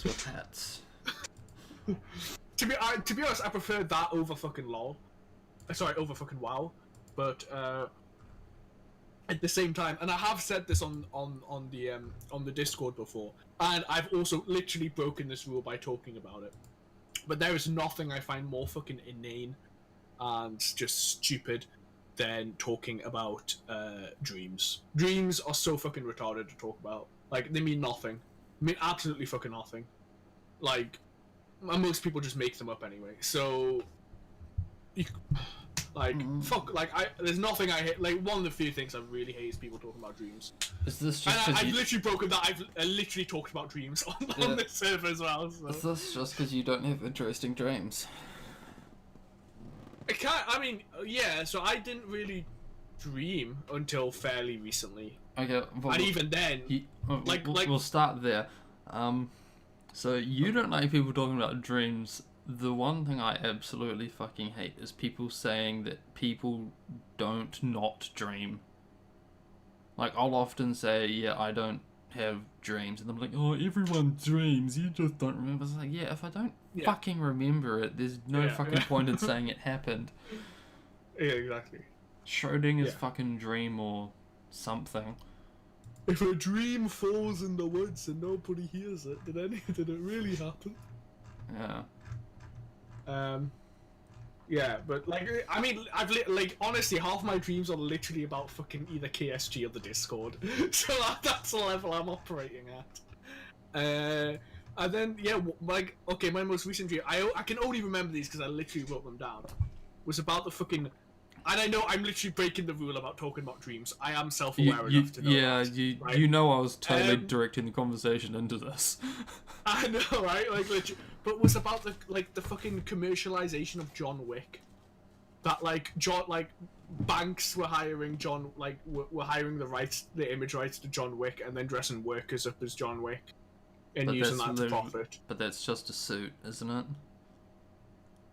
with hats. To be honest, I prefer that over fucking LOL. Sorry, over fucking WoW. But at the same time, and I have said this on the Discord before, and I've also literally broken this rule by talking about it. But there is nothing I find more fucking inane and just stupid than talking about dreams. Dreams are so fucking retarded to talk about. Like, they mean nothing. They mean absolutely fucking nothing. Like, most people just make them up anyway. So, fuck. Like, there's nothing I hate. Like, one of the few things I really hate is people talking about dreams. Is this just? And I've literally broken that. I've literally talked about dreams on this server as well. So. Is this just because you don't have interesting dreams? I mean, yeah. So I didn't really dream until fairly recently. Okay, well, and even then, we'll start there. So you don't like people talking about dreams. The one thing I absolutely fucking hate is people saying that people don't not dream. Like, I'll often say, yeah, I don't have dreams, and I'm like, oh, everyone dreams, you just don't remember. It's like, yeah, if I don't fucking remember it, there's no fucking point in saying it happened. Yeah, exactly. Schrodinger's fucking dream or something. If a dream falls in the woods and nobody hears it, did it really happen? Yeah. Yeah, but like, I mean, honestly, half my dreams are literally about fucking either KSG or the Discord. So that's the level I'm operating at. And then, yeah, like, okay, my most recent dream, I can only remember these because I literally wrote them down, was about the fucking... And I know I'm literally breaking the rule about talking about dreams. I am self-aware enough to know that, right? You know I was totally directing the conversation into this. I know, right? Like, literally. But it was about the fucking commercialization of John Wick. That, banks were hiring were hiring the image rights to John Wick and then dressing workers up as John Wick. And using that to profit. But that's just a suit, isn't it?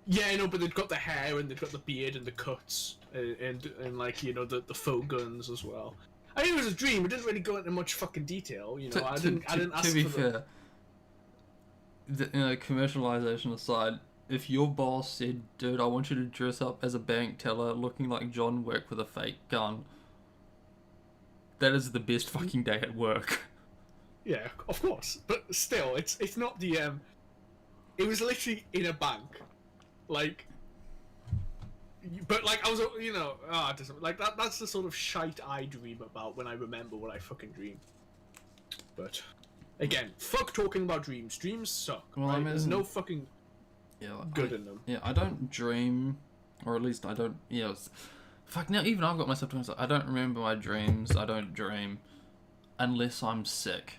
Yeah, I know, but they've got the hair and they've got the beard and the cuts and like, you know, the faux guns as well. I mean, it was a dream. It didn't really go into much fucking detail, you know. I didn't ask to be for fair, commercialization aside, if your boss said, dude, I want you to dress up as a bank teller looking like John Wick with a fake gun, that is the best fucking day at work. Yeah, of course. But still, it's not the... It was literally in a bank. Like... But, like, I was, you know... it doesn't... Like, that's the sort of shite I dream about when I remember what I fucking dream. But... Again, fuck talking about dreams. Dreams suck. Well, right? I mean, There's no fucking good in them. Yeah, I don't dream, or at least I don't. Yeah, fuck. Now even I've got myself to myself. I don't remember my dreams. I don't dream unless I'm sick.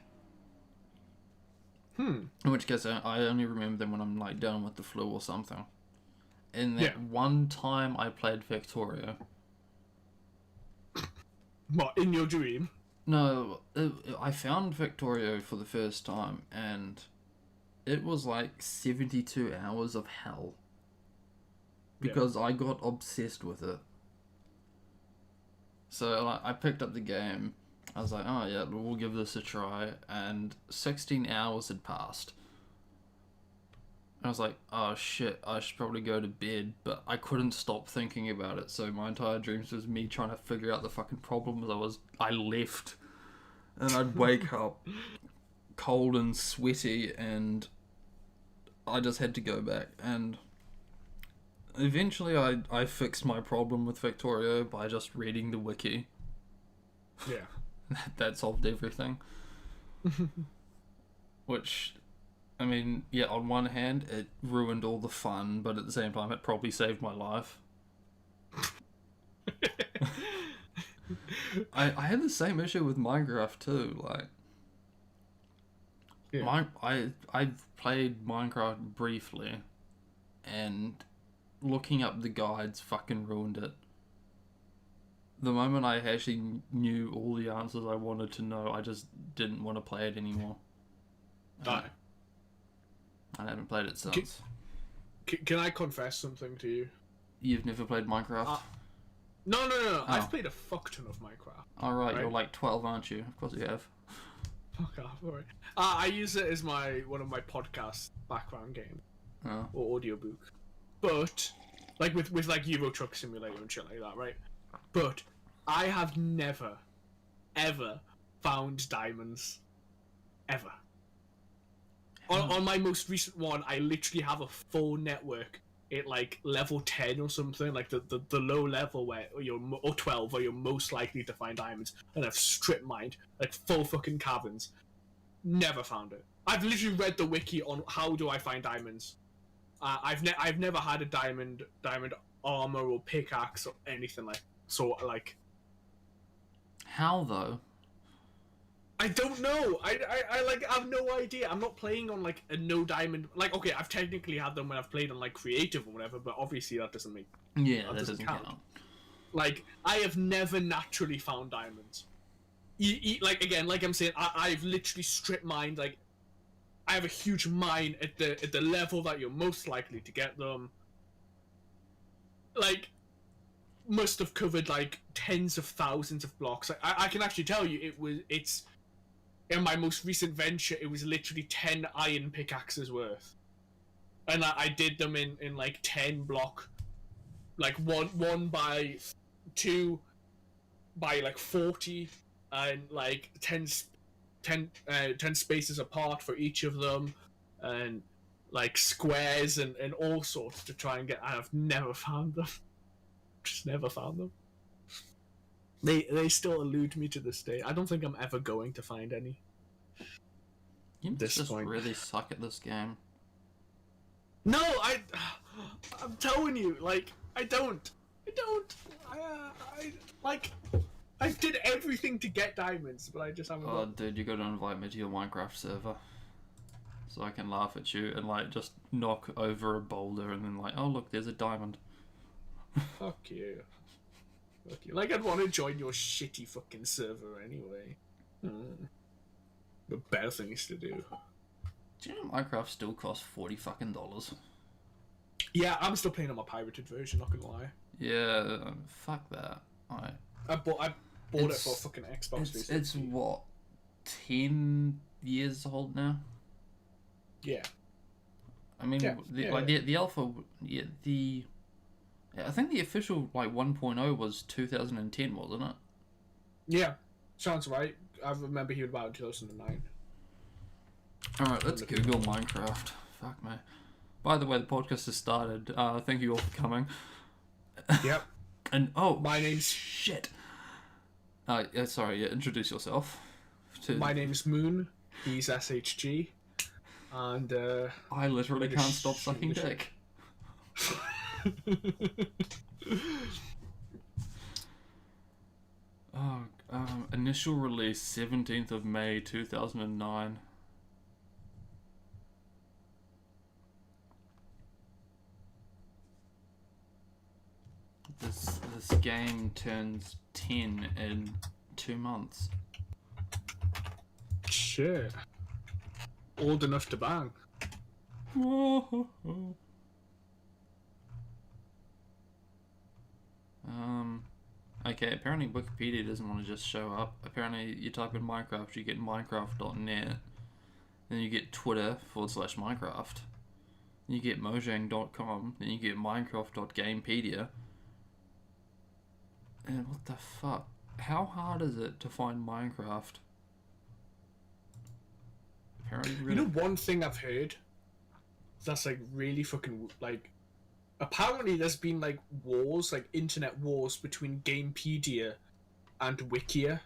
In which case, I only remember them when I'm like down with the flu or something. And that one time I played Victoria. What, in your dream? No, I found Victoria for the first time, and it was like 72 hours of hell. Because I got obsessed with it. So like, I picked up the game, I was like, oh yeah, we'll give this a try, and 16 hours had passed. I was like, oh shit, I should probably go to bed, but I couldn't stop thinking about it, so my entire dreams was me trying to figure out the fucking problems I left. And I'd wake up cold and sweaty, and I just had to go back, and eventually I fixed my problem with Victoria by just reading the wiki. Yeah. That solved everything. Which... I mean, yeah, on one hand, it ruined all the fun, but at the same time, it probably saved my life. I had the same issue with Minecraft too, like... Yeah. I've played Minecraft briefly, and looking up the guides fucking ruined it. The moment I actually knew all the answers I wanted to know, I just didn't want to play it anymore. I haven't played it since. Can I confess something to you? You've never played Minecraft? No. Oh. I've played a fuck ton of Minecraft. Alright, you're like 12, aren't you? Of course you have. Fuck off. Alright. I use it as one of my podcast background games Oh. or audiobook, but like with like Euro Truck Simulator and shit like that, right? But I have never, ever found diamonds, ever. On my most recent one, I literally have a full network at like level 10 or something, like the low level where or 12 where you're most likely to find diamonds, and I've strip mined like full fucking caverns. Never found it. I've literally read the wiki on how do I find diamonds. I've never had a diamond armor or pickaxe or anything like. How though? I don't know. I like have no idea. I'm not playing on like a no diamond. Like, okay, I've technically had them when I've played on like creative or whatever, but obviously that doesn't make. Yeah, that doesn't count. Like, I have never naturally found diamonds. Like again, like I'm saying, I've literally strip mined. Like, I have a huge mine at the level that you're most likely to get them. Like, must have covered like tens of thousands of blocks. I can actually tell you it's. In my most recent venture, it was literally 10 iron pickaxes worth. And I did them in like 10 block. Like one by 2 by like 40 and like 10 spaces apart for each of them, and like squares and all sorts to try and get. I've never found them. Just never found them. They still elude me to this day. I don't think I'm ever going to find any. You must just really suck at this game. No, I'm telling you, like, I don't. I did everything to get diamonds, but I just haven't. Oh, dude, you gotta invite me to your Minecraft server, so I can laugh at you and like just knock over a boulder and then like, oh look, there's a diamond. Fuck you. Like, I'd want to join your shitty fucking server anyway. But better things to do. Do you know Minecraft still costs $40 fucking? Yeah, I'm still playing on my pirated version, not gonna lie. Yeah, fuck that. I bought it for a fucking Xbox. It's what, 10 years old now? Yeah. I mean, the alpha, I think the official like 1.0 was 2010, wasn't it? Yeah, sounds right. I remember hearing about it in 2009. Alright, let's Google Minecraft. Fuck me. By the way, the podcast has started. Thank you all for coming. Yep. And my name's shit. Sorry, introduce yourself. My name's Moon. He's SHG. And I literally can't stop sucking dick. Initial release 17th of May 2009. This game turns 10 in 2 months. Shit. Old enough to bang. Okay, apparently Wikipedia doesn't want to just show up. Apparently you type in Minecraft, you get minecraft.net, then you get Twitter/Minecraft, then you get Mojang.com, then you get Minecraft.gamepedia. And what the fuck? How hard is it to find Minecraft? Apparently really... You know, one thing I've heard that's like really fucking like, apparently there's been like wars, like internet wars between Gamepedia and Wikia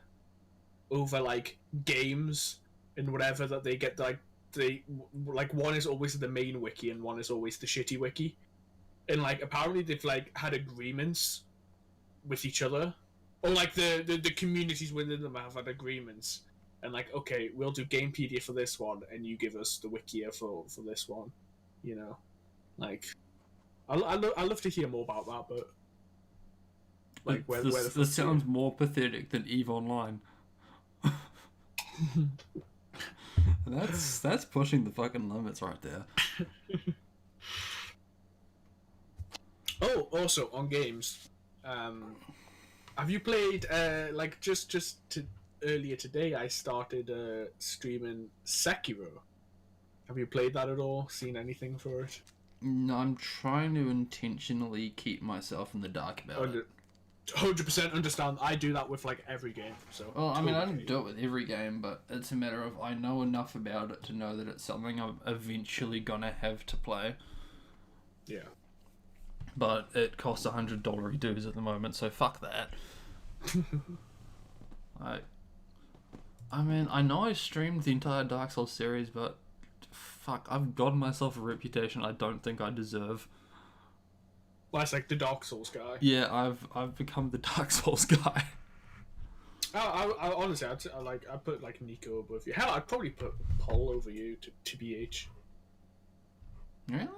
over like games and whatever that they get. Like one is always the main wiki and one is always the shitty wiki, and like apparently they've like had agreements with each other, or like the communities within them have had agreements, and like, okay, we'll do Gamepedia for this one and you give us the Wikia for this one, you know, like. I love to hear more about that, but like where this sounds more pathetic than EVE Online. That's pushing the fucking limits right there. Oh, also on games, have you played like just to earlier today I started streaming Sekiro. Have you played that at all? Seen anything for it? No, I'm trying to intentionally keep myself in the dark about it. 100% understand. I do that with like every game. So. Well, I mean, I don't do it with every game, but it's a matter of I know enough about it to know that it's something I'm eventually gonna have to play. Yeah. But it costs $100 dues at the moment, so fuck that. I mean, I know I streamed the entire Dark Souls series, but fuck, I've gotten myself a reputation I don't think I deserve. Well, that's like the Dark Souls guy. Yeah, I've become the Dark Souls guy. I honestly, I put like Nico above you. Hell, I'd probably put Paul over you to BH. Really?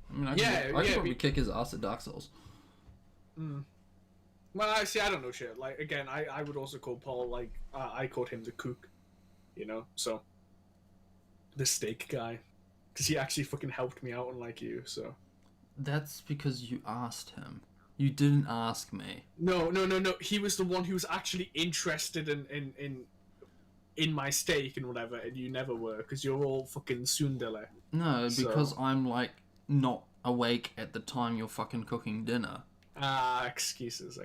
I mean, I could probably kick his ass at Dark Souls. Well, I don't know shit. Like, again, I would also call Paul, like, I called him the cook, you know, so. The steak guy. Because he actually fucking helped me out, unlike you, so. That's because you asked him. You didn't ask me. No. He was the one who was actually interested in my steak and whatever, and you never were, because you're all fucking tsundere. No, because I'm, like, not awake at the time you're fucking cooking dinner. Excuses.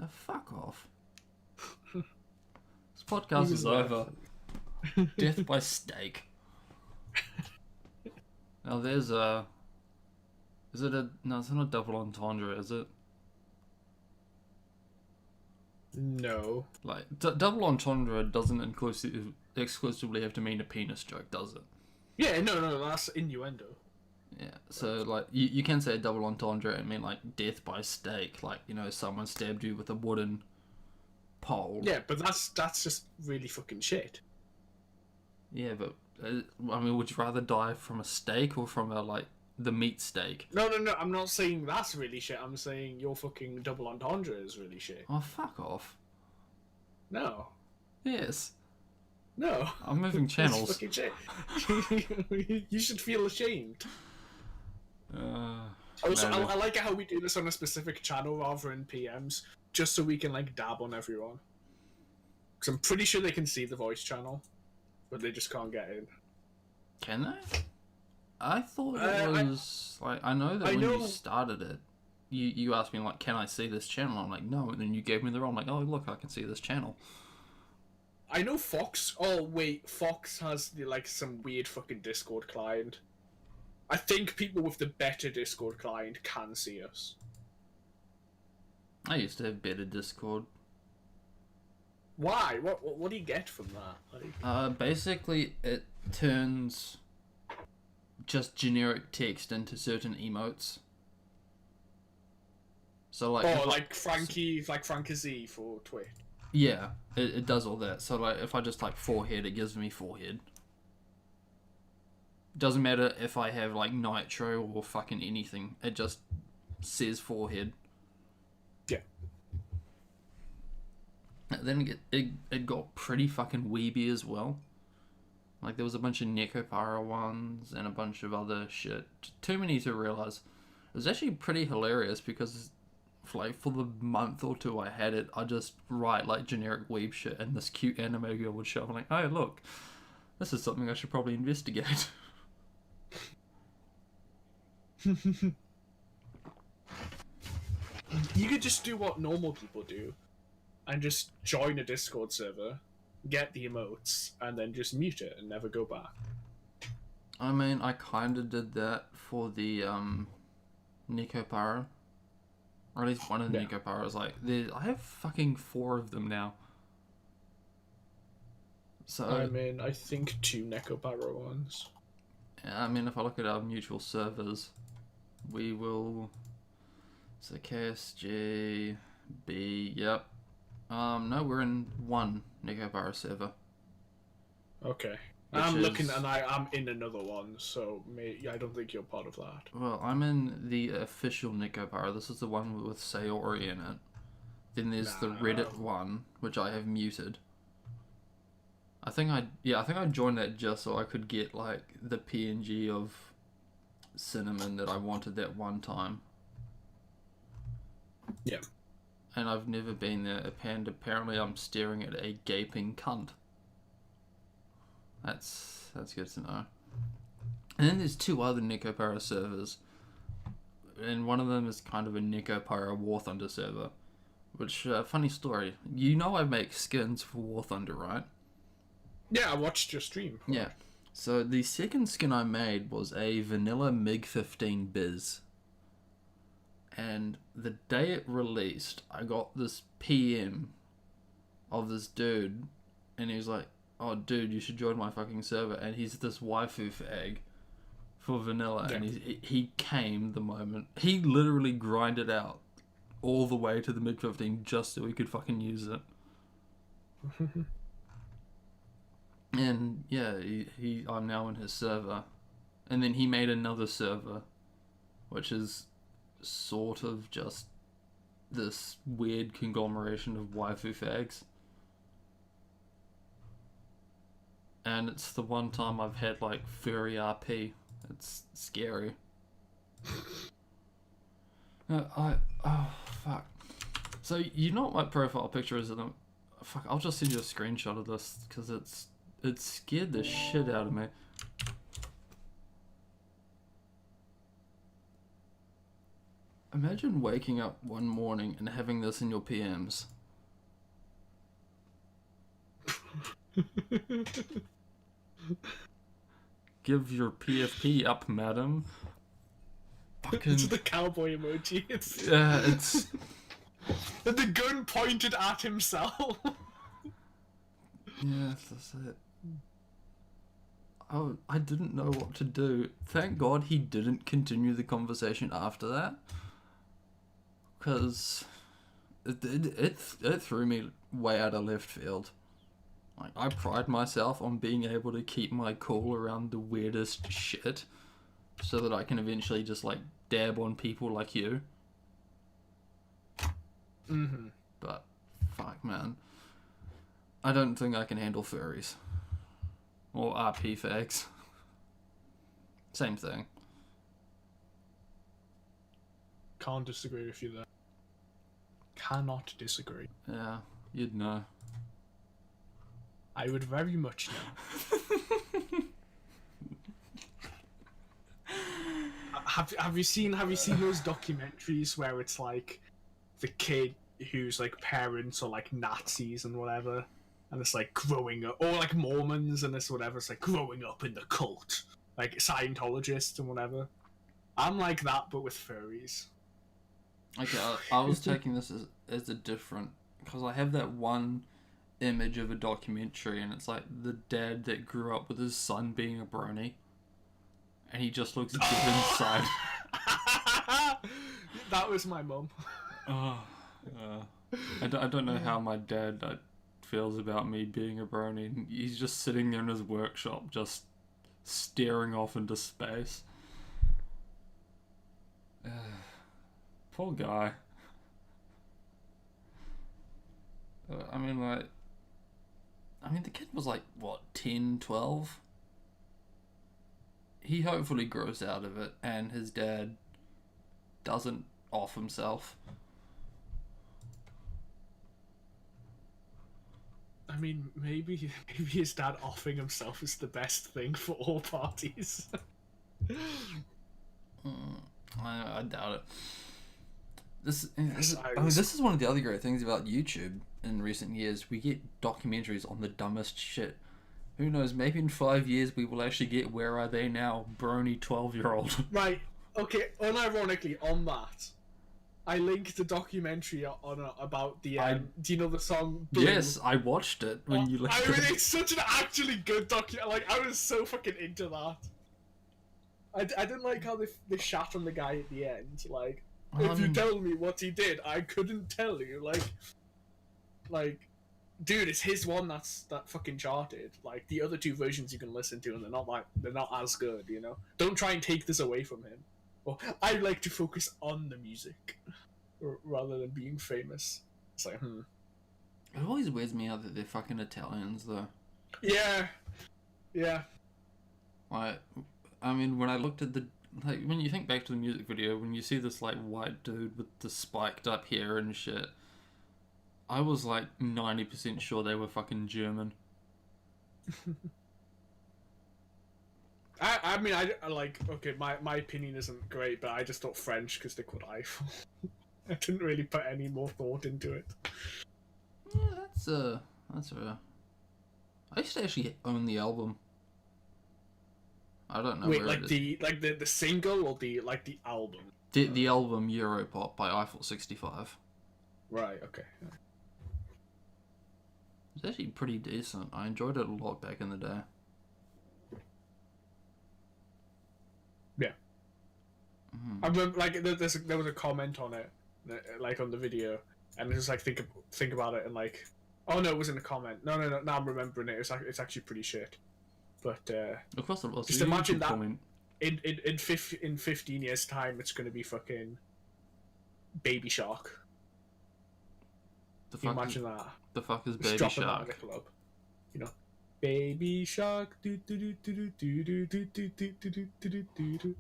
Fuck off. This podcast is over. Death by steak. Now there's a... Is it a... No, it's not a double entendre, is it? No. Like, double entendre doesn't exclusively have to mean a penis joke, does it? Yeah, no, that's innuendo. Yeah, so, like, you can say a double entendre and mean, like, death by steak. Like, you know, someone stabbed you with a wooden pole. Yeah, but that's just really fucking shit. Yeah, but, I mean, would you rather die from a steak or from, like, the meat steak? No, I'm not saying that's really shit. I'm saying your fucking double entendre is really shit. Oh, fuck off. No. Yes. No. I'm moving channels. Fucking shit. You should feel ashamed. Also, I like how we do this on a specific channel rather than PMs, just so we can like dab on everyone. Because I'm pretty sure they can see the voice channel, but they just can't get in. Can they? I thought it was like I know that when you started it, you asked me like, "Can I see this channel?" I'm like, "No," and then you gave me the role. I'm like, "Oh, look, I can see this channel." I know Fox. Oh wait, Fox has like some weird fucking Discord client. I think people with the better Discord client can see us. I used to have better Discord. Why? What do you get from that? Like... basically, it turns just generic text into certain emotes. So like, like Frankie, like Frankie for Twitch. Yeah, it does all that. So like, if I just type forehead, it gives me forehead. Doesn't matter if I have like nitro or fucking anything. It just says forehead. Yeah. And then it got pretty fucking weeby as well. Like there was a bunch of Nekopara ones and a bunch of other shit. Too many to realize. It was actually pretty hilarious because for the month or two I had it, I just write like generic weeb shit and this cute anime girl would show up. I'm like, oh look, this is something I should probably investigate. You could just do what normal people do and just join a Discord server, get the emotes, and then just mute it and never go back. I mean, I kind of did that for the Nekopara. Or at least one of the Nekoparas. Like, I have fucking 4 of them now. So I mean, I think 2 Nekopara ones. Yeah, I mean, if I look at our mutual servers, we will... So KSG, B, yep. No, we're in 1 Nekopara server. Okay. I'm looking and I'm in another one, so I don't think you're part of that. Well, I'm in the official Nekopara. This is the one with Sayori in it. Then there's the Reddit one, which I have muted. I think I joined that just so I could get like the PNG of Cinnamon that I wanted that one time. Yeah. and I've never been there, and apparently I'm staring at a gaping cunt. That's good to know. And then there's 2 other Necopara servers, and one of them is kind of a Necopara War Thunder server. Which, funny story, you know I make skins for War Thunder, right? Yeah, I watched your stream. Yeah. So the second skin I made was a vanilla MiG-15 Biz. And the day it released, I got this PM of this dude, and he was like, "Oh, dude, you should join my fucking server." And he's this waifu fag for vanilla, and he came the moment. He literally grinded out all the way to the MiG-15 just so he could fucking use it. And yeah, I'm now in his server. And then he made another server, which is sort of just this weird conglomeration of waifu fags. And it's the one time I've had like furry RP. It's scary. Oh fuck. So you know what my profile picture is? Fuck, I'll just send you a screenshot of this because it scared the shit out of me. Imagine waking up one morning and having this in your PMs. Give your PFP up, madam. Fucking... It's the cowboy emoji. It's the gun pointed at himself. Yeah, that's it. Oh, I didn't know what to do. Thank God he didn't continue the conversation after that. Because it threw me way out of left field. Like, I pride myself on being able to keep my cool around the weirdest shit so that I can eventually just, like, dab on people like you. Mm-hmm. But, fuck, man. I don't think I can handle furries. Or RP fags. Same thing. Can't disagree with you there. Cannot disagree. Yeah, you'd know. I would very much know. Have you seen those documentaries where it's like the kid whose like parents are like Nazis and whatever, and it's like growing up, or like Mormons and this whatever, it's like growing up in the cult, like Scientologists and whatever. I'm like that, but with furries. Okay, I was taking this as a different, because I have that one image of a documentary, and it's like the dad that grew up with his son being a brony, and he just looks dead inside. That was my mum. Oh, I don't know how my dad feels about me being a brony. He's just sitting there in his workshop, just staring off into space. Poor guy. I mean, the kid was like, what, 10, 12? He hopefully grows out of it, and his dad doesn't off himself. I mean, maybe his dad offing himself is the best thing for all parties. I doubt it. This is one of the other great things about YouTube in recent years. We get documentaries on the dumbest shit. Who knows, maybe in 5 years we will actually get Where Are They Now? Brony 12-year-old. Right, okay, unironically, on that, I linked a documentary about the, do you know the song Blue? Yes, I watched it when you linked it. I mean, it's such an actually good documentary, like, I was so fucking into that. I didn't like how they shat on the guy at the end, like, if you tell me what he did, I couldn't tell you, like, dude, it's his one that fucking charted. Like, the other 2 versions you can listen to, and they're not as good, you know? Don't try and take this away from him. Well, I like to focus on the music, rather than being famous. It's like, It always weirds me out that they're fucking Italians, though. Yeah. Yeah. Like, I mean, when I looked at when you think back to the music video, when you see this, like, white dude with the spiked up hair and shit, I was like 90% sure they were fucking German. I mean, I like, okay, my opinion isn't great, but I just thought French because they called Eiffel. I didn't really put any more thought into it. Yeah, that's a. I used to actually own the album. I don't know Wait, where like it is. the single or the album? The album Europop by Eiffel 65. Right. Okay. It's actually pretty decent. I enjoyed it a lot back in the day. Yeah. Mm. I remember, like, there was a comment on it, like on the video, and it was like think about it, and like, oh no, it wasn't a comment. No. Now I'm remembering it. It's actually pretty shit. But Of course it was. just imagine that in 15 years' time, it's gonna be fucking Baby Shark. The Can you fuck imagine that? The fuck is Just Baby dropping that in Shark? the club. You know, Baby Shark, do do do do do do do do do do do do do do.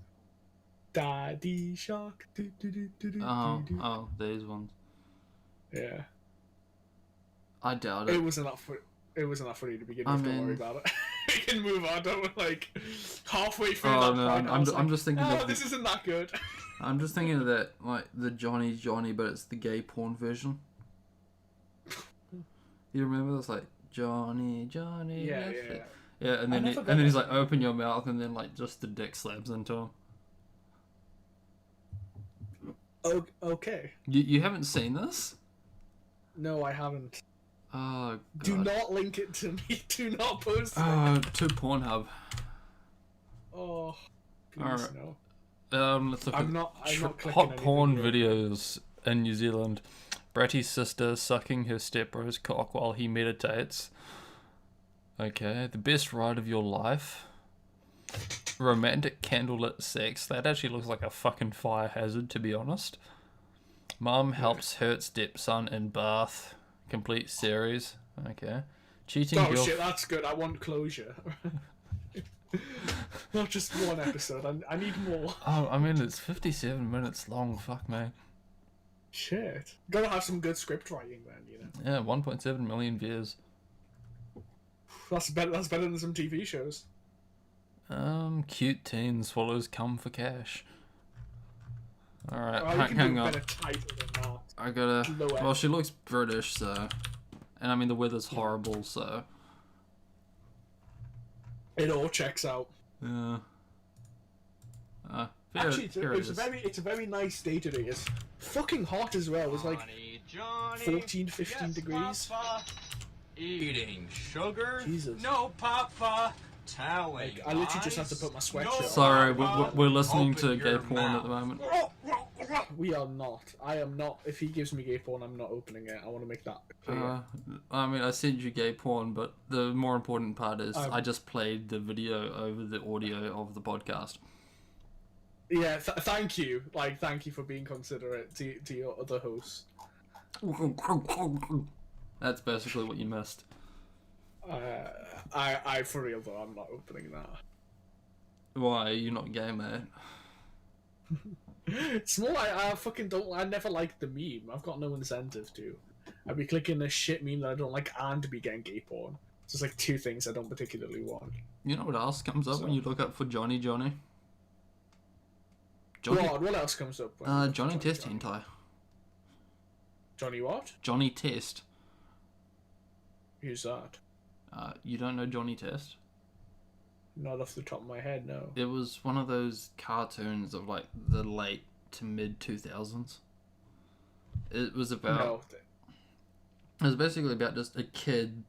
Daddy Shark, do do do do do do. Oh, these ones. Yeah. I doubt It it. wasn't that funny. It wasn't that funny to begin I with. Don't mean- worry about it. We can move on. Don't like halfway through Oh that no, point. I was I'm just thinking oh, of this isn't that good. I'm just thinking of that, like the Johnny, but it's the gay porn version. You remember? It's like Johnny. Yeah, yes, yeah. yeah. And I then never and got then he's that. like, open your mouth, and then like just the dick slabs into him. Oh, okay. You haven't seen this? No, I haven't. Oh god. Do not link it to me. Do not post it. To Pornhub. Oh, please Alright. no. Let's look I'm at not clicking hot anything porn here. videos in New Zealand. Bratty's sister sucking her stepbro's cock while he meditates. Okay, the best ride of your life. Romantic candlelit sex. That actually looks like a fucking fire hazard, to be honest. Mum helps hurt stepson in bath. Complete series. Okay. Cheating Oh girl. shit, that's good. I want closure. Not just one episode. I need more. Oh, I mean, it's 57 minutes long. Fuck, man. Shit. Gotta have some good script writing then, you know. Yeah, 1.7 million views. That's better than some TV shows. Cute teen swallows cum for cash. Alright, Oh, you can hang do a on. better title than that. I gotta. Low Well, she looks British, so. And I mean, the weather's horrible, so. It all checks out. Yeah. Actually, Here it is. it's a very nice day today. It's fucking hot as well. It's like Johnny, 14, 15 yes, degrees. Papa. Eating sugar? Jesus. No, Papa. Telling Like, I literally just have to put my sweatshirt on. Sorry, Papa. we're listening to Open gay your porn at the mouth. moment. We are not. I am not. If he gives me gay porn, I'm not opening it. I want to make that clear. I mean, I sent you gay porn, but the more important part is Um, I just played the video over the audio of the podcast. Yeah, thank you. Like, thank you for being considerate to your other hosts. That's basically what you missed. I for real though, I'm not opening that. Why are you not gay, mate? It's more like I fucking don't. I never liked the meme. I've got no incentive to. I'd be clicking a shit meme that I don't like and be getting gay porn. So it's like two things I don't particularly want. You know what else comes up when So- you look up for Johnny? God, what else comes up? when you look Johnny at Test Johnny? hentai. Johnny what? Johnny Test. Who's that? You don't know Johnny Test? Not off the top of my head, no. It was one of those cartoons of like the late to mid 2000s. It was about. No. It was basically about just a kid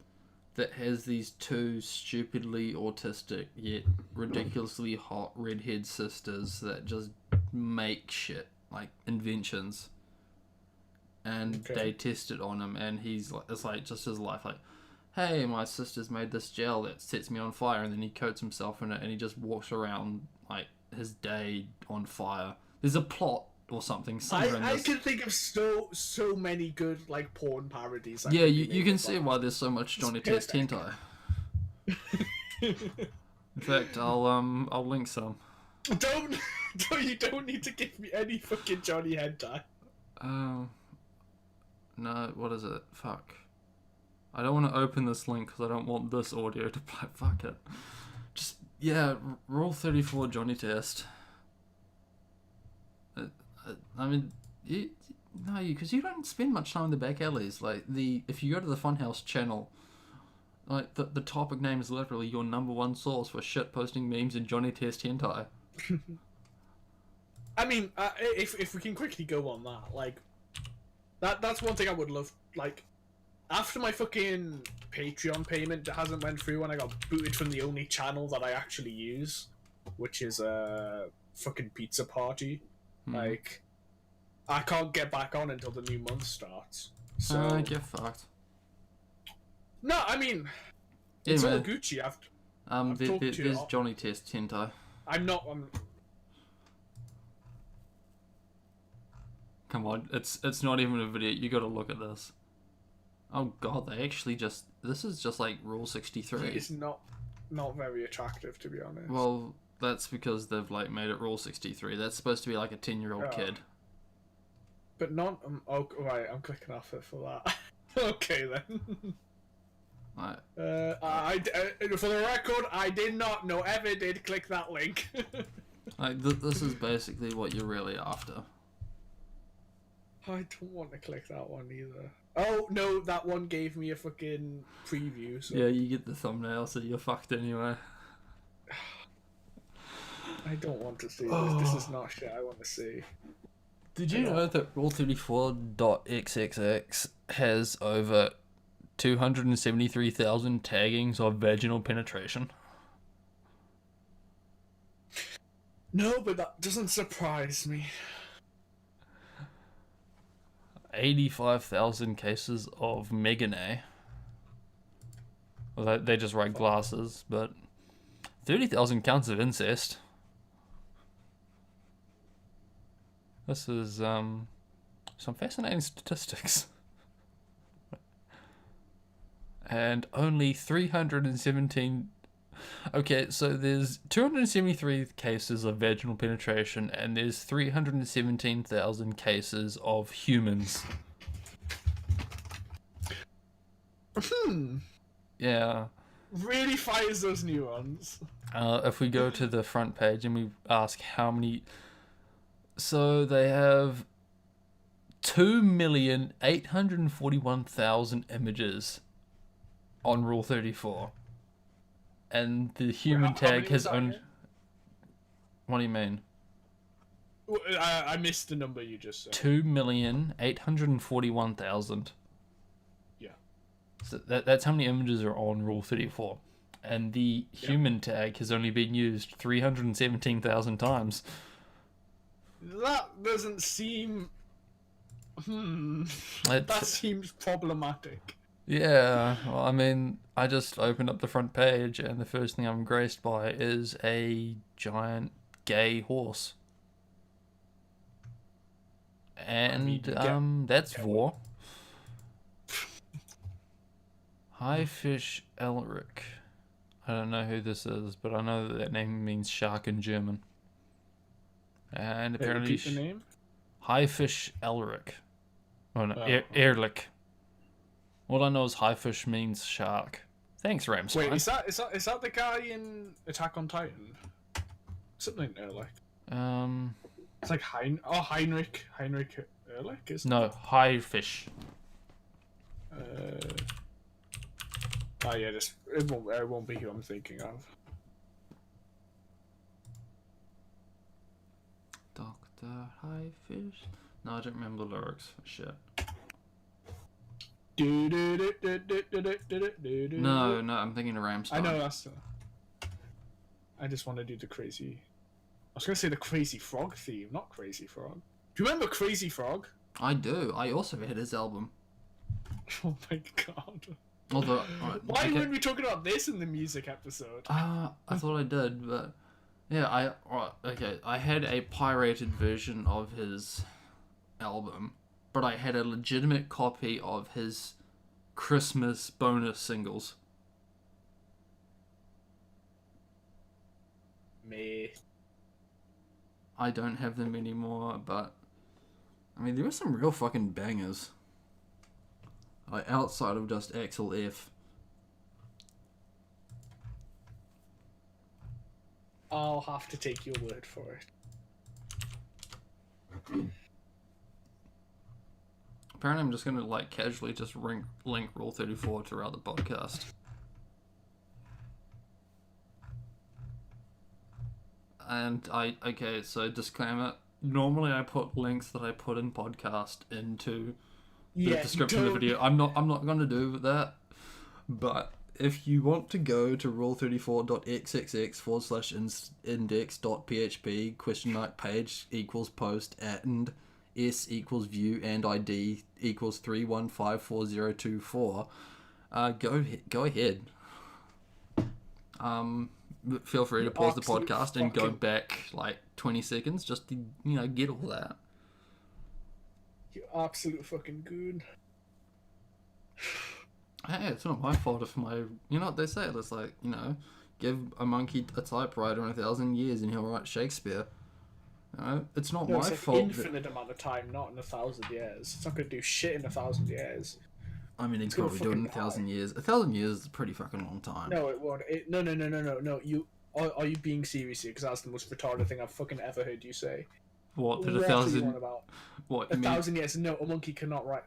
that has these two stupidly autistic yet ridiculously hot redhead sisters that just make shit like inventions, and Okay. they test it on him, and he's like, it's like just his life, like, hey, my sister's made this gel that sets me on fire, and then he coats himself in it, and he just walks around like his day on fire. There's a plot or something somewhere in I this. can think of so many good like porn parodies. that Yeah, could be you made can of see that. why there's so much Johnny Test perfect. hentai. In fact, I'll link some. You don't need to give me any fucking Johnny hentai. No, what is it? Fuck. I don't want to open this link because I don't want this audio to play. Fuck it. Just, yeah, Rule 34 Johnny Test. I mean, because you don't spend much time in the back alleys. Like, if you go to the Funhouse channel, like, the topic name is literally your #1 source for shit posting memes and Johnny Test hentai. I mean, if we can quickly go on that, like, that's one thing I would love. Like, after my fucking Patreon payment that hasn't went through and I got booted from the only channel that I actually use, which is a fucking pizza party. Like, I can't get back on until the new month starts. So Get fucked. no, I mean, Yeah, it's all man. Gucci. I've talked to There's Johnny Test hentai. I'm not. Come on, it's not even a video. You got to look at this. Oh god, they actually this is just like Rule 63. It's not very attractive, to be honest. Well, that's because they've like made it Rule 63. That's supposed to be like a 10-year-old kid. But not. Oh, right. I'm clicking off it for that. Okay then. Right. For the record, I did not know ever did click that link. Like this is basically what you're really after. I don't want to click that one either. Oh no, that one gave me a fucking preview. So Yeah, you get the thumbnail, so you're fucked anyway. I don't want to see this. This is not shit I want to see. Did you know that Rule34.xxx has over 273,000 taggings of vaginal penetration? No, but that doesn't surprise me. 85,000 cases of Megane. Well, they just write glasses, but 30,000 counts of incest. This is some fascinating statistics. And only 317. Okay, so there's 273 cases of vaginal penetration, and there's 317,000 cases of humans. Yeah. Really fires those neurons. If we go to the front page and we ask how many, so they have 2,841,000 images on Rule 34. And the human tag has only... What do you mean? I missed the number you just said. 2,841,000. Yeah. So that's how many images are on Rule 34. And the human tag has only been used 317,000 times. That doesn't seem... That seems problematic. Yeah, well, I mean, I just opened up the front page and the first thing I'm graced by is a giant gay horse. And, that's Vor. Haifisch Elric. I don't know who this is, but I know that name means shark in German. And apparently... Repeat the name? Haifisch Elric. Oh no, Ehrlich. All I know is Haifisch means shark. Thanks, Ramstein. Wait, is that the guy in Attack on Titan? Something Ehrlich. It's like Heinrich Ehrlich, isn't No, Haifisch. it? Yeah, it won't be who I'm thinking of. Dr. Haifisch? No, I don't remember the lyrics. Shit. No, I'm thinking of Ramstein. I know that's. I just want to do the crazy. I was gonna say the Crazy Frog theme, not Crazy Frog. Do you remember Crazy Frog? I do. I also had his album. Oh my god. Although, why weren't we talking about this in the music episode? I thought I did, but yeah, I had a pirated version of his album, but I had a legitimate copy of his Christmas bonus singles. Me. I don't have them anymore, but I mean, there were some real fucking bangers. Like, outside of just XLF. I'll have to take your word for it. Apparently I'm just gonna, like, casually just link Rule 34 throughout the podcast. And okay, so disclaimer, normally I put links that I put in podcast into the description of the video. I'm not gonna do that, but if you want to go to rule34.xxx/index.php !page post s view and id 3154024, go ahead. Feel free to pause the podcast and go back like 20 seconds just to, get all that. You absolute fucking goon. Hey, it's not my fault if you know what they say, it's like, give a monkey a typewriter in 1,000 years and he'll write Shakespeare. It's not my fault. Infinite amount of time, not in 1,000 years. It's not gonna do shit in 1,000 years. I mean, it's probably do it in 1,000 years. 1,000 years is a pretty fucking long time. No, it won't. No. Are you being serious here? Because that's the most retarded thing I've fucking ever heard you say. What? Did What 1,000? are you on about? What? 1,000 years? No, a monkey cannot write.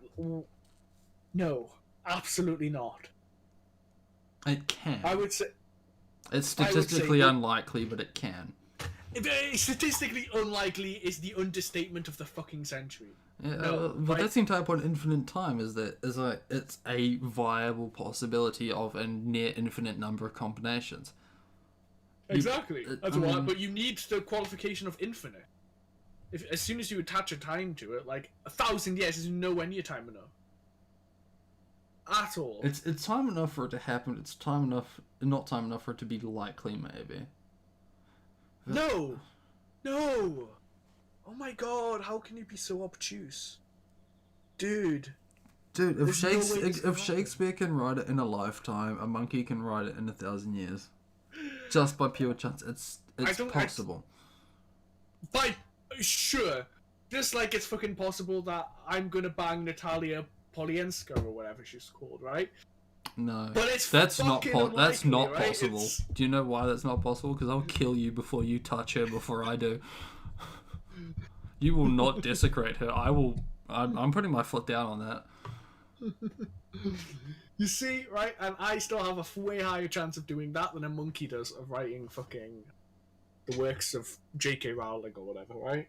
No, absolutely not. It can. I would say it's statistically unlikely, but it can. Statistically unlikely is the understatement of the fucking century. Yeah, No, but that's the entire point of infinite time, is like it's a viable possibility of a near infinite number of combinations. Exactly. That's why. But you need the qualification of infinite. As soon as you attach a time to it, like 1,000 years is nowhere near time enough. At all. It's time enough for it to happen. It's not time enough for it to be likely, maybe. No! Oh my god, how can you be so obtuse? Dude, if Shakespeare can write it in a lifetime, a monkey can write it in 1,000 years. Just by pure chance. It's possible. Sure. Just like it's fucking possible that I'm gonna bang Natalia Polienska or whatever she's called, right? No, but that's not right? possible. Do you know why that's not possible? Because I'll kill you before you touch her before I do. You will not desecrate her. I will. I'm putting my foot down on that. You see, right? And I still have a way higher chance of doing that than a monkey does of writing fucking the works of J.K. Rowling or whatever, right?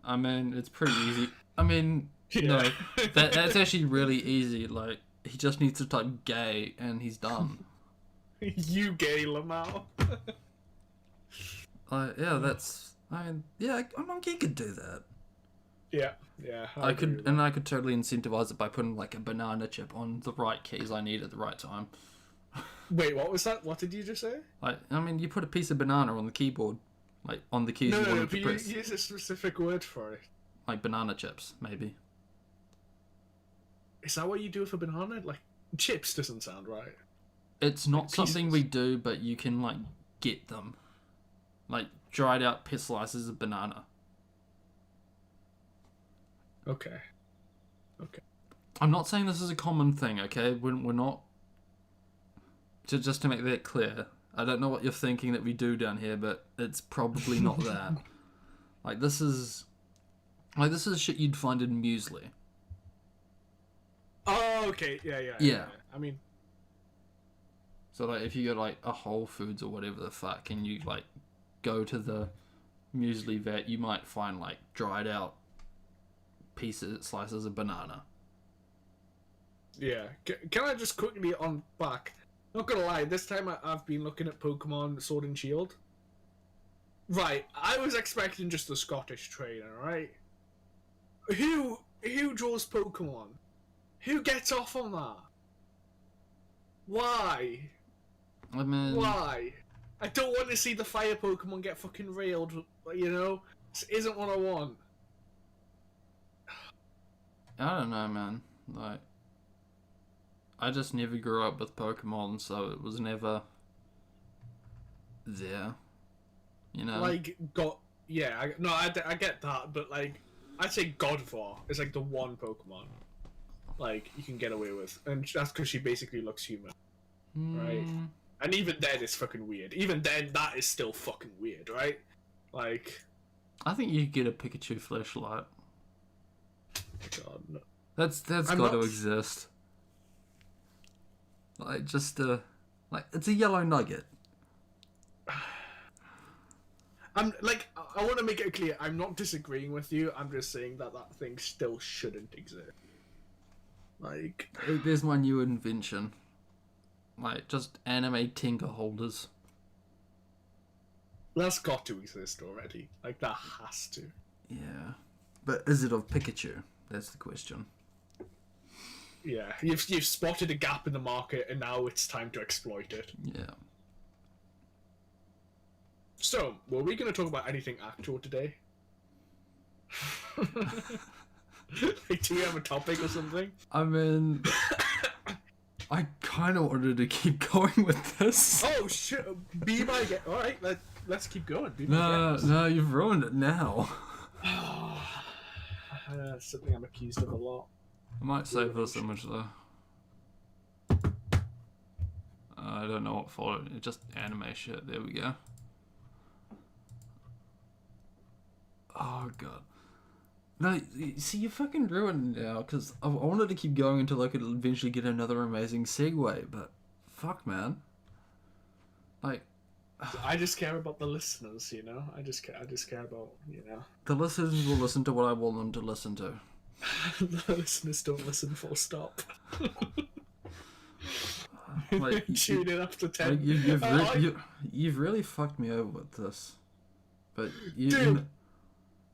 I mean, it's pretty easy. I mean. Yeah. No, that's actually really easy. Like, he just needs to type gay and he's done. You gay, Lamau. Yeah, a monkey could do that. Yeah. I could totally incentivize it by putting like a banana chip on the right keys I need at the right time. Wait, what was that? What did you just say? You put a piece of banana on the keyboard, like on the keys you wanted to press. Use a specific word for it. Like banana chips, maybe. Is that what you do with a banana? Like, chips doesn't sound right. It's not something we do, but you can, like, get them. Like, dried out pit slices of banana. Okay. I'm not saying this is a common thing, okay? We're not... Just to make that clear, I don't know what you're thinking that we do down here, but it's probably not that. This is shit you'd find in muesli. Oh, okay. Yeah. I mean... So, like, if you go to, like, a Whole Foods or whatever the fuck, and you, like, go to the muesli vat, you might find, like, dried out slices of banana. Yeah. Can I just quickly on back? Not gonna lie, this time I've been looking at Pokemon Sword and Shield. Right, I was expecting just a Scottish trainer, right? Who draws Pokemon? Who gets off on that? Why? I mean... Why? I don't want to see the fire Pokemon get fucking railed, you know? This isn't what I want. I don't know, man. Like, I just never grew up with Pokemon, so it was never there. You know? Like, I get that, but like, I'd say Godvar is like the one Pokemon. like you can get away with, and that's because she basically looks human, right? Hmm. And even then, it's fucking weird. Even then, that is still fucking weird, right? Like, I think you could get a Pikachu flashlight. God, no. That's I'm got to not- exist. Like just like it's a yellow nugget. I'm like, I want to make it clear. I'm not disagreeing with you. I'm just saying that thing still shouldn't exist. Like, There's my new invention. Like just anime tinker holders. that's got to exist already. Like, that has to. Yeah, but is it of Pikachu? That's the question. Yeah, you've spotted a gap in the market, and now it's time to exploit it. Yeah. So, were we going to talk about anything actual today? Like, do you have a topic or something? I mean, I kind of wanted to keep going with this. Oh shit! Be my guest. All right, let's keep going. Be my No, guest. no, you've ruined it now. Something I'm accused of a lot. I might save this image though. I don't know what followed. It just anime shit. There we go. Oh god. No, see, you fucking ruined it now, because I wanted to keep going until I could eventually get another amazing segue, but fuck, man. Like, I just care about the listeners, you know. I just care about, you know. the listeners will listen to what I want them to listen to. The listeners don't listen. Full stop. Like, Tune in after 10. Like, you've really fucked me over with this. But Dude.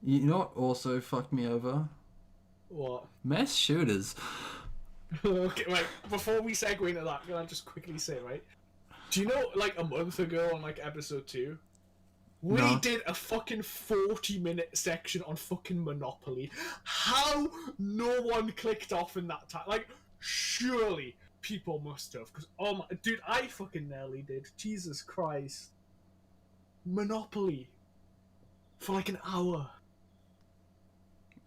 you know what also fucked me over? What? Mass shooters. Okay, wait. Before we segue into that, can I just quickly say, right? Do you know, like, a month ago on, like, episode 2, we No. did a fucking 40-minute section on fucking Monopoly. How no one clicked off in that time? Like, surely people must have. Because, oh my... Dude, I fucking nearly did. Jesus Christ. Monopoly. For, like, an hour.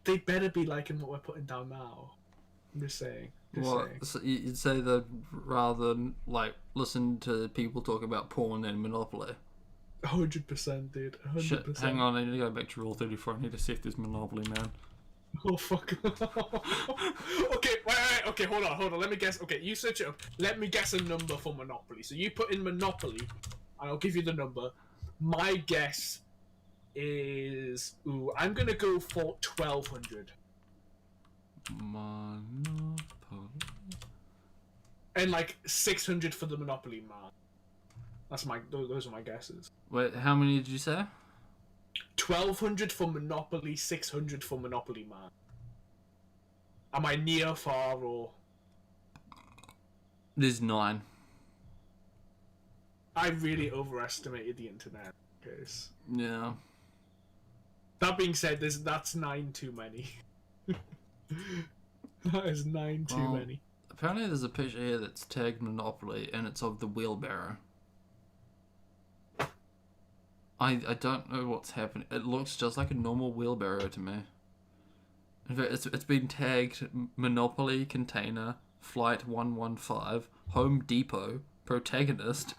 They better be liking what we're putting down now. I'm just saying. Just What? saying. So you'd say that rather than, like, listen to people talk about porn and Monopoly? 100%, dude. 100%. Shit, hang on, I need to go back to Rule 34. I need to see if there's Monopoly, man. Oh, fuck. Okay, wait, okay, hold on. Let me guess. Okay, you search it up. Let me guess a number for Monopoly. So you put in Monopoly, and I'll give you the number. My guess is... Ooh, I'm gonna go for 1,200. Monopoly. And, like, 600 for the Monopoly man. That's my... Those are my guesses. Wait, how many did you say? 1,200 for Monopoly, 600 for Monopoly man. Am I near, far, or... There's 9. I really overestimated the internet case. Yeah. That being said, that's 9 too many. That is 9 too Well, many. Apparently there's a picture here that's tagged Monopoly, and it's of the wheelbarrow. I don't know what's happening. It looks just like a normal wheelbarrow to me. In fact, it's been tagged Monopoly Container, Flight 115, Home Depot, Protagonist,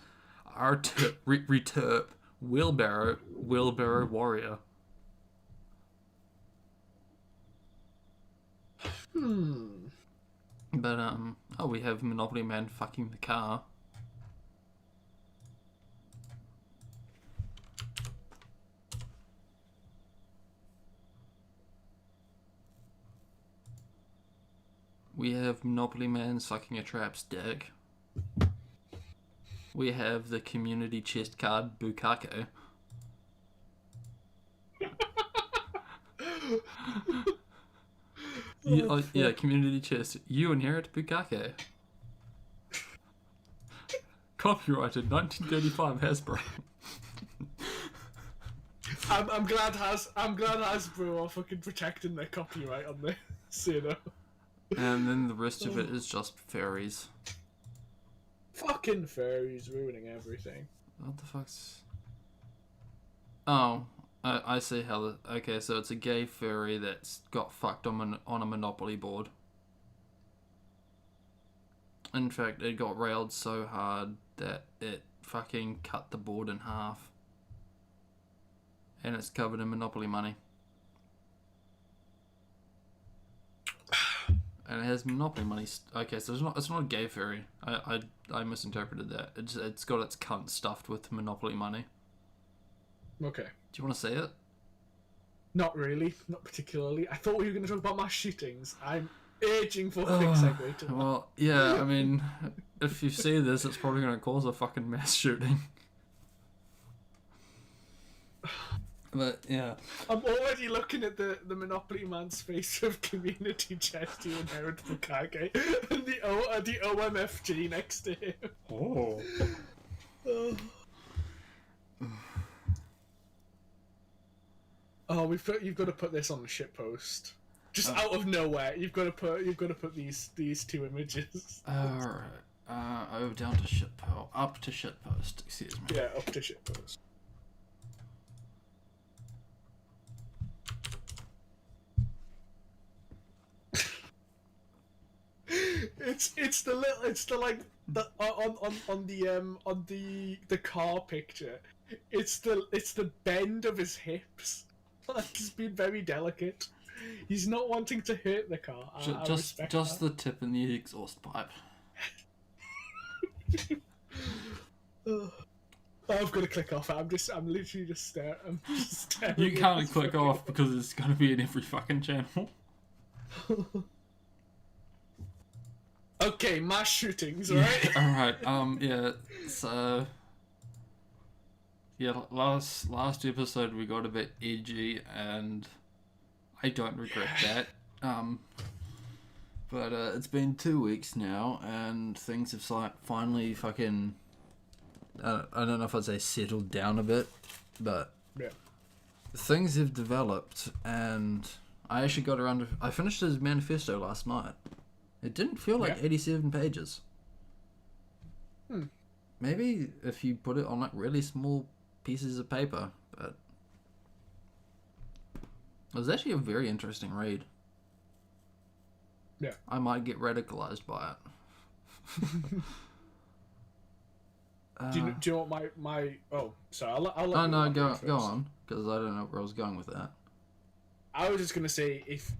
Returp, Wheelbarrow Warrior. But, oh, we have Monopoly Man fucking the car. We have Monopoly Man sucking a trap's dick. We have the community chest card Bukake. Yeah, community chest. You inherit Bukake. Copyrighted 1935 Hasbro. I'm glad Hasbro are fucking protecting their copyright on this, you know. And then the rest of it is just fairies. Fucking fairies ruining everything. What the fuck's... Oh, I see how the... Okay, so it's a gay fairy that's got fucked on a Monopoly board. In fact, it got railed so hard that it fucking cut the board in half. And it's covered in Monopoly money. And it has Monopoly money. Okay, so it's not a gay fairy. I misinterpreted that. It's got its cunt stuffed with Monopoly money. Okay. Do you want to see it? Not really. Not particularly. I thought we were going to talk about mass shootings. I'm urging for a quick segue to that. Well, yeah, I mean, if you see this, it's probably going to cause a fucking mass shooting. But, yeah. I'm already looking at the Monopoly man's face of community chest to inherit Bukake and the OMFG next to him. Oh. Oh, you've got to put this on the shitpost. Just out of nowhere, you've got to put these two images. Alright. Down to shitpost. Up to shitpost. Excuse me. Yeah, up to shitpost. It's the car picture. It's the bend of his hips. He's been very delicate. He's not wanting to hurt the car. Just the tip in the exhaust pipe. I've got to click off. I'm literally just staring. You can't click off because it's going to be in every fucking channel. Okay, mass shootings, right? Alright, yeah, so... Yeah, last episode we got a bit edgy, and I don't regret that. But it's been 2 weeks now, and things have finally fucking... I don't know if I'd say settled down a bit, but... Yeah. Things have developed, and I actually got around to... I finished his manifesto last night. It didn't feel like 87 pages. Maybe if you put it on like really small pieces of paper, but it was actually a very interesting read. Yeah. I might get radicalized by it. Do you know what my oh, sorry, I'll let Oh you no, go on, because I don't know where I was going with that. I was just gonna say, if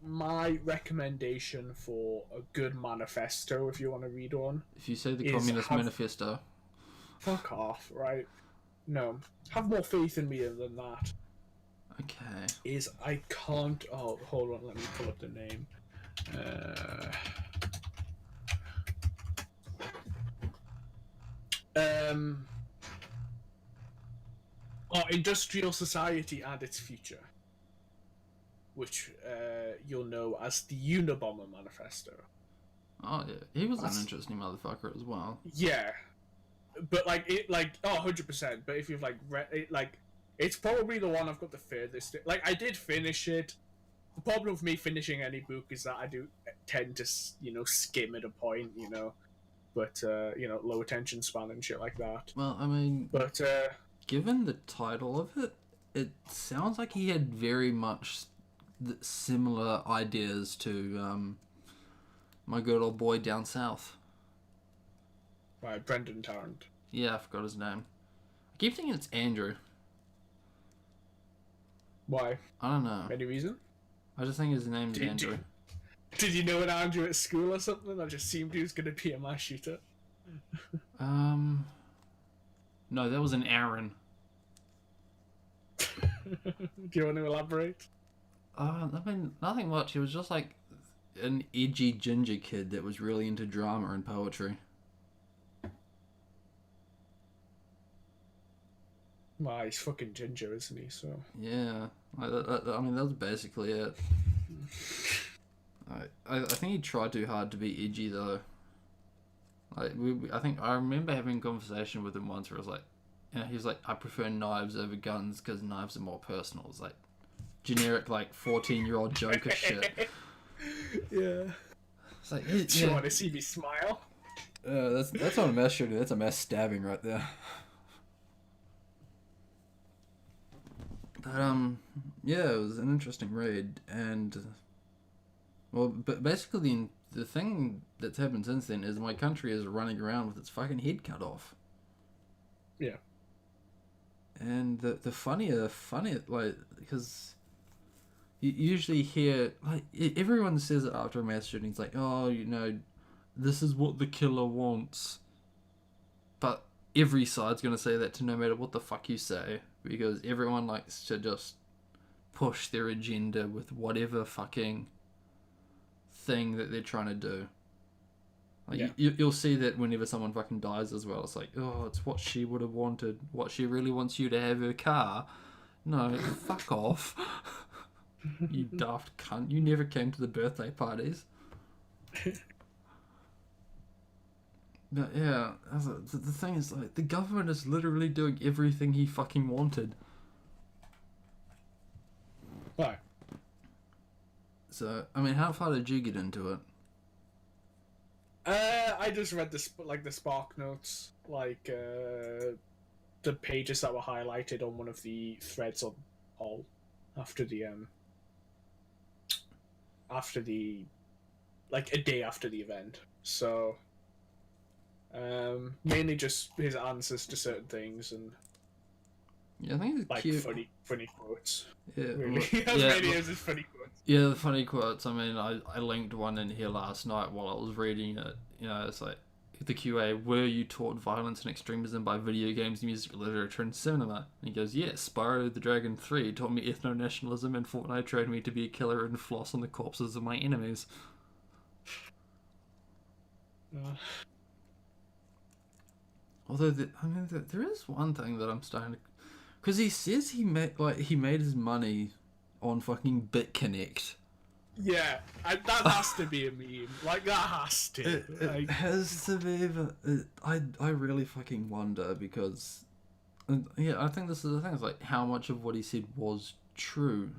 my recommendation for a good manifesto, if you want to read one, If you say the Communist Manifesto, fuck off, right? No, have more faith in me than that. okay. Is I can't. Oh, hold on, let me pull up the name. Our Industrial Society and Its Future, which you'll know as the Unabomber Manifesto. Oh yeah, he was an interesting motherfucker as well. Yeah, but 100%. But if you've read it, it's probably the one I've got the furthest. Like, I did finish it. The problem with me finishing any book is that I do tend to, skim at a point, but low attention span and shit like that. Well, I mean, but given the title of it, it sounds like he had very much similar ideas to my good old boy down south. Right, Brendan Tarrant. Yeah, I forgot his name. I keep thinking it's Andrew. Why? I don't know. Any reason? I just think his name's Andrew. Did you know an Andrew at school or something? I just assumed he was going to be a mass shooter. No, that was an Aaron. Do you want to elaborate? I mean, nothing much. He was just like an edgy ginger kid that was really into drama and poetry. Well, he's fucking ginger, isn't he? So yeah, I mean, that was basically it. I think he tried too hard to be edgy though. Like I remember having a conversation with him once where I was like, he was like, I prefer knives over guns because knives are more personal. It's like generic 14-year-old Joker shit. Yeah. It's like, do you want to see me smile? That's not a mass shooting. That's a mass stabbing right there. But yeah, it was an interesting read, and but basically the the thing that's happened since then is my country is running around with its fucking head cut off. Yeah. And the funnier, like, because you usually hear, like, everyone says it after a mass shooting. It's like, oh, you know, this is what the killer wants. But every side's going to say that to no matter what the fuck you say. Because everyone likes to just push their agenda with whatever fucking thing that they're trying to do. Like, you'll see that whenever someone fucking dies as well. It's like, oh, it's what she would have wanted. What she really wants you to have her car. No, fuck off. You daft cunt. You never came to the birthday parties. But yeah, the thing is, like, the government is literally doing everything he fucking wanted. Why? So, I mean, how far did you get into it? I just read the Spark notes, like the pages that were highlighted on one of the threads on all after the like a day after the event. So mainly just his answers to certain things and Yeah, I think it's like cute. funny quotes. Yeah, Really, yeah, that's mainly his funny quotes. yeah, the funny quotes. I mean, I linked one in here last night while I was reading it. You know, it's like, the QA, were you taught violence and extremism by video games, music, literature, and cinema? And he goes, yes, Spyro the Dragon 3 taught me ethno-nationalism, and Fortnite trained me to be a killer and floss on the corpses of my enemies. Although, there is one thing that I'm starting to... Because he says he made his money on fucking BitConnect. Yeah, that has to be a meme. Like, that has to. It has to be, but I really fucking wonder because... Yeah, I think this is the thing. It's like, how much of what he said was true?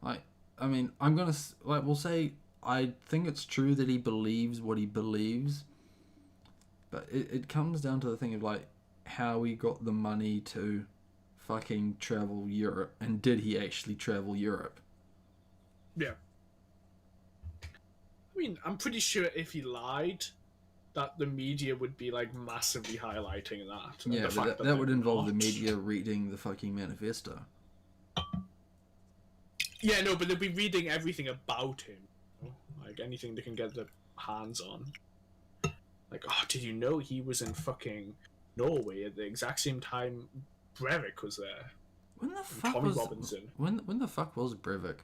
Like, I mean, I'm gonna... Like, we'll say, I think it's true that he believes what he believes, but it comes down to the thing of, like, how he got the money to fucking travel Europe, and did he actually travel Europe? Yeah. I mean, I'm pretty sure if he lied, that the media would be, like, massively highlighting that. Yeah, but that would involve the media reading the fucking manifesto. Yeah, no, but they'll be reading everything about him. Like, anything they can get their hands on. Like, oh, did you know he was in fucking Norway at the exact same time Breivik was there? When the fuck Tommy was... Robinson. When the fuck was Breivik?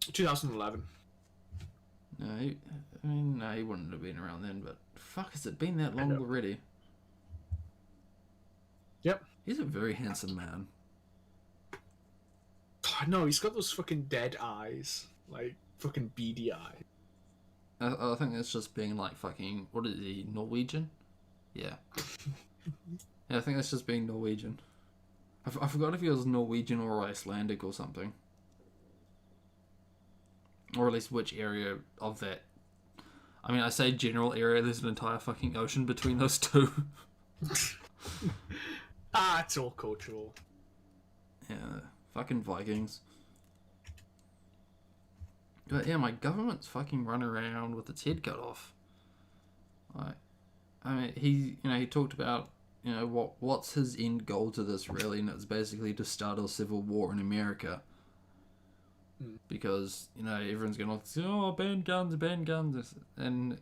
2011. No, he wouldn't have been around then, but fuck, has it been that long already? Yep. He's a very handsome man. No, he's got those fucking dead eyes. Like, fucking beady eyes. I think it's just being like fucking... What is he, Norwegian? Yeah. Yeah, I think that's just being Norwegian. I forgot if he was Norwegian or Icelandic or something. Or at least which area of that. I mean, I say general area, there's an entire fucking ocean between those two. It's all cultural. Yeah, fucking Vikings. But yeah, my government's fucking run around with its head cut off. Like, I mean, he talked about, what's his end goal to this really, and it's basically to start a civil war in America. Because, everyone's going to say, oh, ban guns, and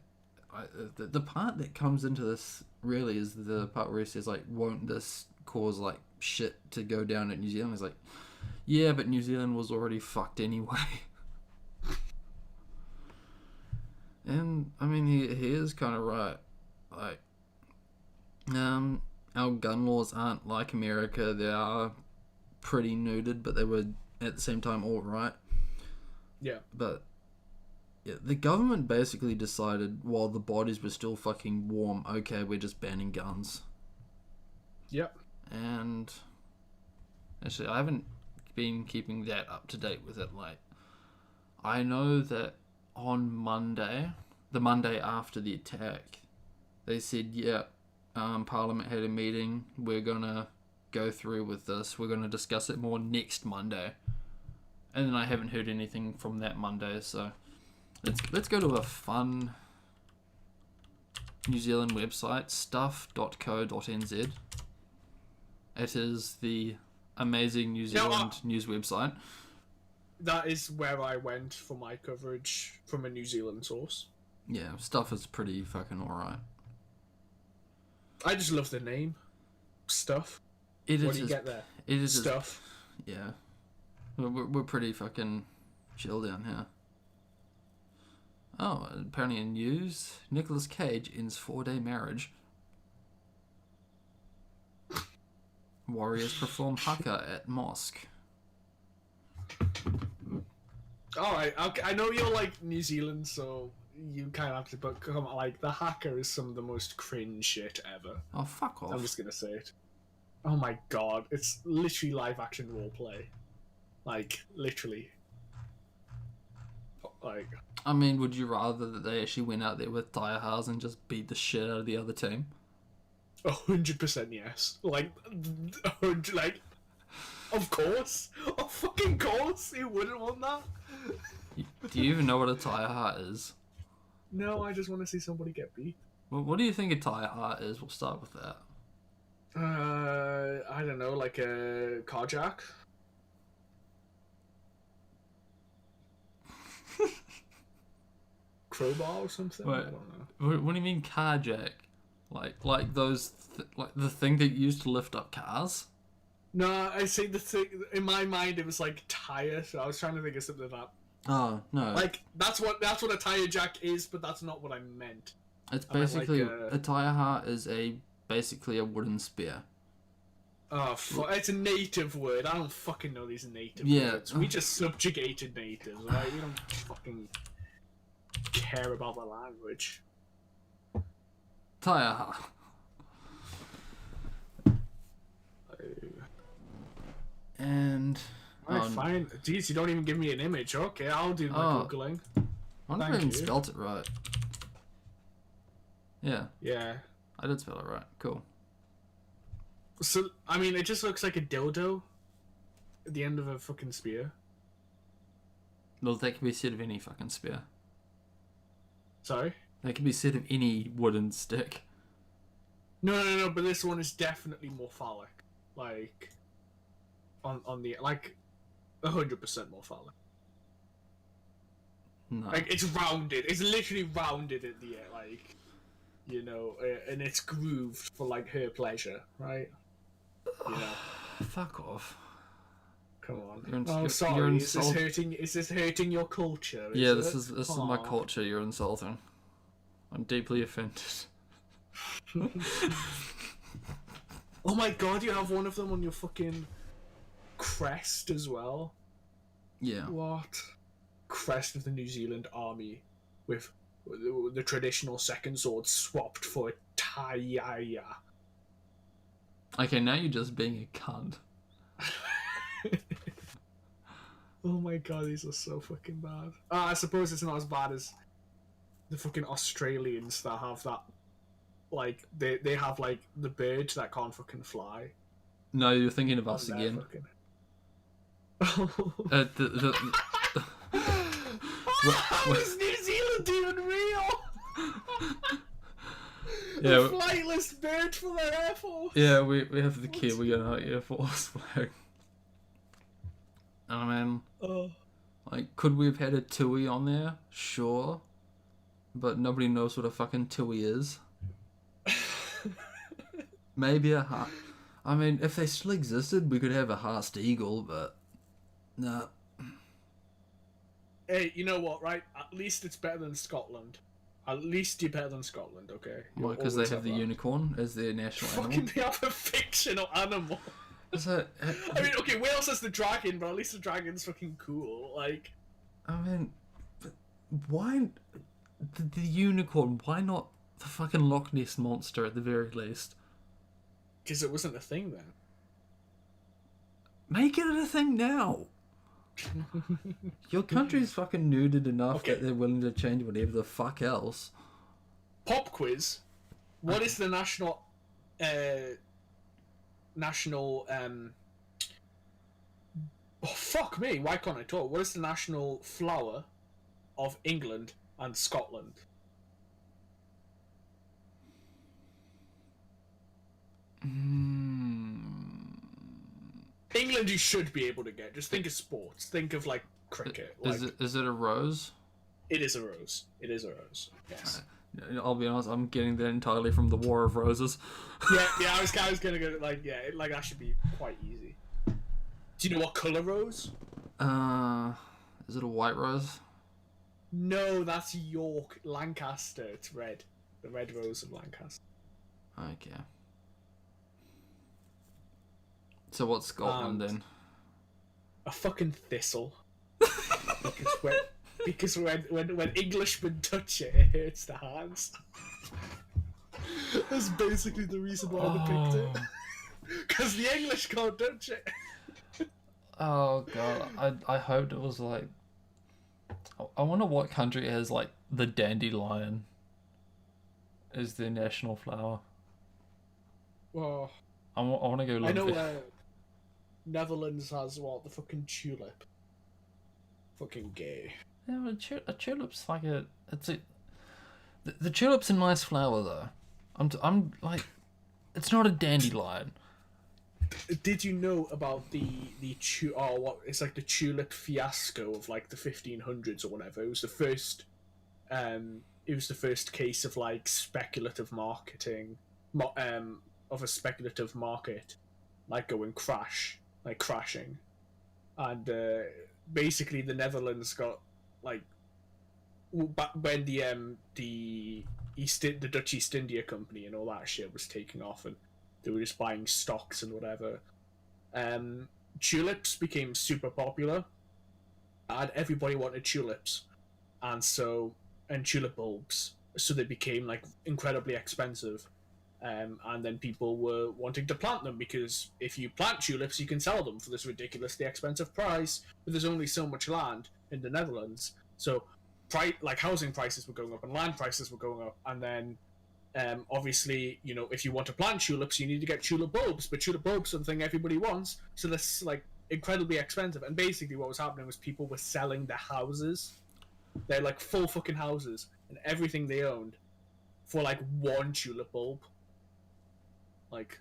the part that comes into this really is the part where he says, like, won't this cause, like, shit to go down at New Zealand? He's like, yeah, but New Zealand was already fucked anyway. And, I mean, he is kind of right. Like, our gun laws aren't like America. They are pretty neutered, but they were, at the same time, all right. Yeah. But, yeah, the government basically decided, while the bodies were still fucking warm, okay, we're just banning guns. Yep. And, actually, I haven't been keeping that up to date with it. Like, I know that on Monday, the Monday after the attack, they said, yeah, Parliament had a meeting, we're gonna go through with this, we're gonna discuss it more next Monday. And then I haven't heard anything from that Monday, so Let's go to a fun New Zealand website, stuff.co.nz. It is the amazing New Zealand news website. That is where I went for my coverage from a New Zealand source. Yeah, Stuff is pretty fucking alright. I just love the name. Stuff. What do you get there? It is Stuff. Yeah. We're pretty fucking chill down here. Oh, apparently in news, Nicolas Cage ends 4-day marriage. Warriors perform haka at mosque. Alright, okay, I know you're like New Zealand, so you kind of have to, but come on, like, the hacker is some of the most cringe shit ever. Oh, fuck off. I'm just gonna say it. Oh my god, it's literally live action roleplay. Like, literally. Like... I mean, would you rather that they actually went out there with Taiahas and just beat the shit out of the other team? 100% yes. Like, of course. Of fucking course. You wouldn't want that. Do you even know what a Taiaha is? No, I just want to see somebody get beat. Well, what do you think a Taiaha is? We'll start with that. I don't know, like a carjack? Crowbar or something? Wait, I don't know. what do you mean carjack? Like those, like the thing that you used to lift up cars? No, I say the thing, in my mind it was like tire, so I was trying to think of something like that. Oh, no. Like, that's what a tire jack is, but that's not what I meant. It's I meant, basically, like, a Taiaha is basically a wooden spear. Oh, it's a native word. I don't fucking know these native words. We just subjugated natives, right? We don't fucking care about the language. Taiaha. And... Alright, fine. Jeez, you don't even give me an image. Okay, I'll do my Googling. I wonder if I even spelt it right. Yeah. Yeah. I did spell it right. Cool. So, I mean, it just looks like a dildo at the end of a fucking spear. Well, that can be said of any fucking spear. Sorry? That can be said of any wooden stick. No, but this one is definitely more phallic. Like, on the, like, 100% more phallic. No. Like, it's rounded. It's literally rounded at the end, like, you know, and it's grooved for, like, her pleasure, right? You know. Fuck off. Come on. Sorry. Is this hurting your culture? This is my culture. You're insulting. I'm deeply offended. Oh my god, you have one of them on your fucking crest as well. Yeah. What? Crest of the New Zealand Army with the traditional second sword swapped for a taiaya. Okay, now you're just being a cunt. Oh my god, these are so fucking bad. I suppose it's not as bad as the fucking Australians that have that, like, they have, like, the bird that can't fucking fly. No, you're thinking of us again. How is New Zealand even real? Yeah, the flightless bird for their Air Force. Yeah, we have the Kiwi on our Air Force flag. I mean, like, could we have had a tui on there? Sure. But nobody knows what a fucking tui is. Maybe a heart. I mean, if they still existed, we could have a Haast eagle, but no. Hey, you know what, right? At least it's better than Scotland. At least you're better than Scotland, okay? Why? Because they have the unicorn as their national animal? Fucking they have a fictional animal. I mean, okay, Wales has the dragon, but at least the dragon's fucking cool. Like, I mean, why the unicorn? Why not the fucking Loch Ness monster at the very least? Because it wasn't a thing then. Make it a thing now. Your country's fucking nuded enough that they're willing to change whatever the fuck else. Pop quiz. What is the national oh fuck me, why can't I talk? What is the national flower of England and Scotland? England you should be able to get. Just think of sports. Think of like cricket. Like, Is it a rose? it is a rose. It is a rose. Yes. I'll be honest, I'm getting that entirely from the War of Roses. Yeah. I was gonna go like that should be quite easy. Do you know what color rose? Is it a white rose? No, that's York, Lancaster. It's red. The red rose of Lancaster. Okay. So what's Scotland then? A fucking thistle. because when Englishmen touch it, it hurts the hands. That's basically the reason why they picked it. Because the English can't touch it. Oh god, I hoped it was like. I wonder what country has like the dandelion is their national flower. Well, I want to go look. I know Netherlands has what, the fucking tulip. Fucking gay. Yeah, but a tulip's like the tulip's a nice flower though. I'm like, it's not a dandelion. Did you know about it's like the tulip fiasco of like the 1500s or whatever? It was the first case of like speculative marketing, of a speculative market, like crashing, and basically the Netherlands got like when the Dutch East India Company and all that shit was taking off and they were just buying stocks and whatever. Tulips became super popular, and everybody wanted tulips, and tulip bulbs. So they became like incredibly expensive, and then people were wanting to plant them because if you plant tulips, you can sell them for this ridiculously expensive price. But there's only so much land in the Netherlands, so housing prices were going up and land prices were going up, and then. Obviously, you know, if you want to plant tulips, you need to get tulip bulbs, but tulip bulbs are the thing everybody wants, so that's like incredibly expensive. And basically, what was happening was people were selling their houses, they're like full fucking houses and everything they owned, for like one tulip bulb. Like,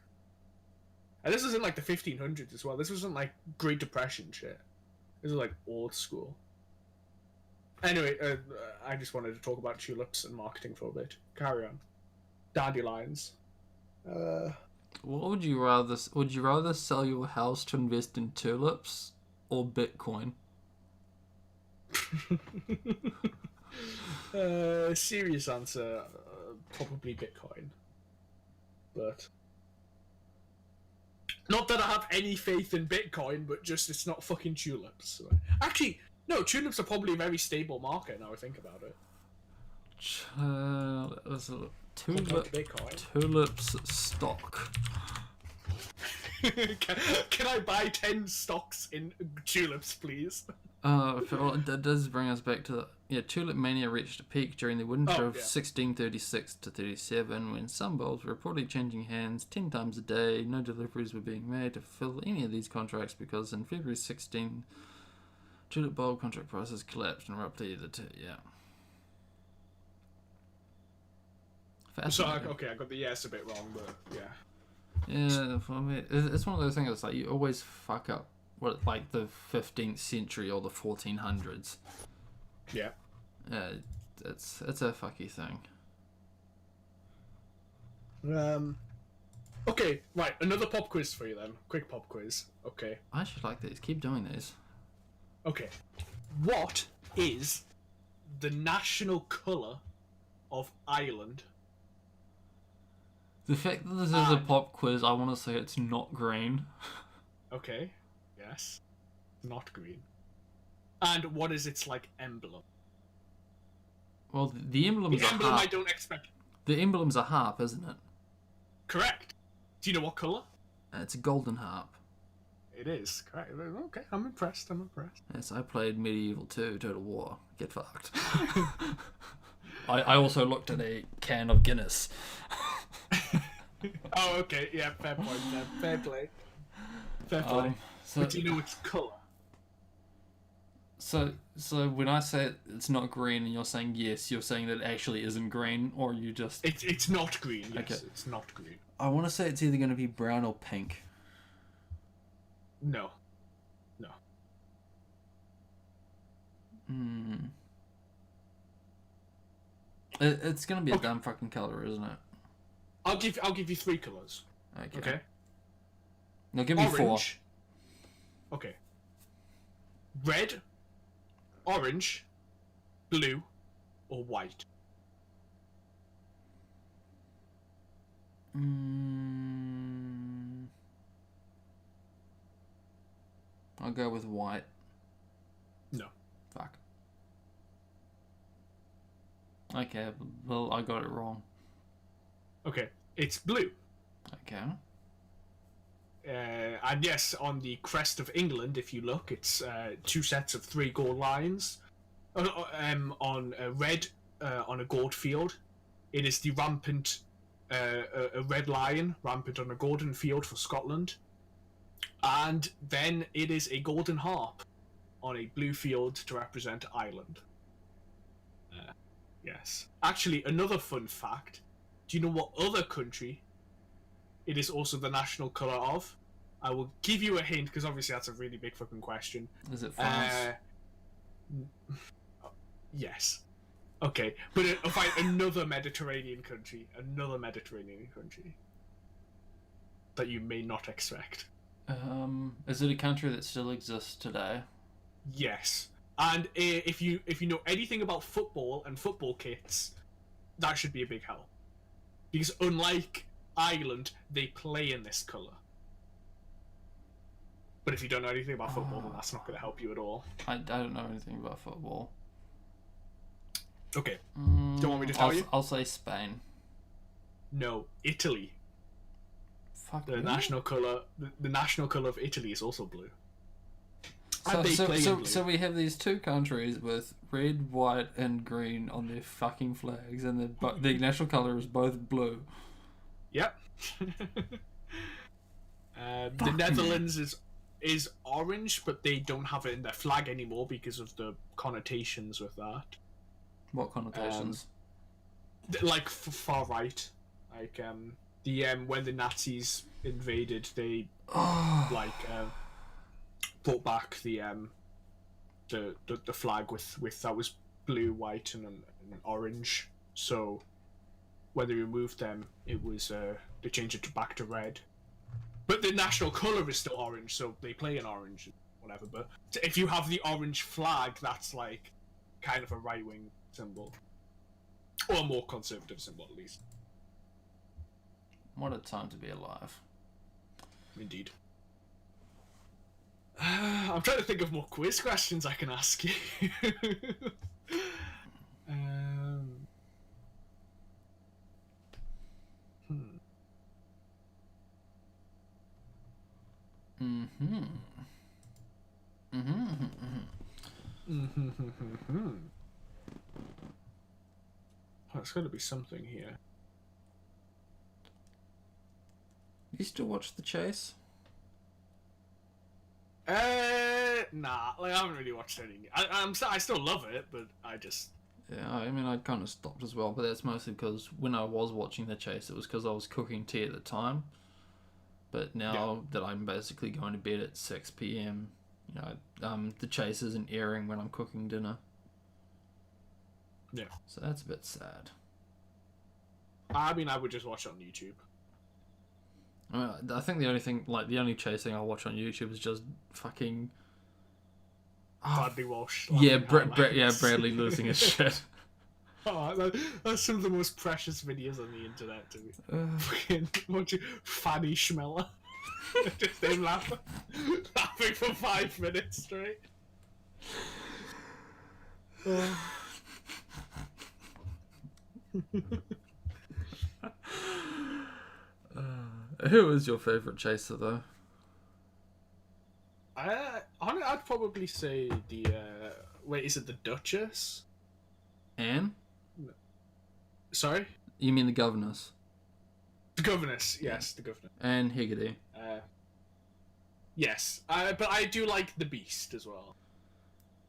and this was in like the 1500s as well. This wasn't like Great Depression shit. This was like old school. Anyway, I just wanted to talk about tulips and marketing for a bit. Carry on. Dandelions. What would you rather? Would you rather sell your house to invest in tulips or Bitcoin? Serious answer, probably Bitcoin. But not that I have any faith in Bitcoin, but just it's not fucking tulips. Actually, no, tulips are probably a very stable market now I think about it. Tulips stock. Can I buy 10 stocks in tulips, please? That does bring us back to tulip mania reached a peak during the winter of 1636 to 37, when some bulbs were reportedly changing hands 10 times a day. No deliveries were being made to fill any of these contracts because in February 16, tulip bulb contract prices collapsed and abruptly. So I got the yes a bit wrong, but yeah. Yeah, for me, it's one of those things. It's like you always fuck up like the 15th century or the 1400s. Yeah. It's a fucky thing. Okay, right. Another pop quiz for you then. Quick pop quiz. Okay. I actually like these. Keep doing these. Okay. What is the national colour of Ireland? The fact that this is a pop quiz, I want to say it's not green. Okay. Yes. Not green. And what is its like emblem? Well, the emblem's a emblem harp. I don't expect. The emblem's a harp, isn't it? Correct. Do you know what colour? It's a golden harp. It is. Correct. Okay, I'm impressed. Yes, I played Medieval 2, Total War. Get fucked. I also looked at a can of Guinness. Oh, okay. Yeah, fair point. Fair play. Fair play. So, but do you know its colour? So when I say it's not green and you're saying yes, you're saying that it actually isn't green, or you just... It's not green. Yes, Okay. it's not green. I want to say it's either going to be brown or pink. No. It's going to be a dumb fucking color, isn't it? I'll give you 3 colors. Okay. No, give me 4. Orange. Okay. Red, orange, blue, or white. I'll go with white. No. Fuck. Okay, well, I got it wrong. Okay, it's blue. Okay. And yes, on the crest of England, if you look, it's 2 sets of 3 gold lines. On a red, on a gold field, it is the rampant, a red lion rampant on a golden field for Scotland. And then it is a golden harp on a blue field to represent Ireland. Yes. Actually, another fun fact. Do you know what other country it is also the national colour of? I will give you a hint, because obviously that's a really big fucking question. Is it France? Yes. Okay, but find another Mediterranean country. That you may not expect. Is it a country that still exists today? Yes. And if you know anything about football and football kits, that should be a big help. Because unlike Ireland, they play in this colour. But if you don't know anything about football, then that's not going to help you at all. I don't know anything about football. Okay. Do you want me to tell you? I'll say Spain. No, Italy. Fuck The me. national colour. The national colour of Italy is also blue. So we have these 2 countries with red, white, and green on their fucking flags, and the national colour is both blue. Yep. The Netherlands is orange, but they don't have it in their flag anymore because of the connotations with that. What connotations? Like far right, like when the Nazis invaded, they brought back the flag with that was blue, white, and orange. So when they removed them, it was they changed it back to red. But the national colour is still orange, so they play in orange, whatever. But if you have the orange flag, that's like kind of a right-wing symbol, or a more conservative symbol at least. What a time to be alive. Indeed. I'm trying to think of more quiz questions I can ask you. There's got to be something here. You still watch The Chase? Nah. Like I haven't really watched any. I still love it, but I just. Yeah, I mean, I kind of stopped as well, but that's mostly because when I was watching The Chase, it was because I was cooking tea at the time. But now that I'm basically going to bed at 6 p.m, you know, The Chase isn't airing when I'm cooking dinner. Yeah. So that's a bit sad. I mean, I would just watch it on YouTube. I think the only chasing I watch on YouTube is just fucking. Bradley Walsh. Yeah, Bradley losing his shit. Oh, that's some of the most precious videos on the internet to me. Fucking watching Fanny Schmeller. Just him laughing for 5 minutes straight. Who is your favourite chaser, though? I'd probably say the. Wait, is it the Duchess? Anne? Sorry? You mean the governess? The Governess, yes, the Governor. Anne Higgity. Yes, but I do like the Beast as well.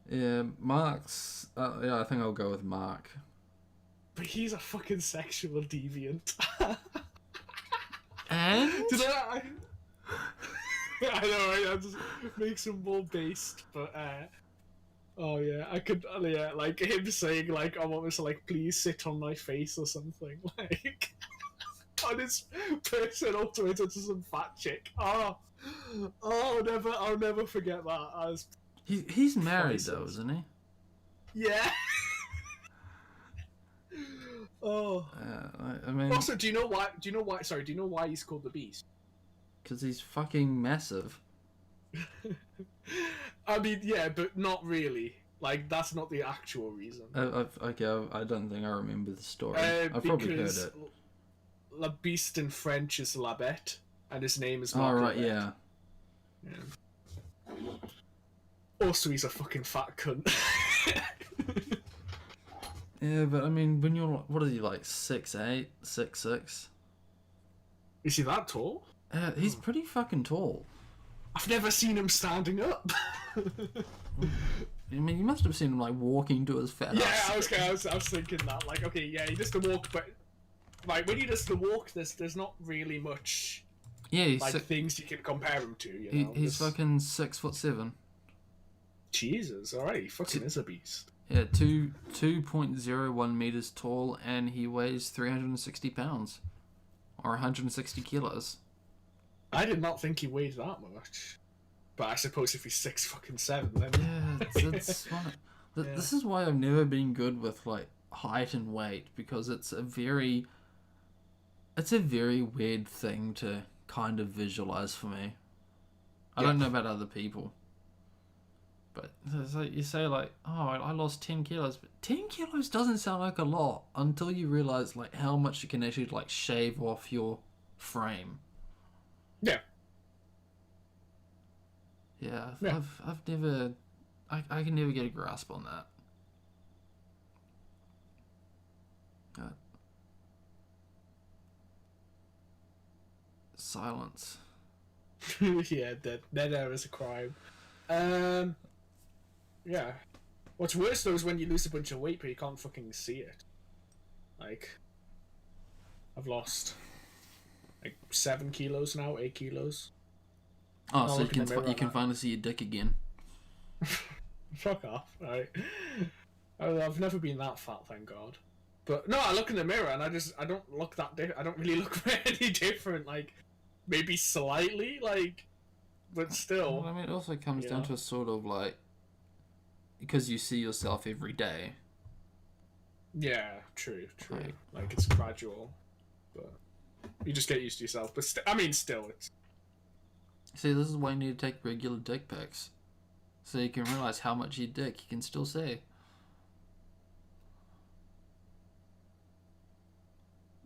Yeah, Mark's. Yeah, I think I'll go with Mark. But he's a fucking sexual deviant. And Did I? I know, right? That just makes him more based, but oh yeah, I could, yeah, like him saying like, I want to like, please sit on my face or something, like on his personal Twitter to some fat chick. Oh, I'll never forget that. he's married though, Priceless. isn't he? Yeah. Oh. I mean, Also, do you know why? Do you know why? Sorry, do you know why he's called the Beast? because he's fucking massive. I mean, yeah, but not really. Like, that's not the actual reason. I don't think I remember the story. I've probably heard Because it. La Beast in French is La Bête, and his name is Oh Mark right, Labette. yeah. Also, he's a fucking fat cunt. Yeah, but I mean, when you're what is he like 6'8", 6'6"? Is he that tall? He's pretty fucking tall. I've never seen him standing up. I mean, you must have seen him like walking to his fat Yeah, ass. I was thinking that. Like, okay, yeah, he does the walk, but like when he does the walk, there's not really much Yeah, he's like things you can compare him to. You know, he's fucking 6'7". Jesus, alright, he fucking is a beast. Yeah, 2.01 meters tall, and he weighs 360 pounds, or 160 kilos. I did not think he weighed that much, but I suppose if he's 6'7", then Yeah, it's fine. This is why I've never been good with like height and weight, because it's a very weird thing to kind of visualize for me. I don't know about other people. But it's like you say like, oh, I lost 10 kilos. But 10 kilos doesn't sound like a lot until you realize like how much you can actually like shave off your frame. yeah. Yeah, Yeah. I've never... I can never get a grasp on that. Silence. Yeah, dead air is a crime. Yeah. What's worse though is when you lose a bunch of weight but you can't fucking see it. Like, I've lost like 7 kilos now, 8 kilos. Oh, so you look in can the mirror you can now. finally see your dick again. Fuck off, right? I've never been that fat, thank God. But no, I look in the mirror and I don't look that I don't really look any different. Like, maybe slightly, like, but still. Well, I mean, it also comes down Yeah. to a sort of like, because you see yourself every day. Yeah, true. Right. Like, it's gradual, but you just get used to yourself. But still, it's See, this is why you need to take regular dick pics, so you can realize how much your dick you can still see.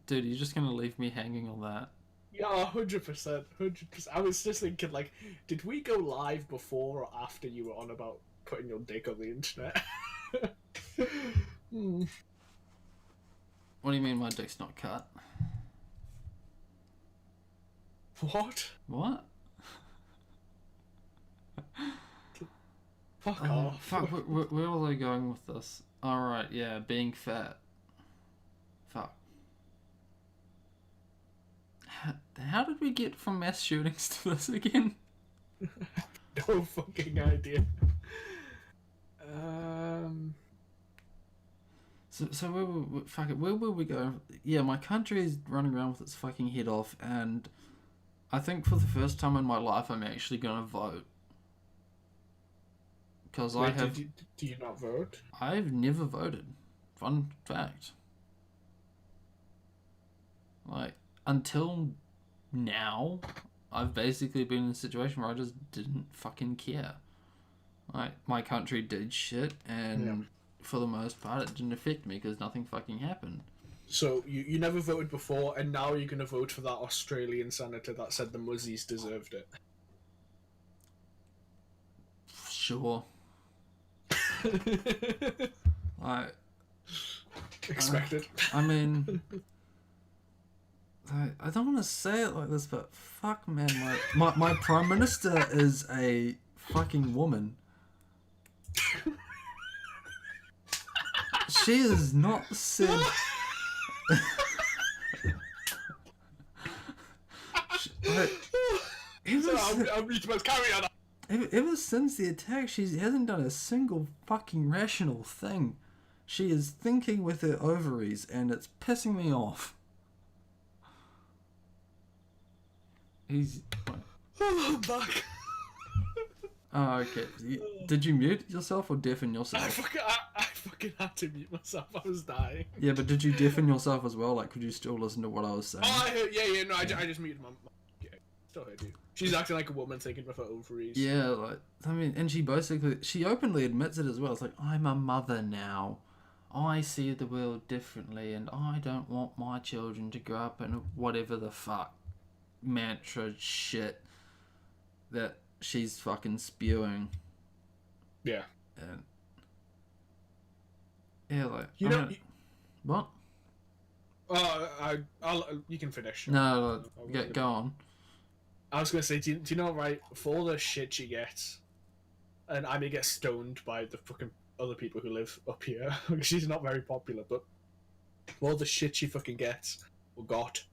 Dude, you're just gonna leave me hanging on that? yeah, 100%. I was just thinking, like, did we go live before or after you were on about putting your dick on the internet? What do you mean my dick's not cut? What? What? Fuck Oh, off. fuck, where was I going with this? Alright, yeah, being fat. Fuck. How did we get from mass shootings to this again? No fucking idea. So where were we going? Yeah, my country is running around with its fucking head off, and I think for the first time in my life I'm actually gonna vote. Because Wait, do you not vote? I've never voted. Fun fact. Like, until now, I've basically been in a situation where I just didn't fucking care. Like, my country did shit, and for the most part, it didn't affect me because nothing fucking happened. So you never voted before, and now you're gonna vote for that Australian senator that said the Muzzies deserved it. Sure. Like, Expected. I mean, I don't want to say it like this, but fuck, man, my prime minister is a fucking woman. She has not said. I'm reaching my carry on. Ever since the attack, she hasn't done a single fucking rational thing. She is thinking with her ovaries, and it's pissing me off. He's. Oh, I'm back. Oh, okay. Did you mute yourself or deafen I yourself? fucking had to mute myself. I was dying. Yeah, but did you deafen yourself as well? Like, could you still listen to what I was saying? Oh, I heard. Yeah. No, I just muted my. Yeah, still heard you. She's acting like a woman thinking with her ovaries. Yeah, like, I mean, and she openly admits it as well. It's like, I'm a mother now. I see the world differently, and I don't want my children to grow up in whatever the fuck mantra shit that she's fucking spewing. Yeah. And yeah, like, what? You can finish. No, go on. I was gonna say, do you know, right, for all the shit she gets, and I may get stoned by the fucking other people who live up here, she's not very popular, but for all the shit she fucking gets, or got,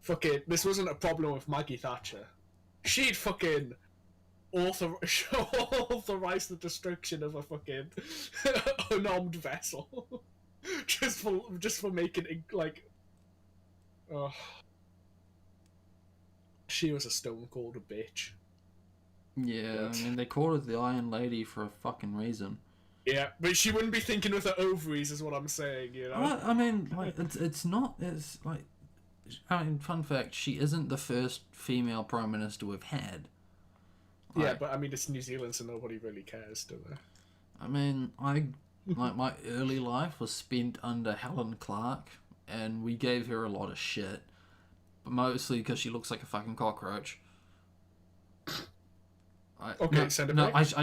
fucking, this wasn't a problem with Maggie Thatcher. She'd fucking authorize the destruction of a fucking unarmed vessel. just for making it, like, oh. She was a stone cold bitch. Yeah, I mean, they called her the Iron Lady for a fucking reason. Yeah, but she wouldn't be thinking with her ovaries, is what I'm saying, you know? I mean, like, it's like, I mean, fun fact, she isn't the first female Prime Minister we've had. Like, Yeah, but I mean, it's New Zealand, so nobody really cares, do they? I mean, like, my early life was spent under Helen Clark, and we gave her a lot of shit. But mostly because she looks like a fucking cockroach. Send it no, back.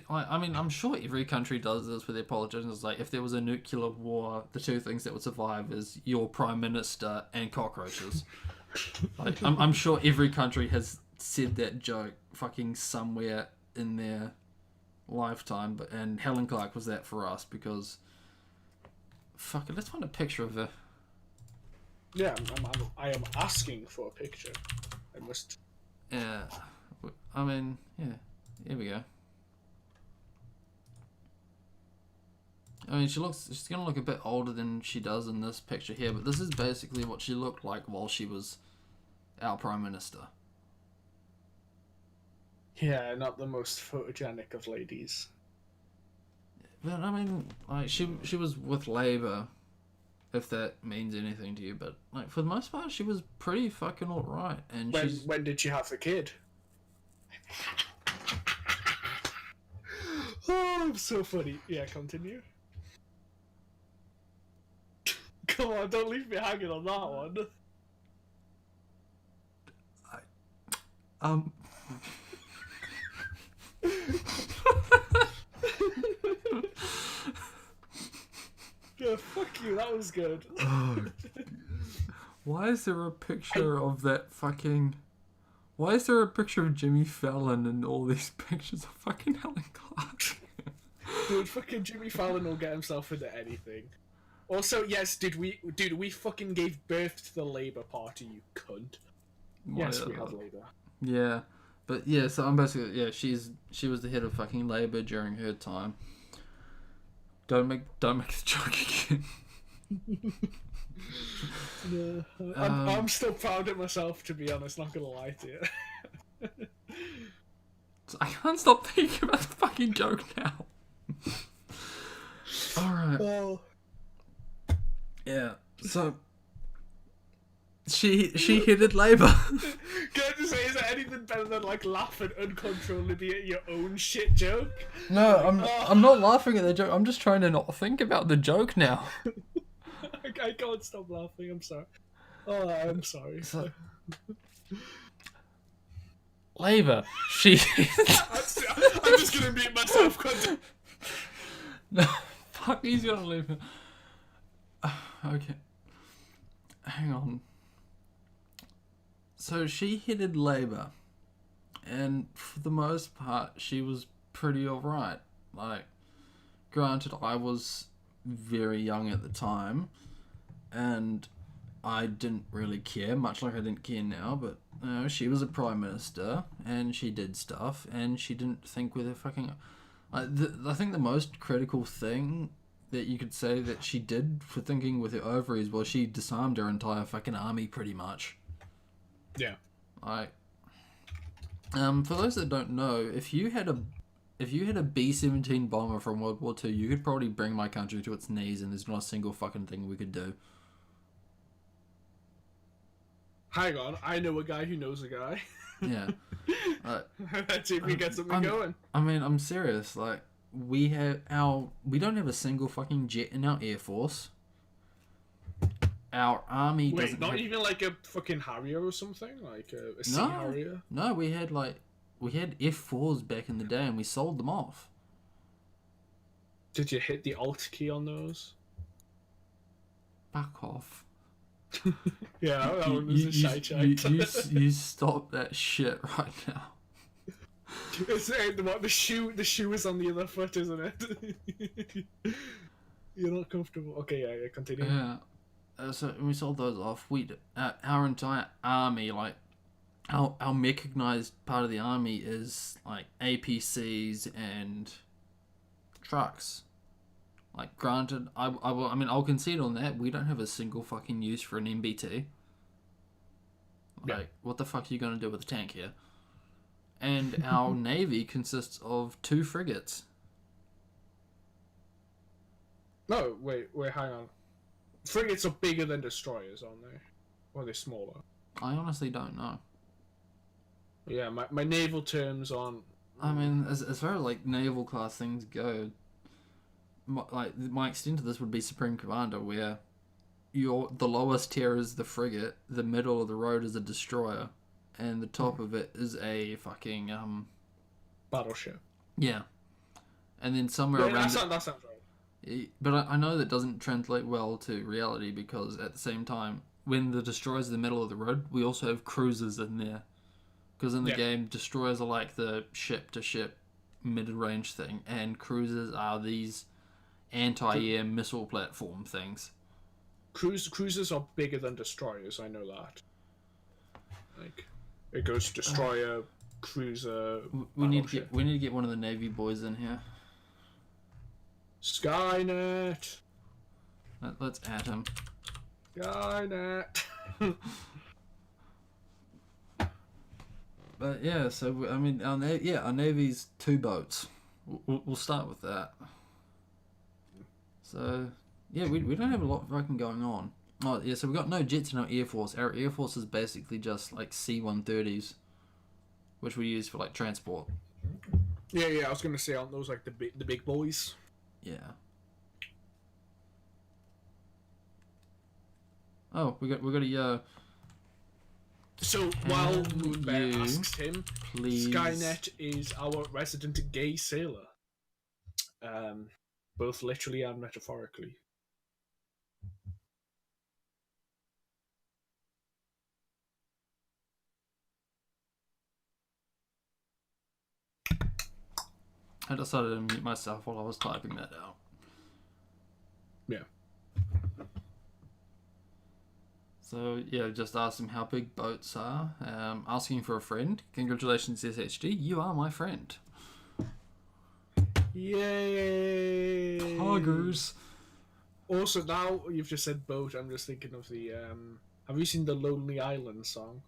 I mean, I'm sure every country does this with their politicians. Like, if there was a nuclear war, the two things that would survive is your prime minister and cockroaches. Like, I'm sure every country has said that joke fucking somewhere in their lifetime. And Helen Clark was that for us because, fuck it, let's find a picture of her. Yeah, I am asking for a picture. I must. Yeah, I mean, yeah. Here we go. I mean, she's gonna look a bit older than she does in this picture here, but this is basically what she looked like while she was our Prime Minister. Yeah, not the most photogenic of ladies. But I mean, like, she was with Labour, if that means anything to you, but like, for the most part, she was pretty fucking alright. And when did she have the kid? Oh, I'm so funny. Yeah, continue. Come on, don't leave me hanging on that one. Yeah, fuck you, that was good. Why is there a picture of that fucking... Why is there a picture of Jimmy Fallon and all these pictures of fucking Helen Clark? Dude, fucking Jimmy Fallon will get himself into anything. Also, yes, we fucking gave birth to the Labour Party, you cunt. Yes, we have Labour. Yeah, but yeah, so I'm basically, yeah, she was the head of fucking Labour during her time. Don't make the joke again. No, I'm still proud of myself, to be honest, not gonna lie to you. I can't stop thinking about the fucking joke now. Alright. Well, yeah, so she headed Labour. can I just say, is there anything better than like laughing uncontrollably at your own shit joke? No, I'm not laughing at the joke. I'm just trying to not think about the joke now. I can't stop laughing. I'm sorry. Oh, I'm sorry. So, Labour. She. I'm just gonna mute myself. No, fuck. He's gonna leave it. Okay. Hang on. So she headed Labour, and for the most part, she was pretty alright. Like, granted, I was very young at the time, and I didn't really care, much like I didn't care now, but she was a prime minister, and she did stuff, and she didn't think with her fucking... I think the most critical thing that you could say that she did for thinking with her ovaries was she disarmed her entire fucking army, pretty much. Yeah. Like, for those that don't know, if you had a B-17 bomber from World War II, you could probably bring my country to its knees, and there's not a single fucking thing we could do. Hang on, I know a guy who knows a guy. Yeah. Let's see if we get something going. I mean, I'm serious. Like, we don't have a single fucking jet in our air force. Our army Wait, doesn't not have... even like a fucking Harrier or something, like a Sea Harrier. No, we had F4s back in the day, and we sold them off. Did you hit the Alt key on those? Fuck off. Yeah, that one was a shy chat. You stop that shit right now. It's the shoe is on the other foot, isn't it? You're not comfortable. Okay, yeah, continue. Yeah. So we sold those off. Our entire army, like our mechanized part of the army, is like APCs and trucks. Like, granted, I'll concede on that. We don't have a single fucking use for an MBT. Like, Yeah. what the fuck are you gonna do with a tank here? And our navy consists of 2 frigates. No, wait, hang on. Frigates are bigger than destroyers, aren't they? Or are they smaller? I honestly don't know. Yeah, my naval terms on... I mean, as far as like naval class things go, my extent of this would be Supreme Commander, where the lowest tier is the frigate, the middle of the road is a destroyer, and the top of it is a fucking battleship. Yeah, and then somewhere Yeah, around that sounds right. but I know that doesn't translate well to reality, because at the same time, when the destroyers are the middle of the road, we also have cruisers in there, because in the game, destroyers are like the ship-to-ship mid-range thing, and cruisers are these anti-air missile platform things. Cruisers are bigger than destroyers, I know that. Like, it goes destroyer, cruiser, We need to get one of the Navy boys in here. Skynet! Let's add him. Skynet! But yeah, so I mean, our Navy's 2 boats. We'll start with that. So yeah, we don't have a lot fucking going on. Oh yeah, so we got no jets in our Air Force. Our Air Force is basically just like C-130s, which we use for like transport. Yeah, I was gonna say, aren't those like the big boys? Yeah. Oh, we got a So while Can Moonbear you asks him, please... Skynet is our resident gay sailor. Both literally and metaphorically. I decided to mute myself while I was typing that out. Yeah. So yeah, just asked him how big boats are. Asking for a friend. Congratulations, SHD. You are my friend. Yay! Poggers. Also, now you've just said boat, I'm just thinking of the, have you seen the Lonely Island song?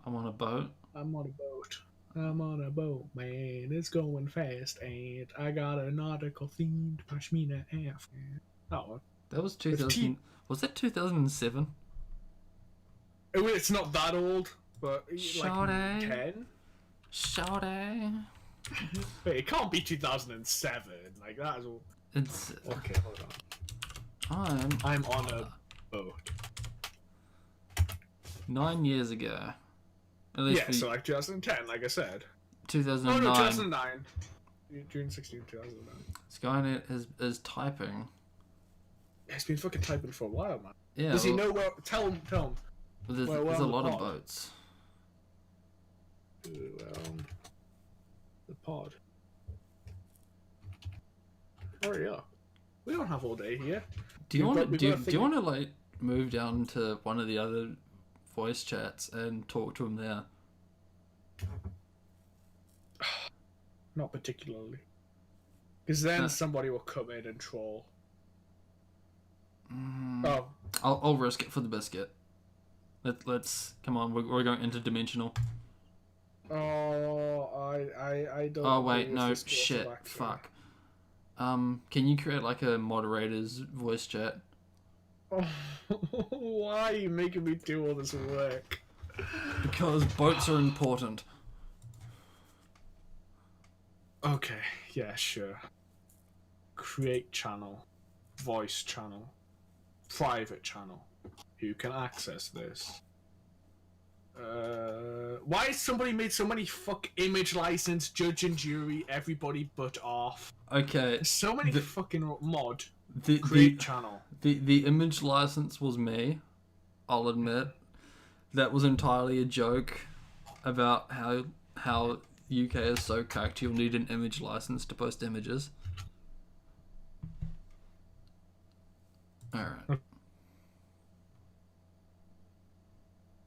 I'm on a boat. I'm on a boat. I'm on a boat, man. It's going fast, and I got a nautical themed pashmina Afghan. That one. That was 2000. Was that 2007? It's not that old, but Shawty. like 10. Shawty. Wait, it can't be 2007. Like that is all. It's. Okay, hold on. I'm on a boat. 9 years ago. At least Yeah, so like 2010, like I said. 2009. Oh no, 2009. June 16, 2009. Skynet is typing. It's been fucking typing for a while, man. Yeah. Does he know where? Tell him. Well, there's where a the lot of pod? boats. The pod. Hurry up. We don't have all day here. Do you We've want got- to we've got a do you want to like move down to one of the other voice chats and talk to him there? Not particularly. Because then somebody will come in and troll. Oh, I'll risk it for the biscuit. Let's come on. We're going interdimensional. I don't. Oh wait, agree with no this course of shit. action. Fuck. Can you create like a moderator's voice chat? Oh, why are you making me do all this work? Because boats are important. Okay, yeah, sure. Create channel, voice channel, private channel. Who can access this? Why has somebody made so many image license, judge and jury, everybody but off? Okay. There's so many fucking mod. The Create channel. the image license was me. I'll admit. That was entirely a joke about how UK is so cucked you'll need an image license to post images. Alright.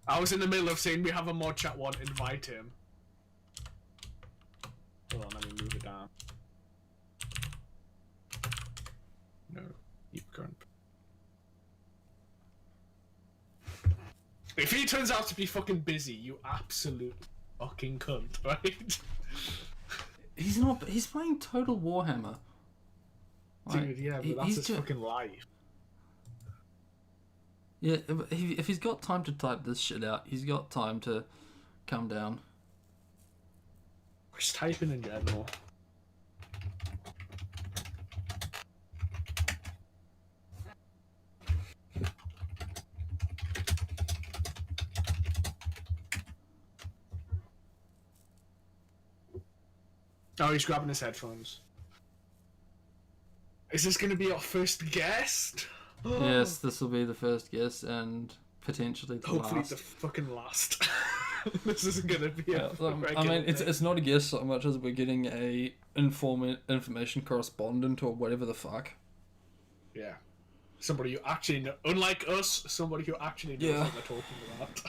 I was in the middle of saying we have a mod chat one, invite him. Hold on, let me move it down. No, keep going. If he turns out to be fucking busy, you absolute fucking cunt, right? He's not. He's playing Total Warhammer. Dude, yeah, but that's he's his fucking life. Yeah, if he's got time to type this shit out, he's got time to come down. Just typing in general. Oh, he's grabbing his headphones. Is this going to be our first guest? Yes, this will be the first guess and potentially the Hopefully last. the fucking last. This isn't going to be Yeah, a I mean, it's not a guess so much as we're getting a information correspondent or whatever the fuck. Yeah. Somebody who actually know, unlike us, somebody who actually knows what they're talking about.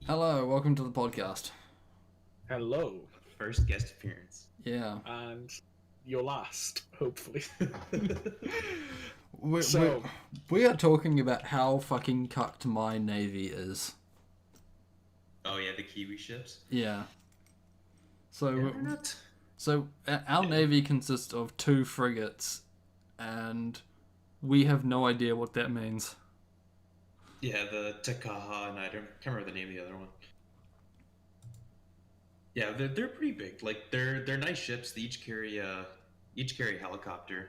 Hello, welcome to the podcast. Hello. First guest appearance. Yeah. And your last, hopefully. We are talking about how fucking cucked my navy is. Oh yeah, the Kiwi ships. Yeah. So, They're not. so our navy consists of 2 frigates, and we have no idea what that means. Yeah, the Takaha, and can't remember the name of the other one. Yeah, they're pretty big. Like they're nice ships. They each carry a helicopter,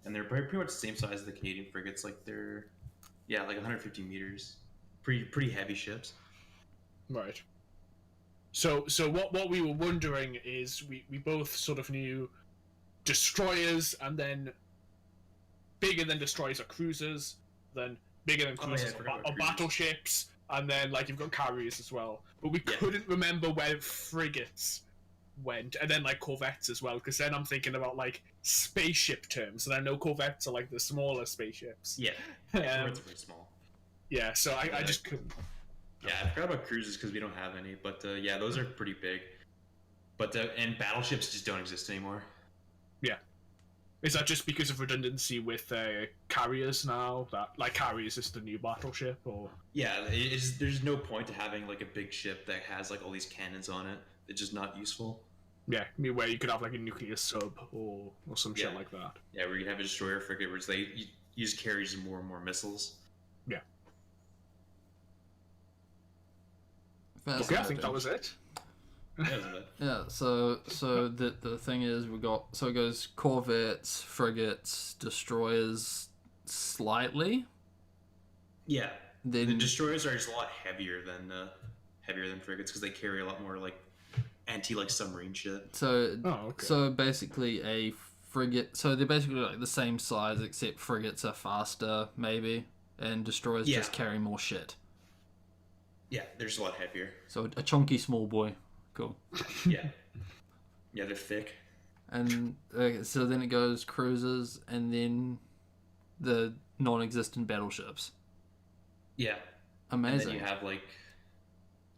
and they're pretty much the same size as the Canadian frigates. Like they're like 150 meters. Pretty heavy ships. Right. So what we were wondering is we both sort of knew destroyers, and then bigger than destroyers are cruisers, then bigger than cruisers are battleships, and then like you've got carriers as well. But we couldn't remember where frigates went, and then like corvettes as well, because then I'm thinking about like spaceship terms, and I know corvettes are like the smaller spaceships. Yeah, corvettes are pretty small. Yeah, so I just couldn't. Yeah, I forgot about cruisers because we don't have any, but yeah, those are pretty big. But and battleships just don't exist anymore. Yeah. Is that just because of redundancy with carriers now? That like carriers is the new battleship, or? Yeah, there's no point to having like a big ship that has like all these cannons on it. It's just not useful. Yeah, I mean, where you could have like a nuclear sub or some shit like that. Yeah, where you have a destroyer frigate where you just carries more and more missiles. Yeah. Okay, I think that was it. Yeah, so the thing is it goes corvettes, frigates, destroyers slightly. Yeah. Then the destroyers are just a lot heavier than frigates because they carry a lot more like submarine shit. So basically a frigate. So they're basically like the same size except frigates are faster maybe, and destroyers just carry more shit. Yeah, they're just a lot heavier. So a chunky small boy. Cool. Yeah. Yeah, they're thick. And so then it goes cruisers, and then the non-existent battleships. Yeah. Amazing. And then you have like,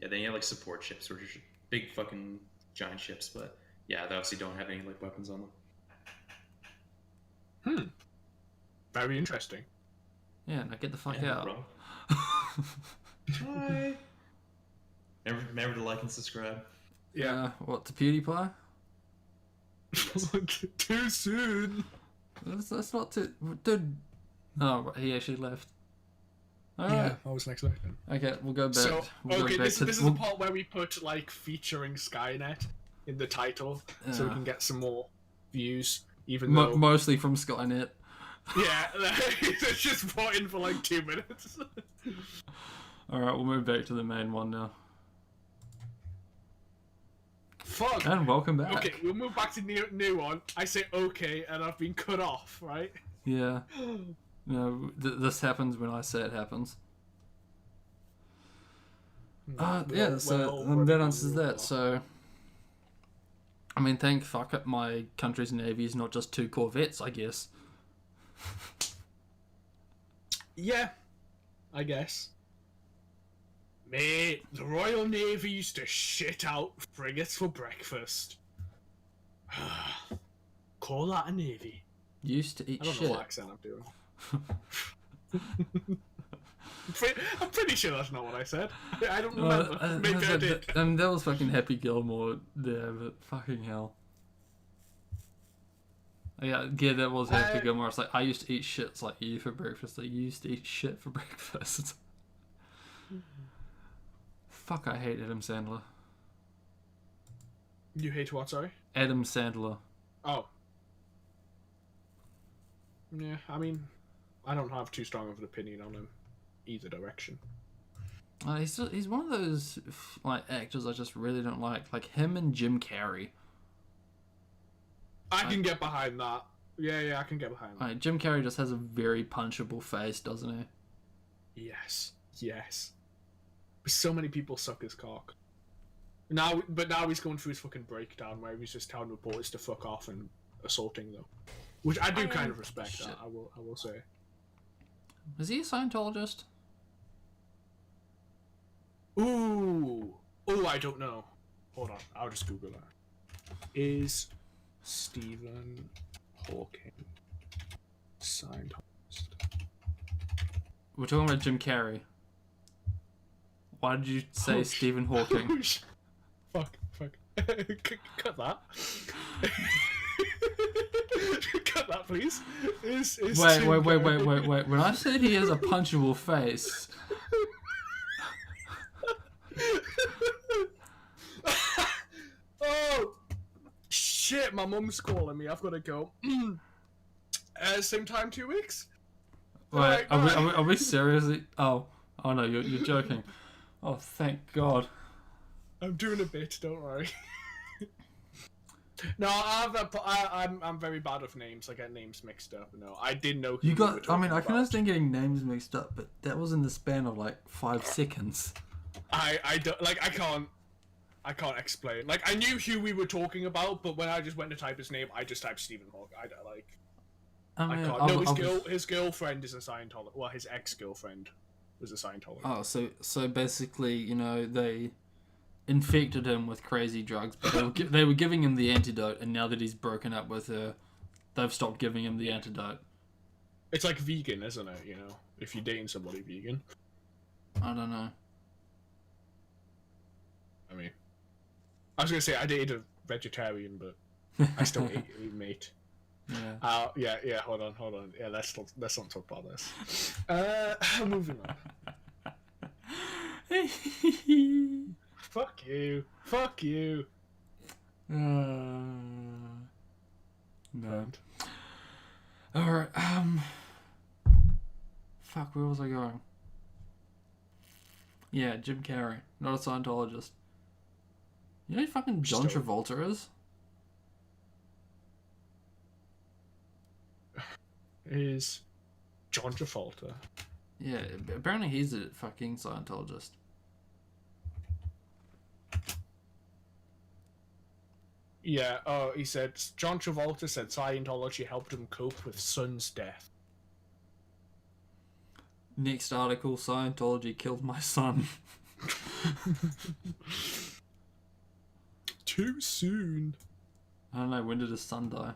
then you have like support ships, which are big fucking giant ships, but yeah, they obviously don't have any like weapons on them. Very interesting. Yeah, now get the fuck Yeah, out. bro. Bye. Remember to like and subscribe. Yeah. What, to PewDiePie? Too soon. That's not too... Dude. Oh, he actually left. Alright. I was next week then. Okay, we'll go back. So, we'll okay, go back this to... is the part where we put, like, featuring Skynet in the title, so we Yeah. can get some more views, even though... Mostly from Skynet. Yeah, it's just brought in for, like, 2 minutes. Alright, we'll move back to the main one now. Fuck! And welcome back. Okay, we'll move back to new one. I say okay, and I've been cut off, right? Yeah. No, this happens when I say it happens. Yeah, so that answers that. So, I mean, thank fuck it, my country's navy is not just 2 corvettes, I guess. Yeah, I guess. Mate, the Royal Navy used to shit out frigates for breakfast. Call that a navy. Used to eat I don't shit. know what accent I'm doing. I'm pretty sure that's not what I said. I don't remember. Maybe I did. That was fucking Happy Gilmore there, but fucking hell. Yeah, that was Happy Gilmore. It's like, I used to eat shits like you for breakfast. Like, you used to eat shit for breakfast. Fuck, I hate Adam Sandler. You hate what, sorry? Adam Sandler. Oh. Yeah, I mean, I don't have too strong of an opinion on him either direction. He's one of those like actors I just really don't like him and Jim Carrey. I can get behind that. Yeah, I can get behind that. Jim Carrey just has a very punchable face, doesn't he? Yes. But so many people suck his cock. But now he's going through his fucking breakdown where he's just telling reporters to fuck off and assaulting them, which I do kind of respect. Shit. I will say. Is he a Scientologist? Ooh. Oh, I don't know. Hold on, I'll just Google that. Is Stephen Hawking Scientologist? We're talking about Jim Carrey. Why did you say Stephen Hawking? Fuck. Cut that. Cut that, please. Wait. When I said he has a punchable face... Oh, shit, my mum's calling me. I've got to go. Same time, 2 weeks? Wait, Alright, are we seriously... Oh no, you're joking. Oh, thank God. I'm doing a bit, don't worry. No, I'm very bad with names. I get names mixed up. No, I didn't know. You who we were got... I mean, talking I can about. understand getting names mixed up, but that was in the span of like 5 seconds. I don't like. I can't explain. Like, I knew who we were talking about, but when I just went to type his name, I just typed Stephen Hawking. I don't like. I I mean, can't. No, his girlfriend is a Scientologist. Well, his ex-girlfriend was a Scientologist. Oh, so basically, you know, they infected him with crazy drugs, but they were giving him the antidote, and now that he's broken up with her, they've stopped giving him the antidote. It's like vegan, isn't it? You know, if you're dating somebody vegan. I don't know. I mean, I was gonna say I dated a vegetarian, but I still ate meat. Yeah. Yeah. Hold on. Yeah, let's not talk about this. Moving on. Fuck you. No. Alright, fuck, where was I going? Yeah, Jim Carrey, not a Scientologist. You know who fucking John Still. Travolta is? Is John Travolta. Yeah, apparently he's a fucking Scientologist. Yeah, oh, he said, John Travolta said Scientology helped him cope with son's death. Next article, Scientology killed my son. Too soon. I don't know, when did his son die?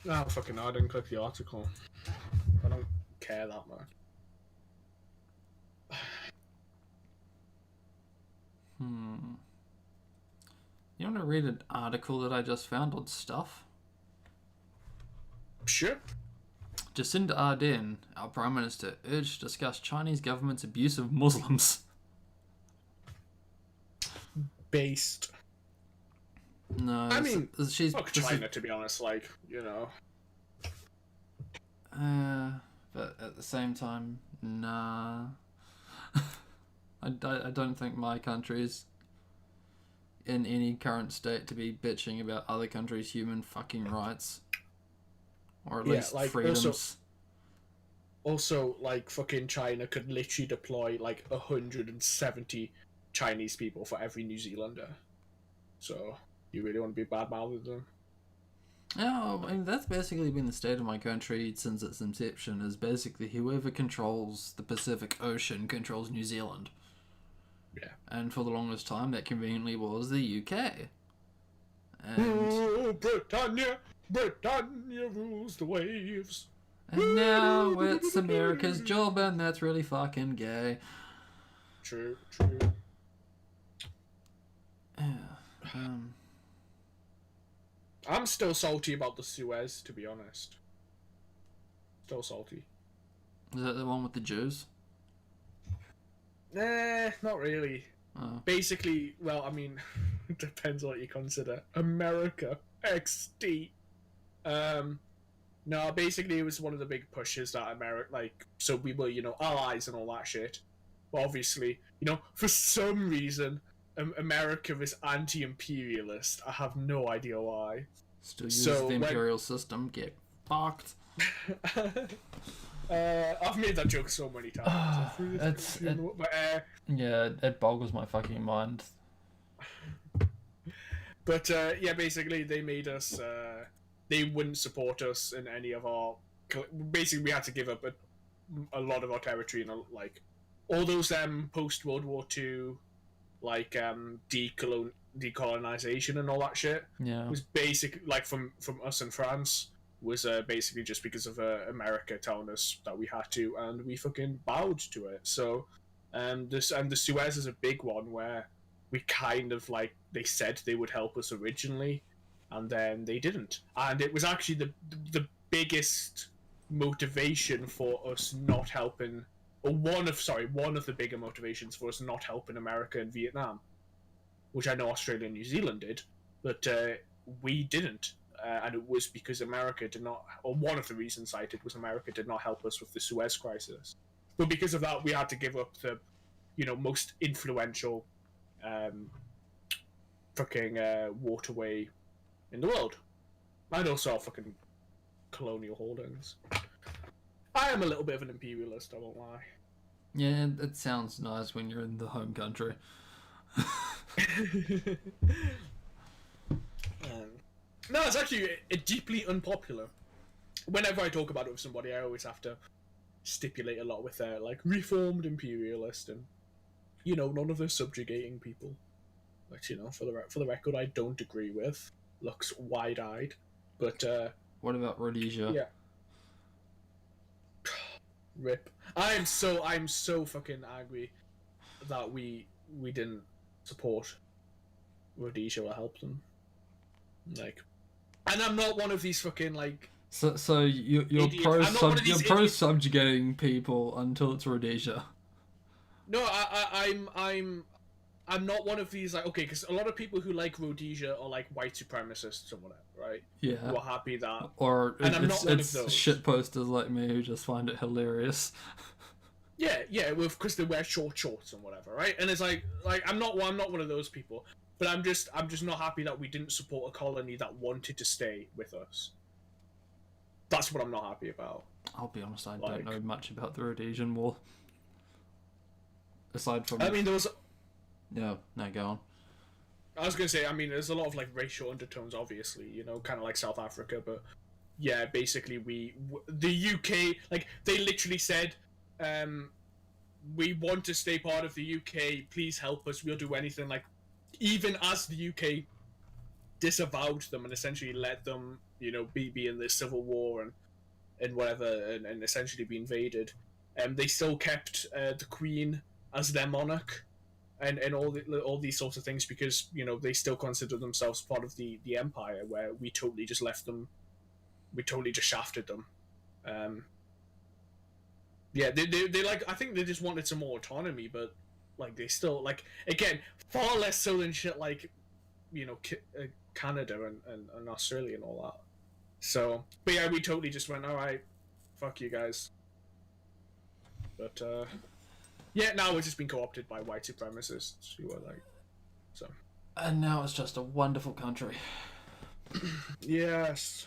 Oh, fucking I didn't click the article. I don't care that much. You want to read an article that I just found on Stuff? Sure. Jacinda Ardern, our Prime Minister, urged to discuss Chinese government's abuse of Muslims. Based. No, I mean, she's fuck China, to be honest, like, you know. But at the same time, nah. I don't think my country is in any current state to be bitching about other countries' human fucking rights. Or at least like, freedoms. Also, like, fucking China could literally deploy, like, 170 Chinese people for every New Zealander. So, you really want to be bad-mouthing them? Yeah, I mean, that's basically been the state of my country since its inception, is basically whoever controls the Pacific Ocean controls New Zealand. Yeah. And for the longest time, that conveniently was the UK. And, Ooh, Britannia! Britannia rules the waves! and now it's America's job, and that's really fucking gay. True. Yeah. I'm still salty about the Suez, to be honest. Still salty. Is that the one with the Jews? Nah, not really. Oh. Basically, well, I mean, it depends on what you consider. America. XD. No, basically it was one of the big pushes that America, like, so we were, you know, allies and all that shit. But obviously, you know, for some reason, America is anti-imperialist. I have no idea why. Still uses the imperial system. Get fucked. I've made that joke so many times. Yeah, it boggles my fucking mind. But yeah, basically they made us. They wouldn't support us in any of our. Basically, we had to give up a lot of our territory and like all those post World War II, like decolonization and all that shit. Yeah, was basically like from us in France. Was basically just because of America telling us that we had to, and we fucking bowed to it. So, the Suez is a big one where we kind of like they said they would help us originally, and then they didn't. And it was actually the biggest motivation for us not helping, or one of the bigger motivations for us not helping America and Vietnam, which I know Australia and New Zealand did, but we didn't. And it was because America did not, or one of the reasons cited was America did not help us with the Suez crisis. But because of that, we had to give up the, you know, most influential fucking waterway in the world. And also our fucking colonial holdings. I am a little bit of an imperialist, I won't lie. Yeah, it sounds nice when you're in the home country. No, it's actually deeply unpopular. Whenever I talk about it with somebody, I always have to stipulate a lot with their like reformed imperialist and, you know, none of the subjugating people. Which, you know, for the record, I don't agree with. Looks wide-eyed, but what about Rhodesia? Yeah. Rip. I'm so fucking angry that we didn't support Rhodesia or help them. Like. And I'm not one of these fucking like. So you're pro subjugating people until it's Rhodesia. No, I'm not one of these like okay, because a lot of people who like Rhodesia are like white supremacists or whatever, right? Yeah. Who are happy that. Or I'm not one of it's those. shit posters like me who just find it hilarious. Yeah, because they wear short shorts and whatever, right? And it's like I'm not one of those people. But I'm just not happy that we didn't support a colony that wanted to stay with us. That's what I'm not happy about. I'll be honest, I don't know much about the Rhodesian War. Aside from... I mean, there was... Yeah, no, go on. I was gonna say, I mean, there's a lot of like racial undertones, obviously, you know, kind of like South Africa, but yeah, basically, the UK, like they literally said, we want to stay part of the UK. Please help us. We'll do anything. Like, even as the UK disavowed them and essentially let them, you know, be in this civil war and whatever, and essentially be invaded, they still kept the Queen as their monarch. And all these sorts of things, because you know they still consider themselves part of the empire, where we totally just left them, we totally just shafted them. Yeah, they like, I think they just wanted some more autonomy, but like they still, like, again, far less so than shit like, you know, Canada and Australia and all that. So, but yeah, we totally just went, all right, fuck you guys. But yeah, now we're just being co-opted by white supremacists who are like, so. And now it's just a wonderful country. Yes.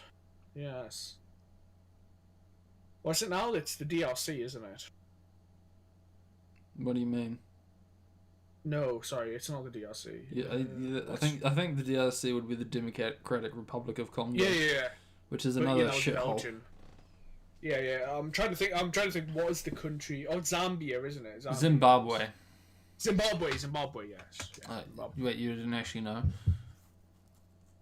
What's it now? It's the DLC, isn't it? What do you mean? No, sorry, it's not the DLC. Yeah, I think the DRC would be the Democratic Republic of Congo. Yeah. Which is But, another that was shithole. Belgian. Yeah. I'm trying to think. What is the country? Oh, it's Zambia, isn't it? Zimbabwe. Zimbabwe. Yes. Yeah, Zimbabwe. Wait, you didn't actually know?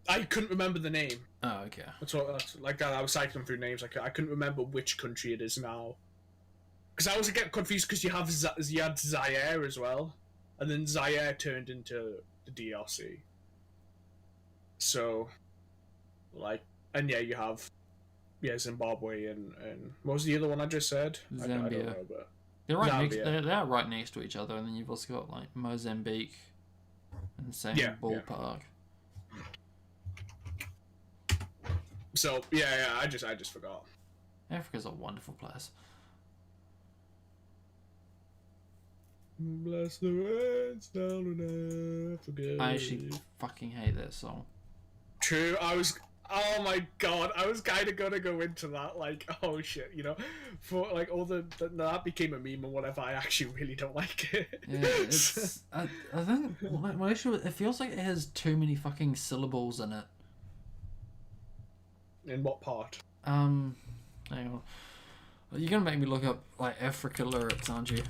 I couldn't remember the name. Oh, okay. That's like that. I was cycling through names. I couldn't remember which country it is now. Because I was getting confused because you had Zaire as well, and then Zaire turned into the DRC. So, like, and yeah, you have Zimbabwe and what was the other one I just said? Zambia. I don't know, but They're right Zambia. they're right next to each other, and then you've also got like Mozambique in the same ballpark. So yeah, I just forgot. Africa's a wonderful place. Bless the rains down in Africa. I actually fucking hate that song. True, oh my god, I was kind of gonna go into that, like, oh shit, you know, for like all that became a meme and whatever. I actually really don't like it. Yeah, it's I think my issue, it feels like it has too many fucking syllables in it. In what part? Hang on. You're gonna make me look up like Africa lyrics, aren't you?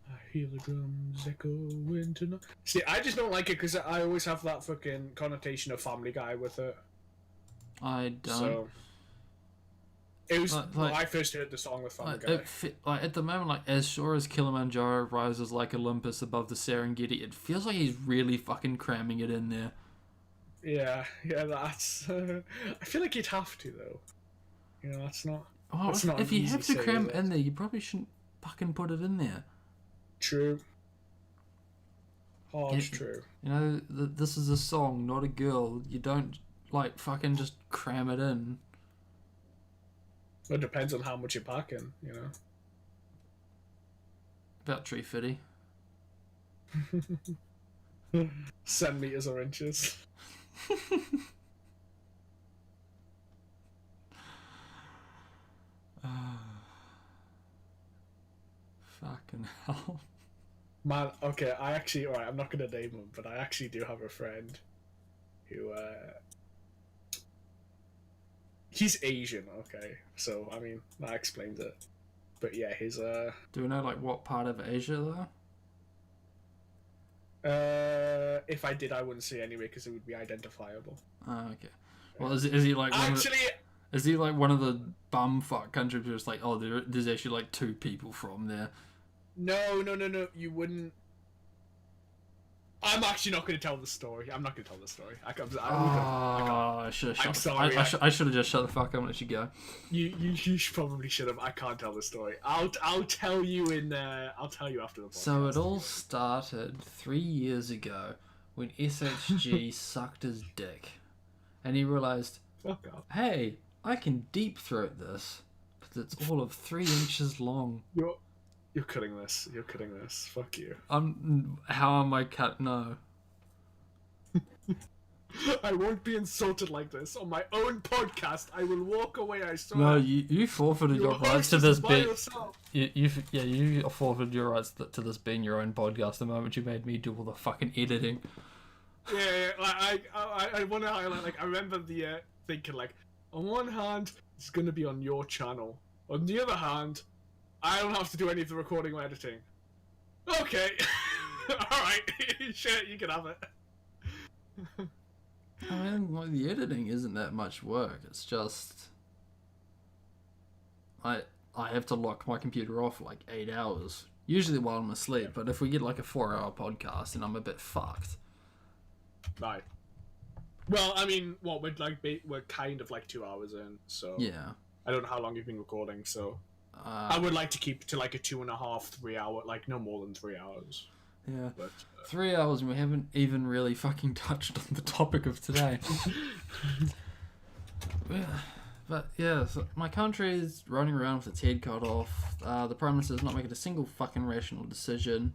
I hear the drums echoing tonight. See, I just don't like it because I always have that fucking connotation of Family Guy with it. I don't. So it was Like- when I first heard the song with Family Guy. Like at the moment, like as sure as Kilimanjaro rises like Olympus above the Serengeti, it feels like he's really fucking cramming it in there. Yeah, that's. I feel like you'd have to though. You know, that's not. Oh, That's not if an you easy have to say, cram is it it? in there, you probably shouldn't fucking put it in there. True. Hard Yeah. true. You know, this is a song, not a girl. You don't like fucking just cram it in. It depends on how much you're packing, you know. About 350. Centimeters or inches. Fucking hell. Man, okay, alright, I'm not gonna name him, but I actually do have a friend who, he's Asian, okay, so, I mean, that explains it. But yeah, his, Do we know like what part of Asia though? if I did, I wouldn't say anyway, because it would be identifiable. Oh, okay. Well, is he like Actually, is he like one of the bumfuck countries where it's like, oh, there's actually like 2 people from there? no, you wouldn't. I'm actually not going to tell the story. I'm not going to tell the story. I should have I'm shut. sorry, I should have just shut the fuck up and let you go. You probably should have. I can't tell the story. I'll tell you I'll tell you after the podcast. So it all started 3 years ago when SHG sucked his dick, and he realized, Fuck off. hey, I can deep throat this because it's all of 3 inches long. You're cutting this. You're cutting this. Fuck you. How am I cut? No. I won't be insulted like this on my own podcast. I will walk away. I swear. No, you forfeited your rights host to is this by being. yourself. You forfeited your rights to this being your own podcast the moment you made me do all the fucking editing. Yeah, I want to highlight. Like, I remember the thinking, like, on one hand, it's gonna be on your channel. On the other hand, I don't have to do any of the recording or editing. Okay, all right, sure, you can have it. I mean, like, the editing isn't that much work. It's just I have to lock my computer off for like 8 hours, usually while I'm asleep. But if we get like a 4-hour podcast, then I'm a bit fucked. Right. Well, I mean, what we're kind of like 2 hours in, so Yeah. I don't know how long you've been recording, so I would like to keep to like a 2.5, 3 hour, like no more than 3 hours. Yeah. But 3 hours and we haven't even really fucking touched on the topic of today. But yeah, so my country is running around with its head cut off. The Prime Minister is not making a single fucking rational decision.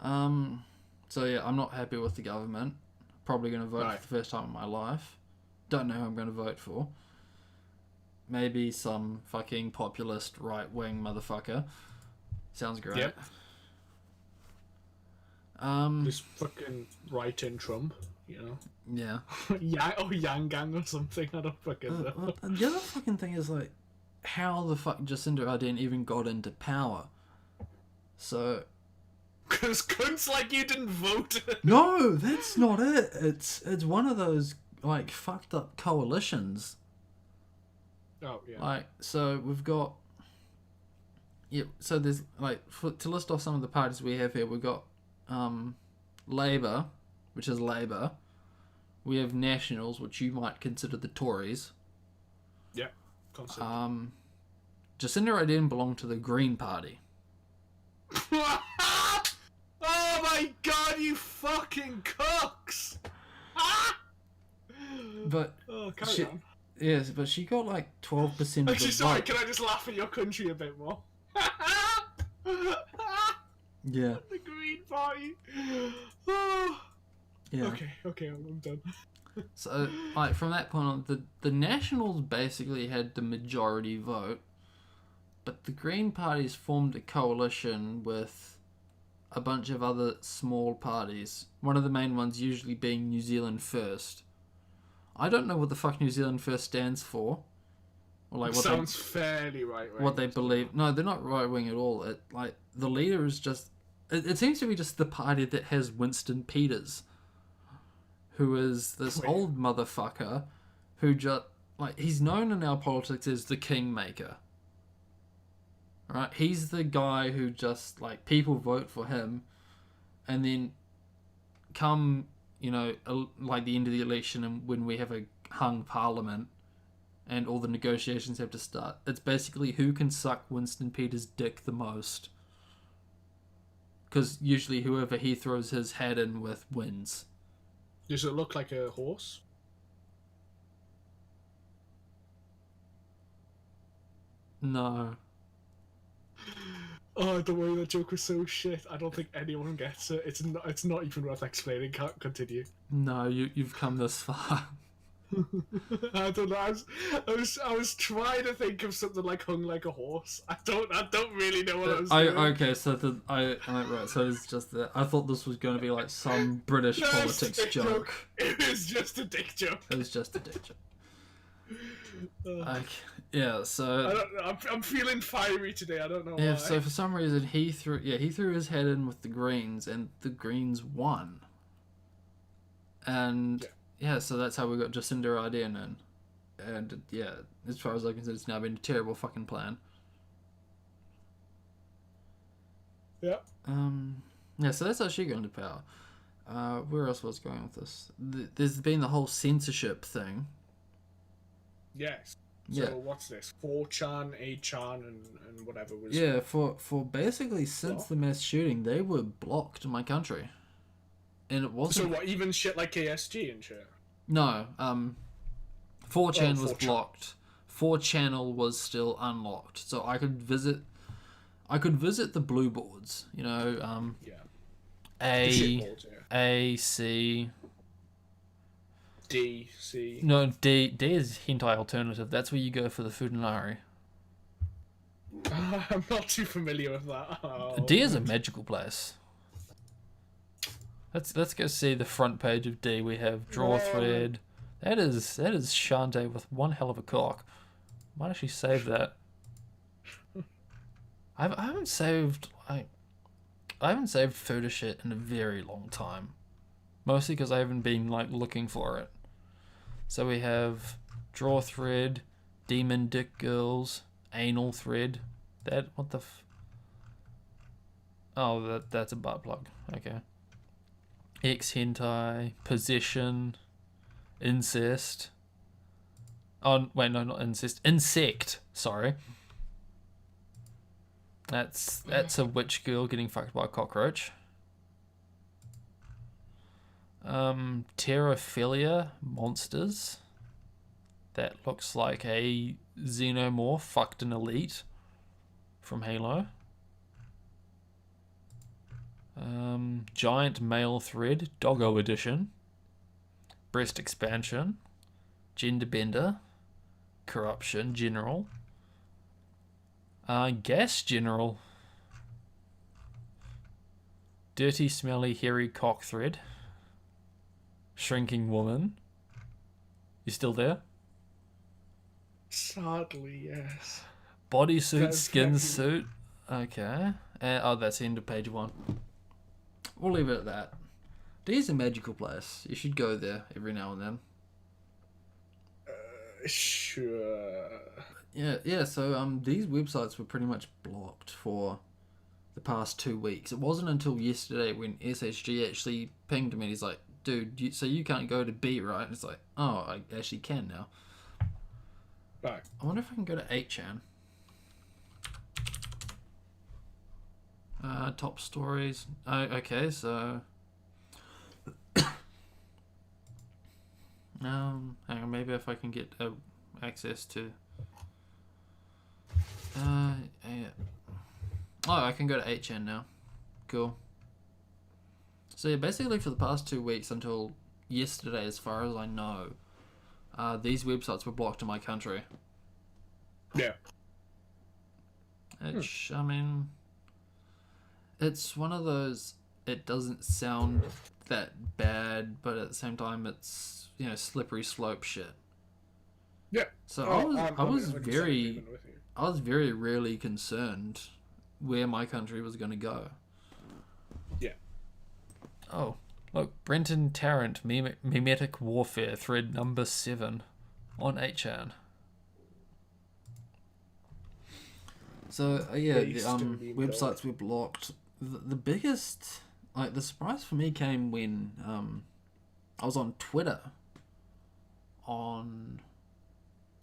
So yeah, I'm not happy with the government. Probably going to vote for the first time in my life. Don't know who I'm going to vote for. Maybe some fucking populist right-wing motherfucker. Sounds great. Yep. This fucking right-in Trump, you know? Yeah. Yang Gang or something. I don't fucking know. The other fucking thing is like, how the fuck Jacinda Ardern even got into power? So. Because cunts like you didn't vote. No, that's not it. It's one of those like fucked up coalitions. Oh yeah. Like, so we've got. Yeah. So there's like to list off some of the parties we have here. We've got Labour, which is Labour. We have Nationals, which you might consider the Tories. Yeah. Concept. Jacinda Ardern belonged to the Green Party. Oh my god, you fucking cooks! But Carry on. yes, but she got like 12% of the Actually, vote. sorry, can I just laugh at your country a bit more? Yeah. The Green Party. Oh. Yeah. Okay, I'm done. So, like, from that point on, the Nationals basically had the majority vote, but the Green Party's formed a coalition with a bunch of other small parties. One of the main ones usually being New Zealand First. I don't know what the fuck New Zealand First stands for. Or like what Sounds fairly right. what they believe. No, they're not right wing at all. It like the leader is just. It seems to be just the party that has Winston Peters, who is this old motherfucker, who just like he's known in our politics as the kingmaker. Right, he's the guy who just like people vote for him, and then come like the end of the election and when we have a hung parliament. And all the negotiations have to start. It's basically who can suck Winston Peters' dick the most. Because usually whoever he throws his hat in with wins. Does it look like a horse? No. Oh, the way that joke was so shit. I don't think anyone gets it. It's not even worth explaining. Can't continue. No, you've come this far. I don't know. I was trying to think of something like hung like a horse. I don't really know what I was doing. Okay, so right, so it's just that I thought this was going to be like some British No, politics joke. It was just a dick joke. It was just a dick joke. Okay, yeah, so I'm feeling fiery today. I don't know yeah, why. so for some reason he threw his head in with the Greens and the Greens won. And yeah, so that's how we got Jacinda Ardern in. And yeah, as far as I can see, it's now been a terrible fucking plan. Yeah. Yeah, so that's how she got into power. Where else was I going with this? There's been the whole censorship thing. Yes. So Yeah. what's this? 4chan, 8chan, and whatever was. Yeah, for basically since the mass shooting, they were blocked in my country. And it wasn't. So what? Even shit like KSG and shit. No, 4chan was 4chan. blocked. 4channel was still unlocked, so I could visit the blue boards. You know, Yeah. A, The shitballs, yeah. A, C, D, C. No, D is hentai alternative. That's where you go for the Fudanari. I'm not too familiar with that. Oh. D is a magical place. Let's go see the front page of D. We have draw thread. That is Shantae with one hell of a cock. Might actually save that. I haven't saved I haven't saved photo shit in a very long time. Mostly because I haven't been like looking for it. So we have draw thread, demon dick girls, anal thread. That what the oh that's a butt plug. Okay. X hentai, possession, incest. Oh wait, no, not incest. Insect. Sorry. That's a witch girl getting fucked by a cockroach. Terraphilia monsters. That looks like a xenomorph fucked an elite from Halo. Giant male thread, doggo edition. Breast expansion. Gender bender. Corruption general. Gas general. Dirty, smelly, hairy cock thread. Shrinking woman. You still there? Sadly, yes. Bodysuit, That's skin heavy. suit. Okay. Oh, that's the end of page 1. We'll leave it at that. D's a magical place. You should go there every now and then. Sure. Yeah. So these websites were pretty much blocked for the past 2 weeks. It wasn't until yesterday when SHG actually pinged me. He's like, "Dude, so you can't go to B, right?" And it's like, "Oh, I actually can now." Right. I wonder if I can go to 8chan. Top stories. Okay, so hang on, maybe if I can get access to. Yeah. Oh, I can go to 8chan now. Cool. So yeah, basically for the past 2 weeks until yesterday, as far as I know, these websites were blocked in my country. Yeah. Which, I mean, it's one of those, it doesn't sound that bad, but at the same time it's, slippery slope shit. Yeah. So Oh, I was I'm 100% very agreement with you. I was very rarely concerned where my country was going to go. Yeah. Oh, look, Brenton Tarrant, Mimetic Warfare, thread number 7 on 8chan. So, yeah, the Based in the websites were blocked. The biggest, the surprise for me came when I was on Twitter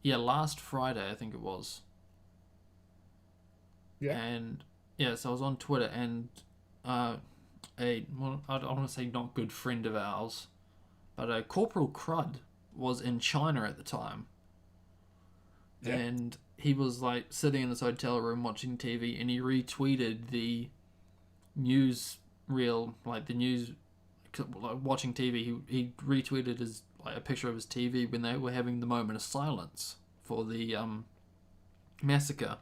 last Friday, I think it was. Yeah. And, so I was on Twitter and I don't want to say not good friend of ours, but Corporal Crud was in China at the time. Yeah. And he was like sitting in his hotel room watching TV, and he retweeted the news reel, like the news, like watching TV. He retweeted his a picture of his TV when they were having the moment of silence for the massacre.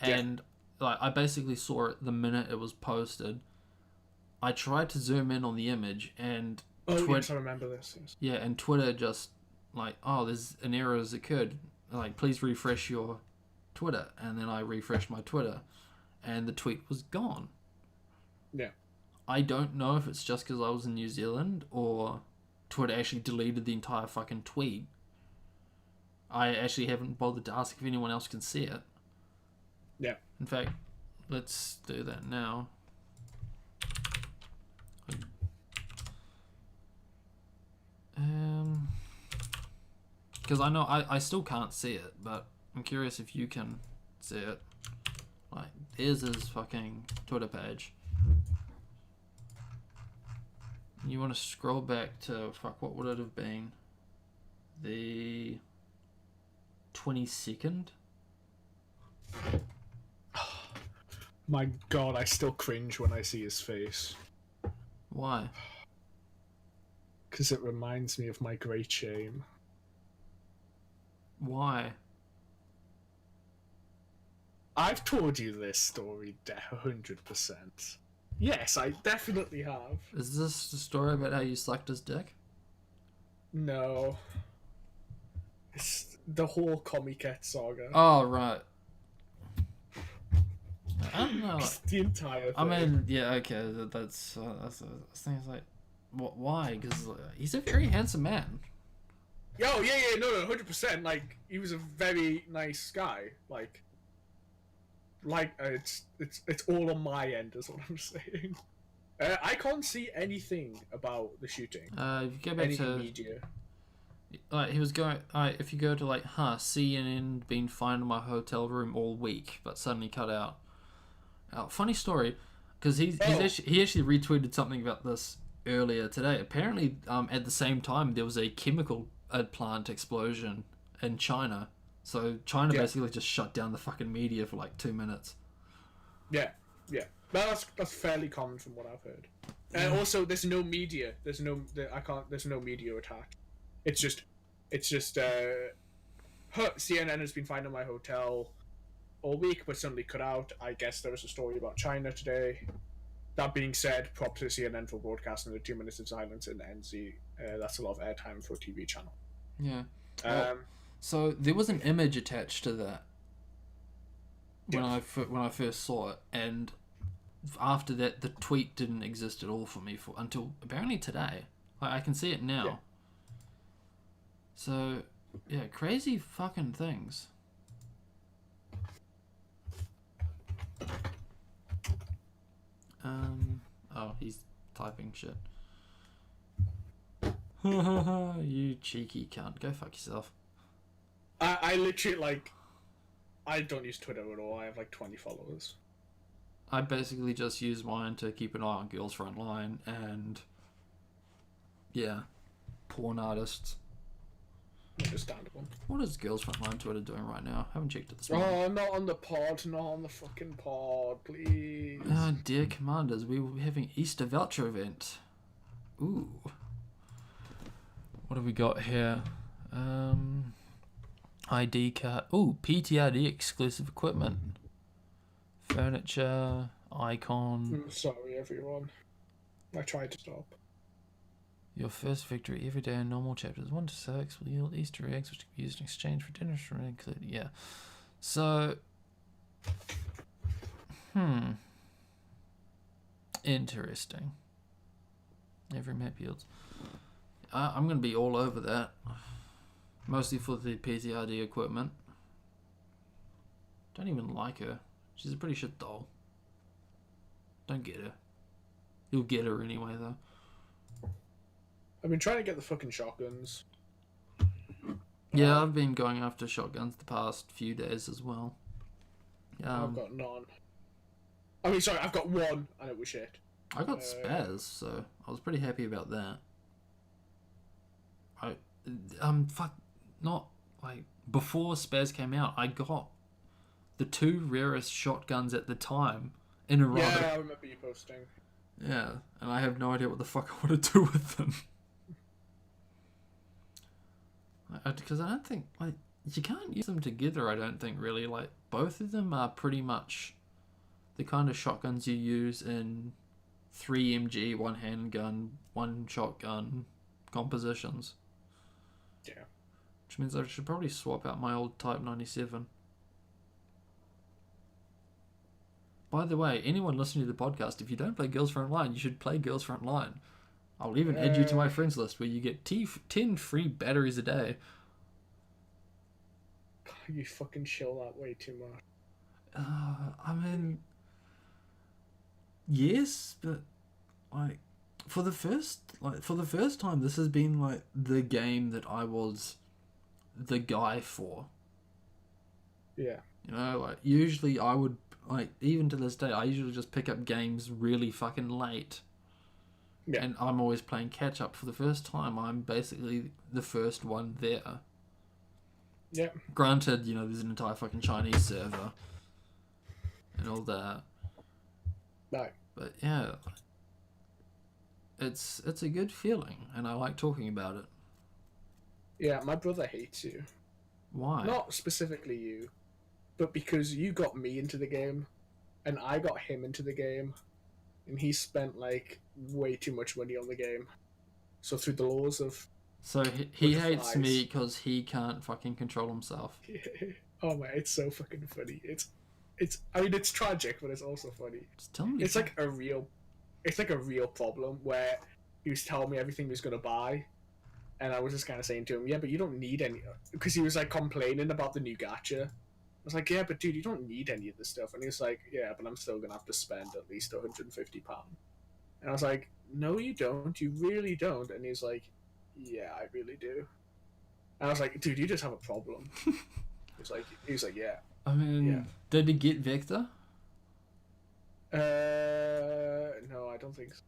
And I basically saw it the minute it was posted. I tried to zoom in on the image, and yes, I remember this. Yes. yeah, and Twitter just there's an error has occurred. Like, please refresh your Twitter. And then I refreshed my Twitter, and the tweet was gone. Yeah. I don't know if it's just because I was in New Zealand or Twitter actually deleted the entire fucking tweet. I actually haven't bothered to ask if anyone else can see it. Yeah. In fact, let's do that now. Because I know I still can't see it, but I'm curious if you can see it. Like, there's his fucking Twitter page. You want to scroll back to, what would it have been? The 22nd? My God, I still cringe when I see his face. Why? Because it reminds me of my great shame. Why? I've told you this story 100%. Yes, I definitely have. Is this the story about how you sucked his dick? No. It's the whole Comiket saga. Oh, right. I don't know. It's the entire thing. I mean, yeah, okay, that's the thing. Is like, why? Because he's a very handsome man. Yo, yeah, no, 100%. Like, he was a very nice guy. It's all on my end, is what I'm saying. I can't see anything about the shooting. If you go back Any to media. like he was going. If you go to like, CNN been fined in my hotel room all week, but suddenly cut out. Funny story, because he actually retweeted something about this earlier today. Apparently, at the same time there was a chemical plant explosion in China. So China basically just shut down the fucking media for like 2 minutes. Yeah. That's fairly common from what I've heard. And also, there's no media. There's no media attack. It's just CNN has been finding my hotel all week, but suddenly cut out. I guess there was a story about China today. That being said, props to CNN for broadcasting the 2 minutes of silence in the NZ. That's a lot of airtime for a TV channel. Yeah. So there was an image attached to that when I first saw it, and after that the tweet didn't exist at all for me until apparently today. Like, I can see it now. Yeah. So yeah, crazy fucking things. Oh, he's typing shit. You cheeky cunt. Go fuck yourself. I literally, I don't use Twitter at all. I have 20 followers. I basically just use mine to keep an eye on Girls Frontline and, yeah, porn artists. Understandable. What is Girls Frontline Twitter doing right now? I haven't checked it this morning. Oh, not on the pod. Not on the fucking pod, please. Dear commanders, we will be having Easter voucher event. Ooh. What have we got here? ID card. Ooh, PTRD exclusive equipment. Furniture, icon. I'm sorry, everyone. I tried to stop. Your first victory every day in normal chapters 1 to 6 will yield Easter eggs, which can be used in exchange for dinner included. Yeah. So. Interesting. Every map yields. I'm going to be all over that. Mostly for the PTRD equipment. Don't even like her. She's a pretty shit doll. Don't get her. You'll get her anyway, though. I've been trying to get the fucking shotguns. Yeah, I've been going after shotguns the past few days as well. I've got none. I mean, sorry, I've got one, and it was shit. I got spares, so I was pretty happy about that. Before spares came out, I got the 2 rarest shotguns at the time in a row. Yeah, I remember you posting. Yeah, and I have no idea what the fuck I want to do with them. Because I don't think, you can't use them together, I don't think, really. Both of them are pretty much the kind of shotguns you use in 3MG, 1 handgun, 1 shotgun compositions. Yeah. Which means I should probably swap out my old Type 97. By the way, anyone listening to the podcast, if you don't play Girls Frontline, you should play Girls Frontline. I'll even add you to my friends list where you get 10 free batteries a day. You fucking chill that way too much. I mean, yes, but for the first time, this has been the game that I was the guy for. Yeah. Usually I would even to this day, I usually just pick up games really fucking late. Yeah. And I'm always playing catch up. For the first time, I'm basically the first one there. Yeah. Granted, there's an entire fucking Chinese server and all that. No. But yeah, it's a good feeling, and I like talking about it. Yeah, my brother hates you. Why? Not specifically you, but because you got me into the game, and I got him into the game, and he spent like way too much money on the game. So through the laws of So he hates butterflies. me because he can't fucking control himself. Oh man, it's so fucking funny. It's. I mean, it's tragic, but it's also funny. Just tell me. It's like a real problem where he was telling me everything he was gonna buy, and I was just kind of saying to him, "Yeah, but you don't need any," because he was like complaining about the new gacha. I was like, "Yeah, but dude, you don't need any of this stuff," and he was like, "Yeah, but I'm still gonna have to spend at least £150." And I was like, "No, you don't. You really don't." And he's like, "Yeah, I really do." And I was like, "Dude, you just have a problem." he was like, "Yeah." I mean, Yeah. did he get Vector? No, I don't think so.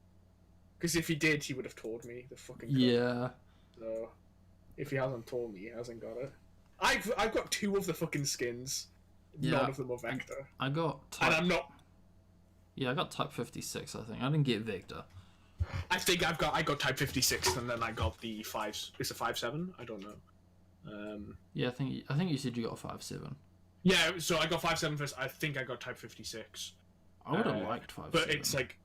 Because if he did, he would have told me. The fucking cunt. Yeah. So, if he hasn't told me, he hasn't got it. I've got 2 of the fucking skins. Yeah. None of them are Vector. I got And type. I'm not. Yeah, I got Type 56. I think I didn't get Vector. I think I got Type 56, and then I got the 5. Is it 5.7? I don't know. Yeah, I think you said you got 5.7. Yeah, so I got 5.7 first. I think I got Type 56. I would have liked 5.7. But it's like,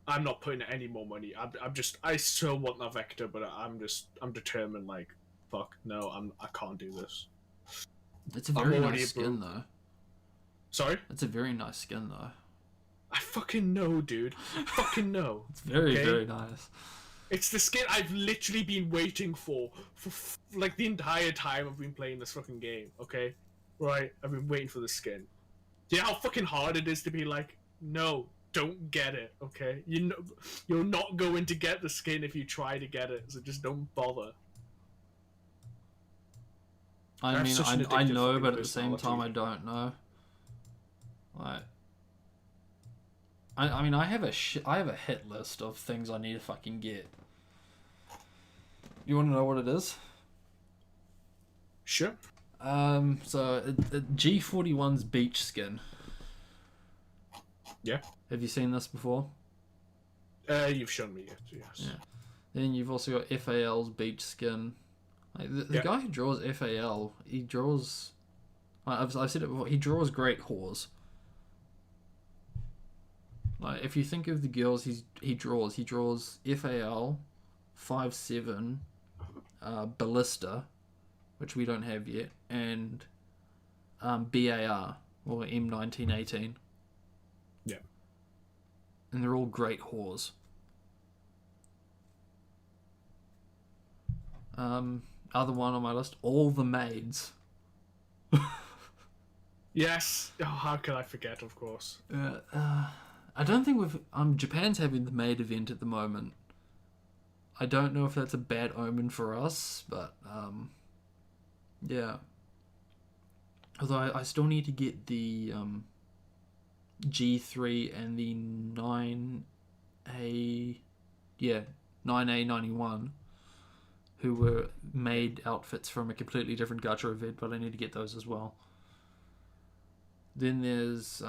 I'm not putting any more money. I still want that Vector, but I'm determined. Like, fuck, no, I can't do this. It's a I'm very already nice skin though. Sorry. It's a very nice skin though. I fucking know, dude. I fucking know. It's very Okay? very nice. It's the skin I've literally been waiting for like the entire time I've been playing this fucking game. Okay, right? I've been waiting for the skin. Do you know how fucking hard it is to be like, no, don't get it. Okay, you're not going to get the skin if you try to get it. So just don't bother. I have mean, such an I addictive know, fucking but at the same time, I personality. don't know. Like, I mean, I have a hit list of things I need to fucking get. You want to know what it is? Sure. So G41's beach skin. Yeah. Have you seen this before? You've shown me it. Yes. Yeah. Then you've also got FAL's beach skin. Like the guy who draws FAL, he draws. I've said it before. He draws great whores. Like if you think of the girls he draws FAL, 5.7, Ballista, which we don't have yet, and BAR or M1918. Yeah. And they're all great whores. Other one on my list, all the maids. Yes. Oh, how could I forget? Of course. I don't think Japan's having the maid event at the moment. I don't know if that's a bad omen for us, but yeah. Although I still need to get the G3 and the 9A91, who were made outfits from a completely different gacha event, but I need to get those as well. Then there's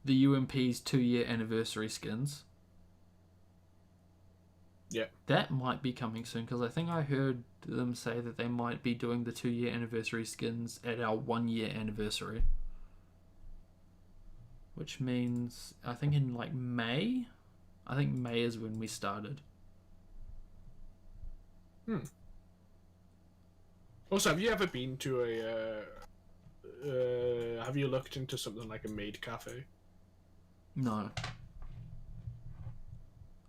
the UMP's 2-year anniversary skins. Yeah. That might be coming soon, because I think I heard them say that they might be doing the 2-year anniversary skins at our 1-year anniversary. Which means, I think in like May? I think May is when we started. Also, have you ever been to have you looked into something like a maid cafe? No.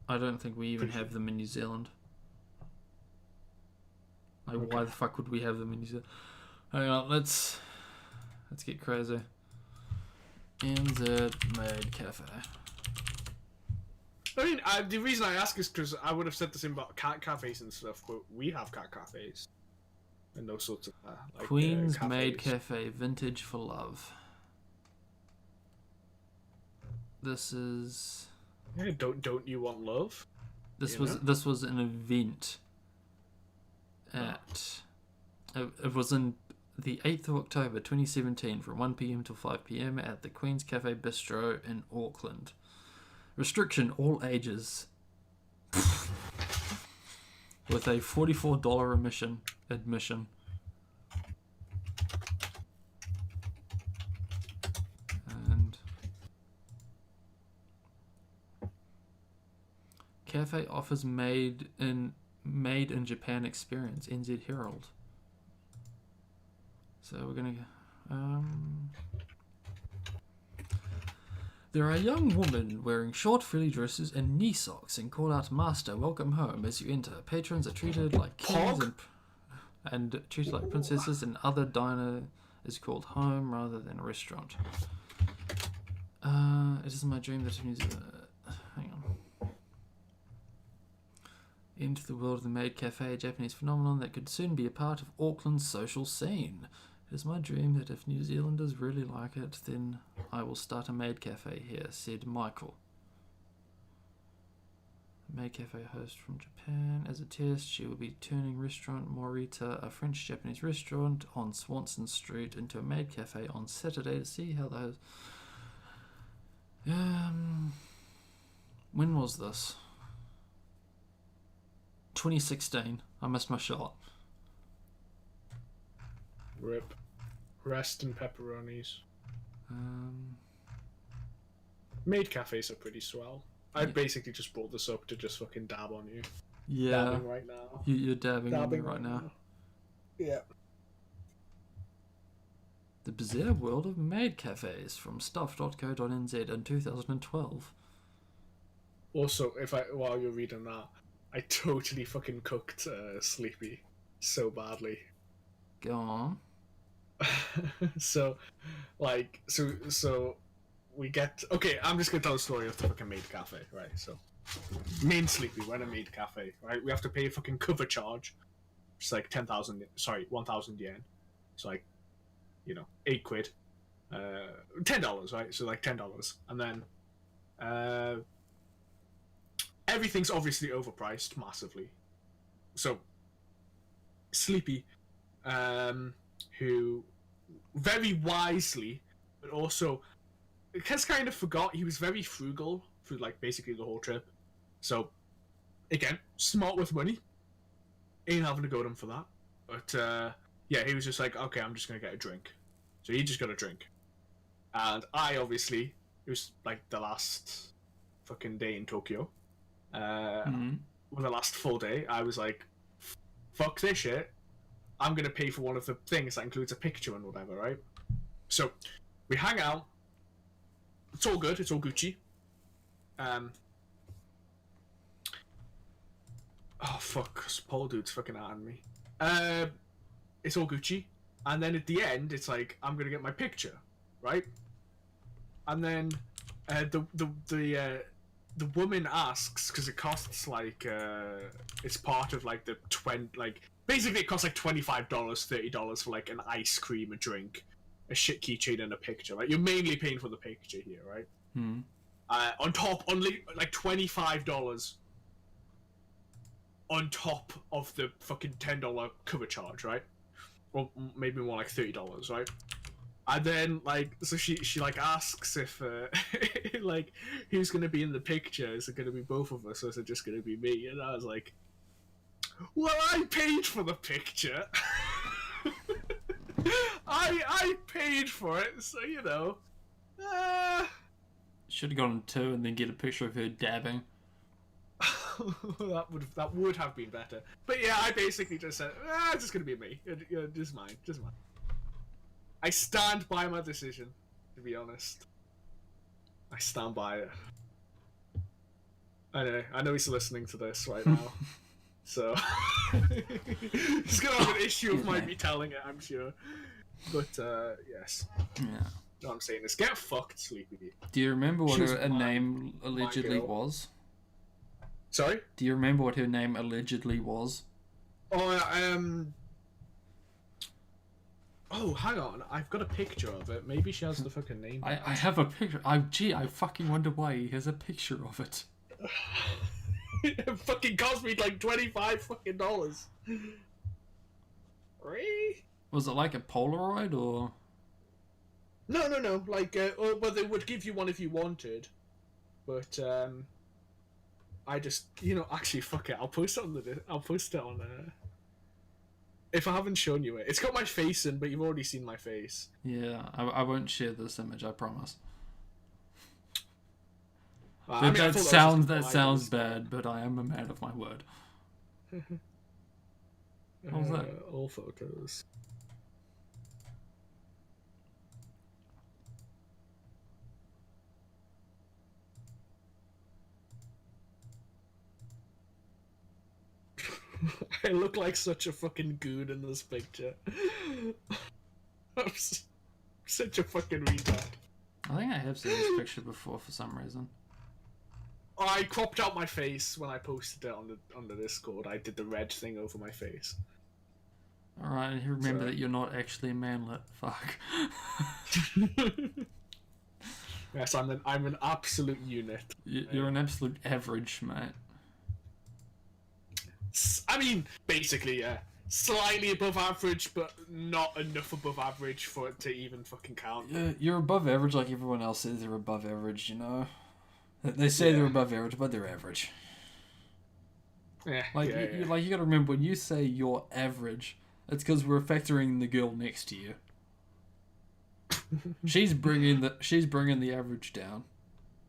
I don't think we even have them in New Zealand. Like, why the fuck would we have them in New Zealand? Hang on, let's get crazy. NZ Maid Cafe. I mean, the reason I ask is because I would have said the same about cat cafes and stuff, but we have cat cafes and those sorts of like, Queen's cafes. Maid Cafe, Vintage for Love. This is. Yeah, don't you want love? This was an event at. It was in the 8th of October 2017 from 1 p.m. till 5 p.m. at the Queen's Cafe Bistro in Auckland. Restriction: all ages with a $44 admission. And cafe offers made in Japan experience, NZ Herald. So we're gonna there are a young woman wearing short frilly dresses and knee socks and call out "Master, welcome home" as you enter. Patrons are treated like kings and treated like princesses, and other diner is called home rather than a restaurant. It is my dream that hang on. Into the world of the Maid Cafe, a Japanese phenomenon that could soon be a part of Auckland's social scene. It is my dream that if New Zealanders really like it, then I will start a maid cafe here, said Michael. A maid cafe host from Japan. As a test, she will be turning restaurant Morita, a French-Japanese restaurant on Swanson Street, into a maid cafe on Saturday to see how those... When was this? 2016. I missed my shot. Rip. Rest and pepperonis. Maid cafes are pretty swell. I basically just brought this up to just fucking dab on you. Yeah. Dabbing right now. You're dabbing on me right now. Yeah. The Bizarre World of Maid Cafes from stuff.co.nz in 2012. Also, while you're reading that, I totally fucking cooked Sleepy so badly. Go on. So we get... Okay, I'm just gonna tell the story of the fucking maid cafe, right? So, me and Sleepy, we're in a maid cafe, right? We have to pay a fucking cover charge. It's like 1,000 yen. It's like, 8 quid. $10, right? So like $10. And then, everything's obviously overpriced massively. So, Sleepy, who very wisely, but also has kind of forgot, he was very frugal through like basically the whole trip. So again, smart with money. Ain't having to go to him for that. But yeah, he was just like, okay, I'm just gonna get a drink. So he just got a drink. And I obviously, it was like the last fucking day in Tokyo. With the last full day, I was like, fuck this shit. I'm gonna pay for one of the things that includes a picture and whatever, right? So we hang out. It's all good. It's all Gucci. Oh fuck! This Paul dude's fucking at me. It's all Gucci, and then at the end, it's like I'm gonna get my picture, right? And then the woman asks, because it costs like it's part of like the basically it costs like $25, $30 for like an ice cream, a drink, a shit keychain, and a picture. Right, you're mainly paying for the picture here, right? On top, only like $25 on top of the fucking $10 cover charge, right? Or maybe more like $30, right? And then so she like asks if like who's gonna be in the picture? Is it gonna be both of us, or is it just gonna be me? And I was like, well, I paid for the picture. I paid for it, so Should have gone two and then get a picture of her dabbing. that would have been better. But yeah, I basically just said, it's just gonna be me. Just mine. I stand by my decision, to be honest. I stand by it. Anyway, I know he's listening to this right now. So he's gonna have an issue of me telling it, I'm sure. But yes. Yeah. What I'm saying is, get fucked, Sleepy. Do you remember what her name allegedly girl. was? Sorry? Do you remember what her name allegedly was? Oh, hang on. I've got a picture of it. Maybe she has the fucking name. I have a picture. I fucking wonder why he has a picture of it. It fucking cost me like $25 fucking dollars. Really? Was it like a Polaroid or? No. Like, well, they would give you one if you wanted, but I just, actually, fuck it. I'll post it on I'll post it on. If I haven't shown you it, it's got my face in, but you've already seen my face. Yeah, I won't share this image. I promise. I That thought sounds bad, but I am a man of my word. What was that? All photos. I look like such a fucking goon in this picture. I'm such a fucking retard. I think I have seen this picture before for some reason. I cropped out my face when I posted it on the Discord. I did the red thing over my face. Alright, and remember that you're not actually manlet. Fuck. Yes, I'm an absolute unit. You're an absolute average, mate. I mean, basically, yeah. Slightly above average, but not enough above average for it to even fucking count. Yeah, you're above average like everyone else says they're above average, you know? They say they're above average, but they're average. Yeah, you gotta remember, when you say you're average, it's because we're factoring the girl next to you. she's bringing the average down,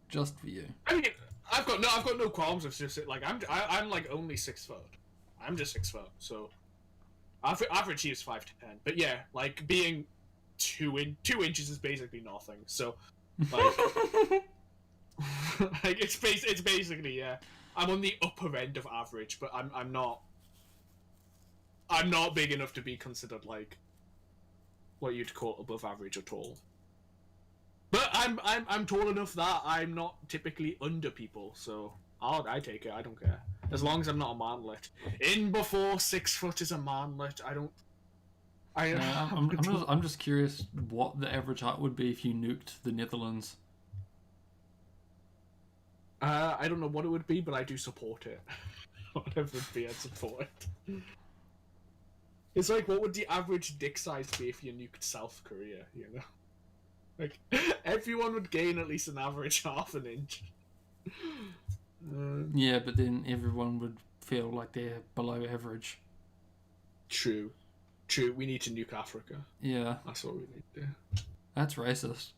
just for you. I mean, I've got no qualms with just like I'm like only 6 foot. I'm just 6 foot, so average here is 5 to 10. But yeah, like being 2 inches is basically nothing. So like, like it's basically yeah. I'm on the upper end of average, but I'm not big enough to be considered like what you'd call above average or tall. But I'm tall enough that I'm not typically under people, so I take it. I don't care as long as I'm not a manlet. In before 6 foot is a manlet. I'm just curious what the average height would be if you nuked the Netherlands. I don't know what it would be, but I do support it. Whatever it be, I'd support it. It's like, what would the average dick size be if you nuked South Korea, you know? Like, everyone would gain at least an average half an inch. Yeah, but then everyone would feel like they're below average. True. We need to nuke Africa. Yeah. That's what we need to do. That's racist.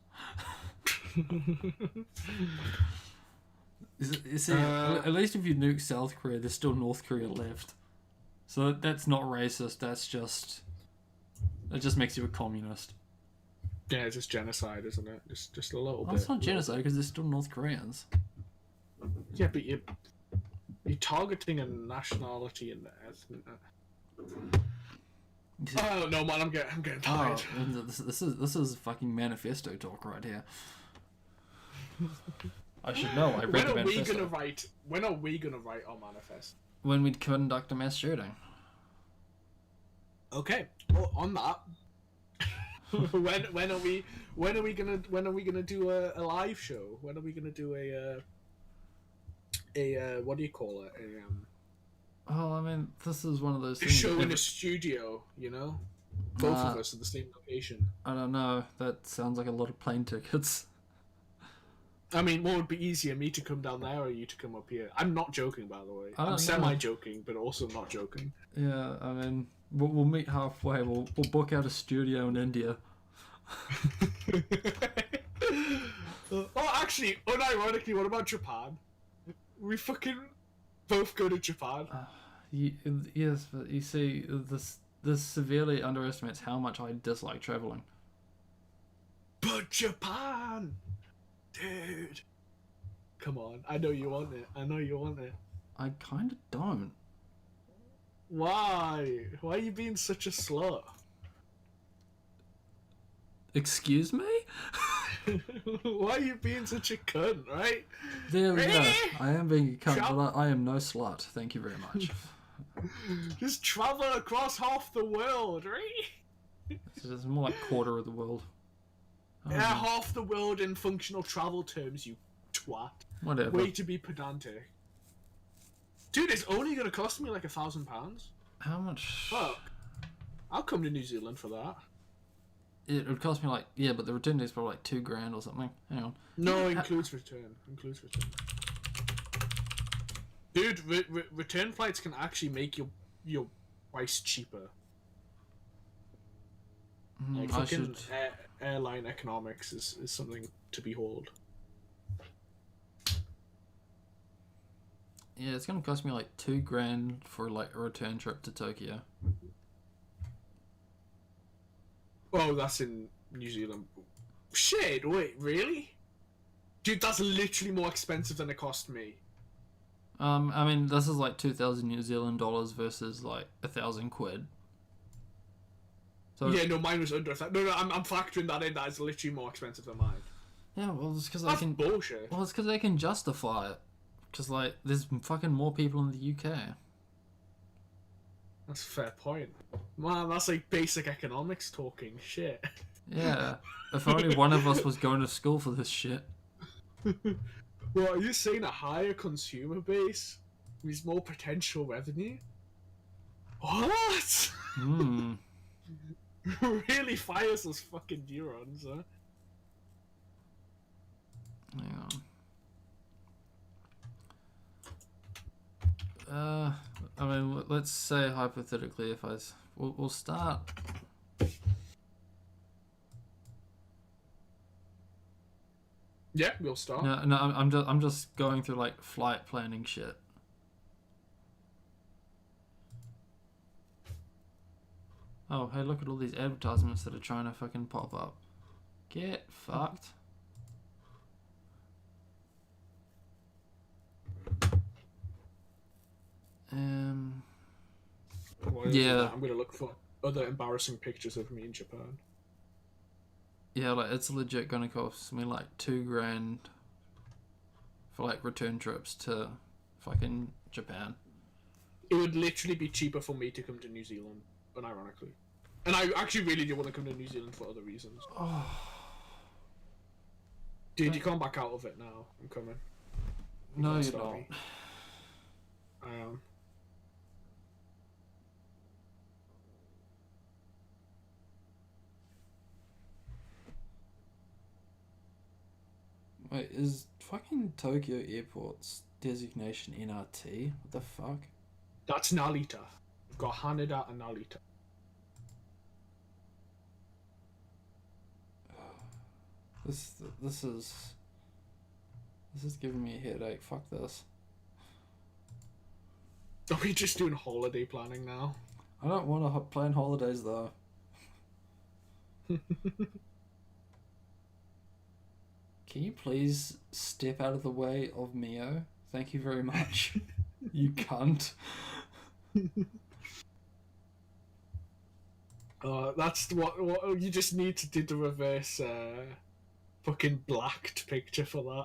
At least if you nuke South Korea, there's still North Korea left. So that's not racist, that just makes you a communist. Yeah, it's just genocide, isn't it? Just a little bit. It's not genocide because there's still North Koreans. Yeah, but you're targeting a nationality in there. Oh no, man! I'm getting tired. This is fucking manifesto talk right here. I should know. I read the manifesto. When are we gonna write our manifest? When we conduct a mass shooting. Okay. Well, on that, when are we gonna do a live show? When are we gonna do a what do you call it? Oh, I mean, this is one of those things. A show in a studio, you know, both of us at the same location. I don't know. That sounds like a lot of plane tickets. I mean, what would be easier, me to come down there or you to come up here? I'm not joking, by the way. I'm semi-joking, but also not joking. Yeah, I mean, we'll meet halfway. We'll book out a studio in India. Oh, actually, unironically, what about Japan? We fucking both go to Japan. Yes, but you see, this severely underestimates how much I dislike traveling. But Japan! Dude, come on! I know you want it. I kind of don't. Why? Why are you being such a slut? Excuse me? Why are you being such a cunt? Right? There we go. I am being a cunt, but I am no slut. Thank you very much. Just travel across half the world, right? It's more like quarter of the world. Yeah, half the world in functional travel terms, you twat. Whatever. Way to be pedantic. Dude, it's only gonna cost me like £1,000. How much? Fuck. I'll come to New Zealand for that. It would cost me like, yeah, but the return date's probably like $2,000 or something. Hang on. No, includes return. Dude, return flights can actually make your price cheaper. Like I fucking should. airline economics is something to behold. Yeah, it's gonna cost me like $2,000 for like a return trip to Tokyo. Oh, that's in New Zealand. Shit, wait, really? Dude, that's literally more expensive than it cost me. I mean, this is like 2,000 New Zealand dollars versus like 1,000 quid. So Yeah, no, mine was under that. No, I'm factoring that in. That is literally more expensive than mine. yeah, well, it's because they That's can. bullshit. Well, it's because they can justify it. Because like, there's fucking more people in the UK. That's a fair point. Man, that's like basic economics talking shit. Yeah, if only one of us was going to school for this shit. Well, are you saying a higher consumer base means more potential revenue? What? Hmm. Really fires those fucking neurons, huh? Yeah. I mean, let's say hypothetically, if we'll start. Yeah, we'll start. No, I'm just going through like flight planning shit. Oh, hey, look at all these advertisements that are trying to fucking pop up. Get fucked. Yeah. I'm gonna look for other embarrassing pictures of me in Japan. Yeah, like it's legit gonna cost me like $2,000 for like return trips to fucking Japan. It would literally be cheaper for me to come to New Zealand, unironically. And I actually really do want to come to New Zealand for other reasons. Oh. Dude, you can't back out of it now. I'm coming. No, can't you stop don't. me. I am. Wait, is fucking Tokyo Airport's designation NRT? What the fuck? That's Narita. We've got Haneda and Narita. This is giving me a headache. Fuck this. Are we just doing holiday planning now? I don't want to plan holidays though. Can you please step out of the way of Mio? Thank you very much. You cunt. That's what you just need to do the reverse fucking blacked picture for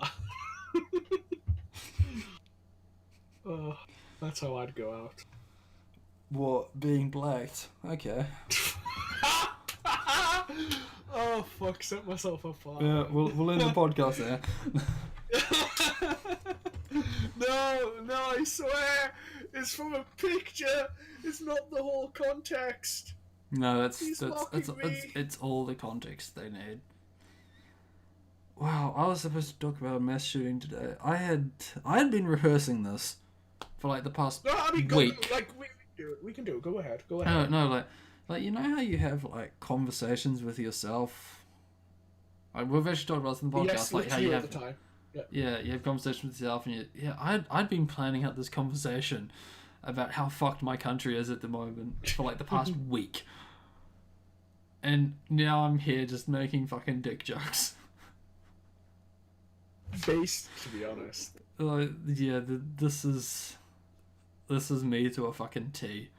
that. That's how I'd go out. What, being blacked? Okay. Oh fuck, set myself on fire. Yeah, we'll end the podcast there. No, I swear, it's from a picture. It's not the whole context. No, He's mocking me. it's all the context they need. Wow, I was supposed to talk about a mass shooting today. I had been rehearsing this for like the past No, I mean, week. We can do it. Go ahead. Go ahead. No, like you know how you have like conversations with yourself. Like we've actually talked about this in the podcast, Yes, like how you literally all have the time. yeah, you have conversations with yourself, and I'd been planning out this conversation about how fucked my country is at the moment for like the past week, and now I'm here just making fucking dick jokes. Based, to be honest. Like yeah, this is me to a fucking T.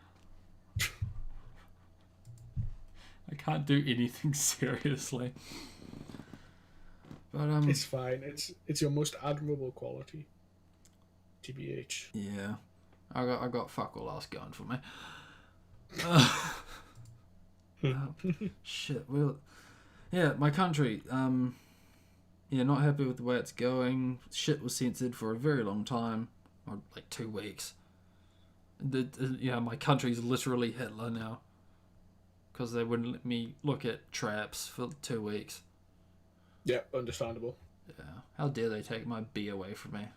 I can't do anything seriously. But It's fine. It's your most admirable quality. TBH. yeah, I got fuck all else going for me. Shit. Well, yeah, my country. Yeah, not happy with the way it's going. Shit was censored for a very long time, or like 2 weeks. My country's literally Hitler now, because they wouldn't let me look at traps for 2 weeks. Yeah, understandable. Yeah, how dare they take my bee away from me?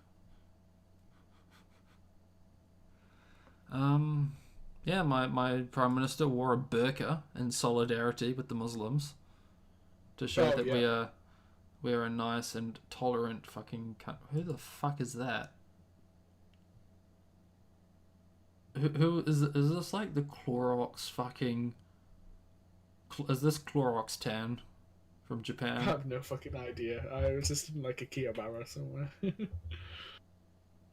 Yeah, my prime minister wore a burqa in solidarity with the Muslims to show that we are a nice and tolerant fucking country. Who the fuck is that? Who is this like the Clorox fucking? Is this Clorox tan from I Japan? have no fucking idea. I was just in like a Kiyobara somewhere.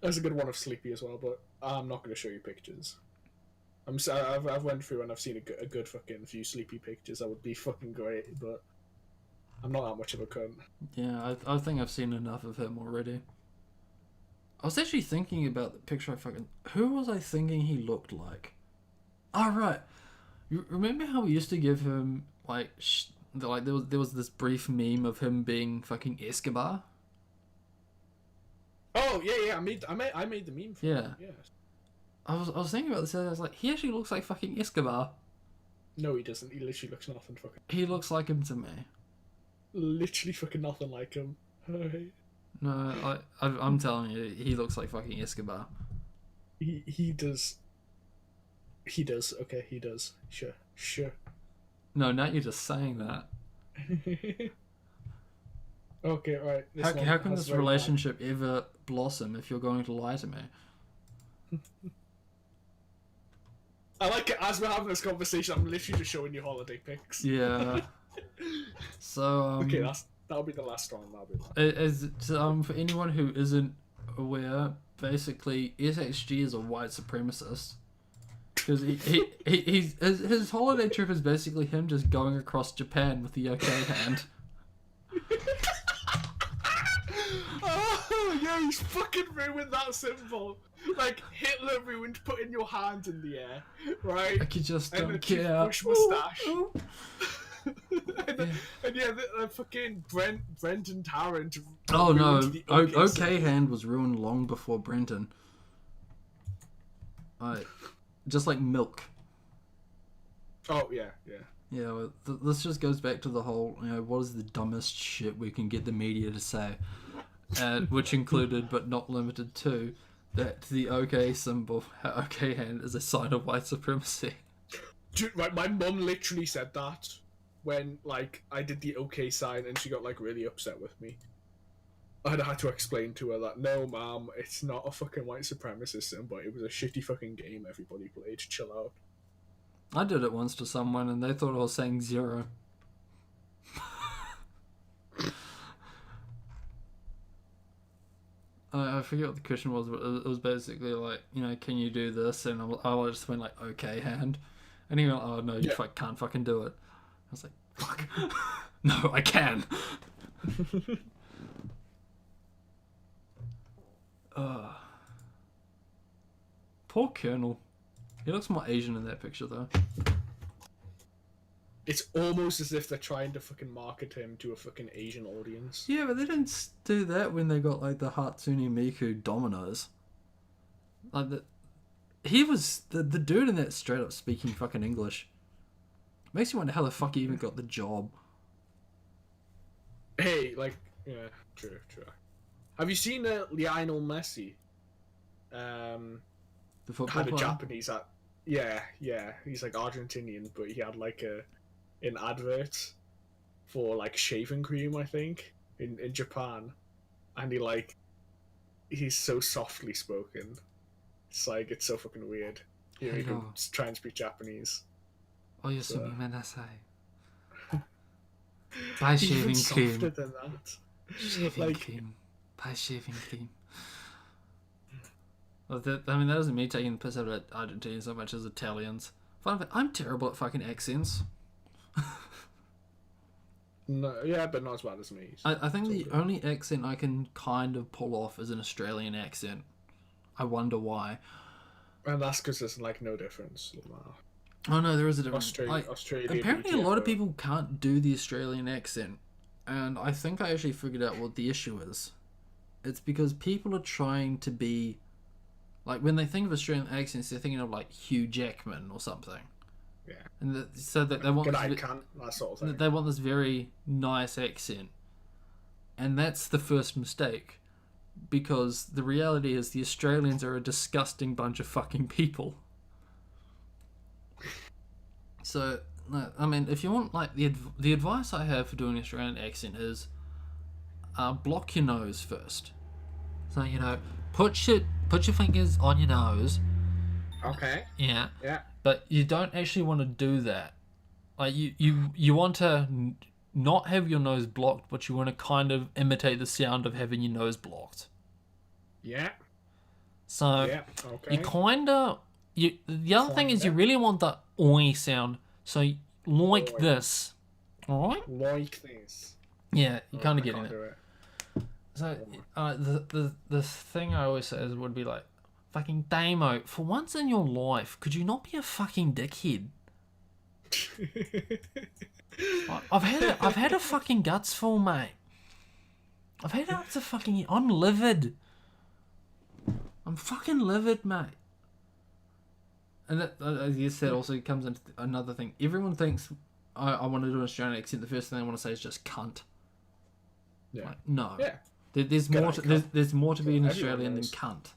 There's a good one of Sleepy as well, but I'm not going to show you pictures. I've went through and I've seen a good fucking few Sleepy pictures. That would be fucking great, but I'm not that much of a cunt. Yeah, I think I've seen enough of him already. I was actually thinking about the picture I fucking... Who was I thinking he looked like? Oh, right. You remember how we used to give him, like... there was this brief meme of him being fucking Escobar? Oh, yeah, I made the meme for Yeah. him, yeah. I was thinking about this, and I was like, he actually looks like fucking Escobar. No, he doesn't. He literally looks nothing fucking... He looks like him to me. Literally fucking nothing like him. No, I'm telling you, he looks like fucking Escobar. He does. He does. Okay, he does. Sure. No, now you're just saying that. Okay, right. How can this relationship ever blossom if you're going to lie to me? I like it as we're having this conversation. I'm literally just showing you holiday pics. Yeah. So Okay, that'll be the last one. for anyone who isn't aware, basically SHG is a white supremacist because his holiday trip is basically him just going across Japan with the OK hand. Oh yeah, he's fucking ruined that symbol. Like Hitler ruined putting your hand in the air, right? Like you just And don't the care. Bush mustache. Ooh, ooh. and yeah, the fucking Brenton Tarrant. Oh no, ruined the OK OK symbol. hand was ruined long before Brenton. Just like milk. Oh yeah. Yeah, well, this just goes back to the whole, what is the dumbest shit we can get the media to say, which included but not limited to that the OK symbol, OK hand, is a sign of white supremacy. Dude, right, my mum literally said that when like I did the OK sign, and she got like really upset with me. I had to explain to her that no, ma'am, it's not a fucking white supremacist symbol. It was a shitty fucking game everybody played. Chill out. I did it once to someone and they thought I was saying 0. I forget what the question was, but it was basically like, can you do this? And I just went like, OK hand. And he went, oh no, you can't fucking do it. I was like, fuck. No, I can. Poor Colonel. He looks more Asian in that picture though. It's almost as if they're trying to fucking market him to a fucking Asian audience. Yeah, but they didn't do that when they got like the Hatsune Miku dominoes. Like he was the dude in that straight up speaking fucking English. Makes you wonder how the fuck he even got the job. Hey, like, yeah, true. Have you seen Lionel Messi? The football Had a player? Japanese yeah, he's like Argentinian, but he had like an advert for like shaving cream, I think, in Japan, and he's so softly spoken. It's so fucking weird. You know, he can Hello. try and speak Japanese. Oh, you're So- Buy Even shaving softer cream. than that. Shaving Like- cream. Buy shaving cream. Well, that isn't me taking the piss out of Argentinians so much as Italians. Fun fact, I'm terrible at fucking accents. No, yeah, but not as bad as me. I think the only accent I can kind of pull off is an Australian accent. I wonder why. And that's because there's like no difference. Oh no, there is a difference. Australia. Apparently a lot of people can't do the Australian accent. And I think I actually figured out what the issue is. It's because people are trying to be... Like, when they think of Australian accents, they're thinking of, like, Hugh Jackman or something. Yeah. And so that they want... G'day, cunt, that sort of thing. They want this very nice accent. And that's the first mistake. Because the reality is the Australians are a disgusting bunch of fucking people. So, no, I mean, if you want, like, the advice I have for doing an Australian accent is, block your nose first. So, you know, put your fingers on your nose. Okay. Yeah. Yeah. But you don't actually want to do that. Like, you want to not have your nose blocked, but you want to kind of imitate the sound of having your nose blocked. Yeah. So, Yeah. Okay. you kind of... The other thing is you Kinda. really want the oi sound. So, like Oi. this. Alright? Like this. Yeah, you kind I of getting can't it. do it. So, the thing I always say is would be like, fucking Damo, for once in your life, could you not be a fucking dickhead? I've had a fucking guts full, mate. I've had it up to fucking... I'm livid. I'm fucking livid, mate. And that, as you said, also comes into another thing. Everyone thinks I want to do an Australian accent. The first thing they want to say is just cunt. Yeah. Like, no. Yeah. There's Good more. eye There's more to be an Everyone Australian than knows. cunt.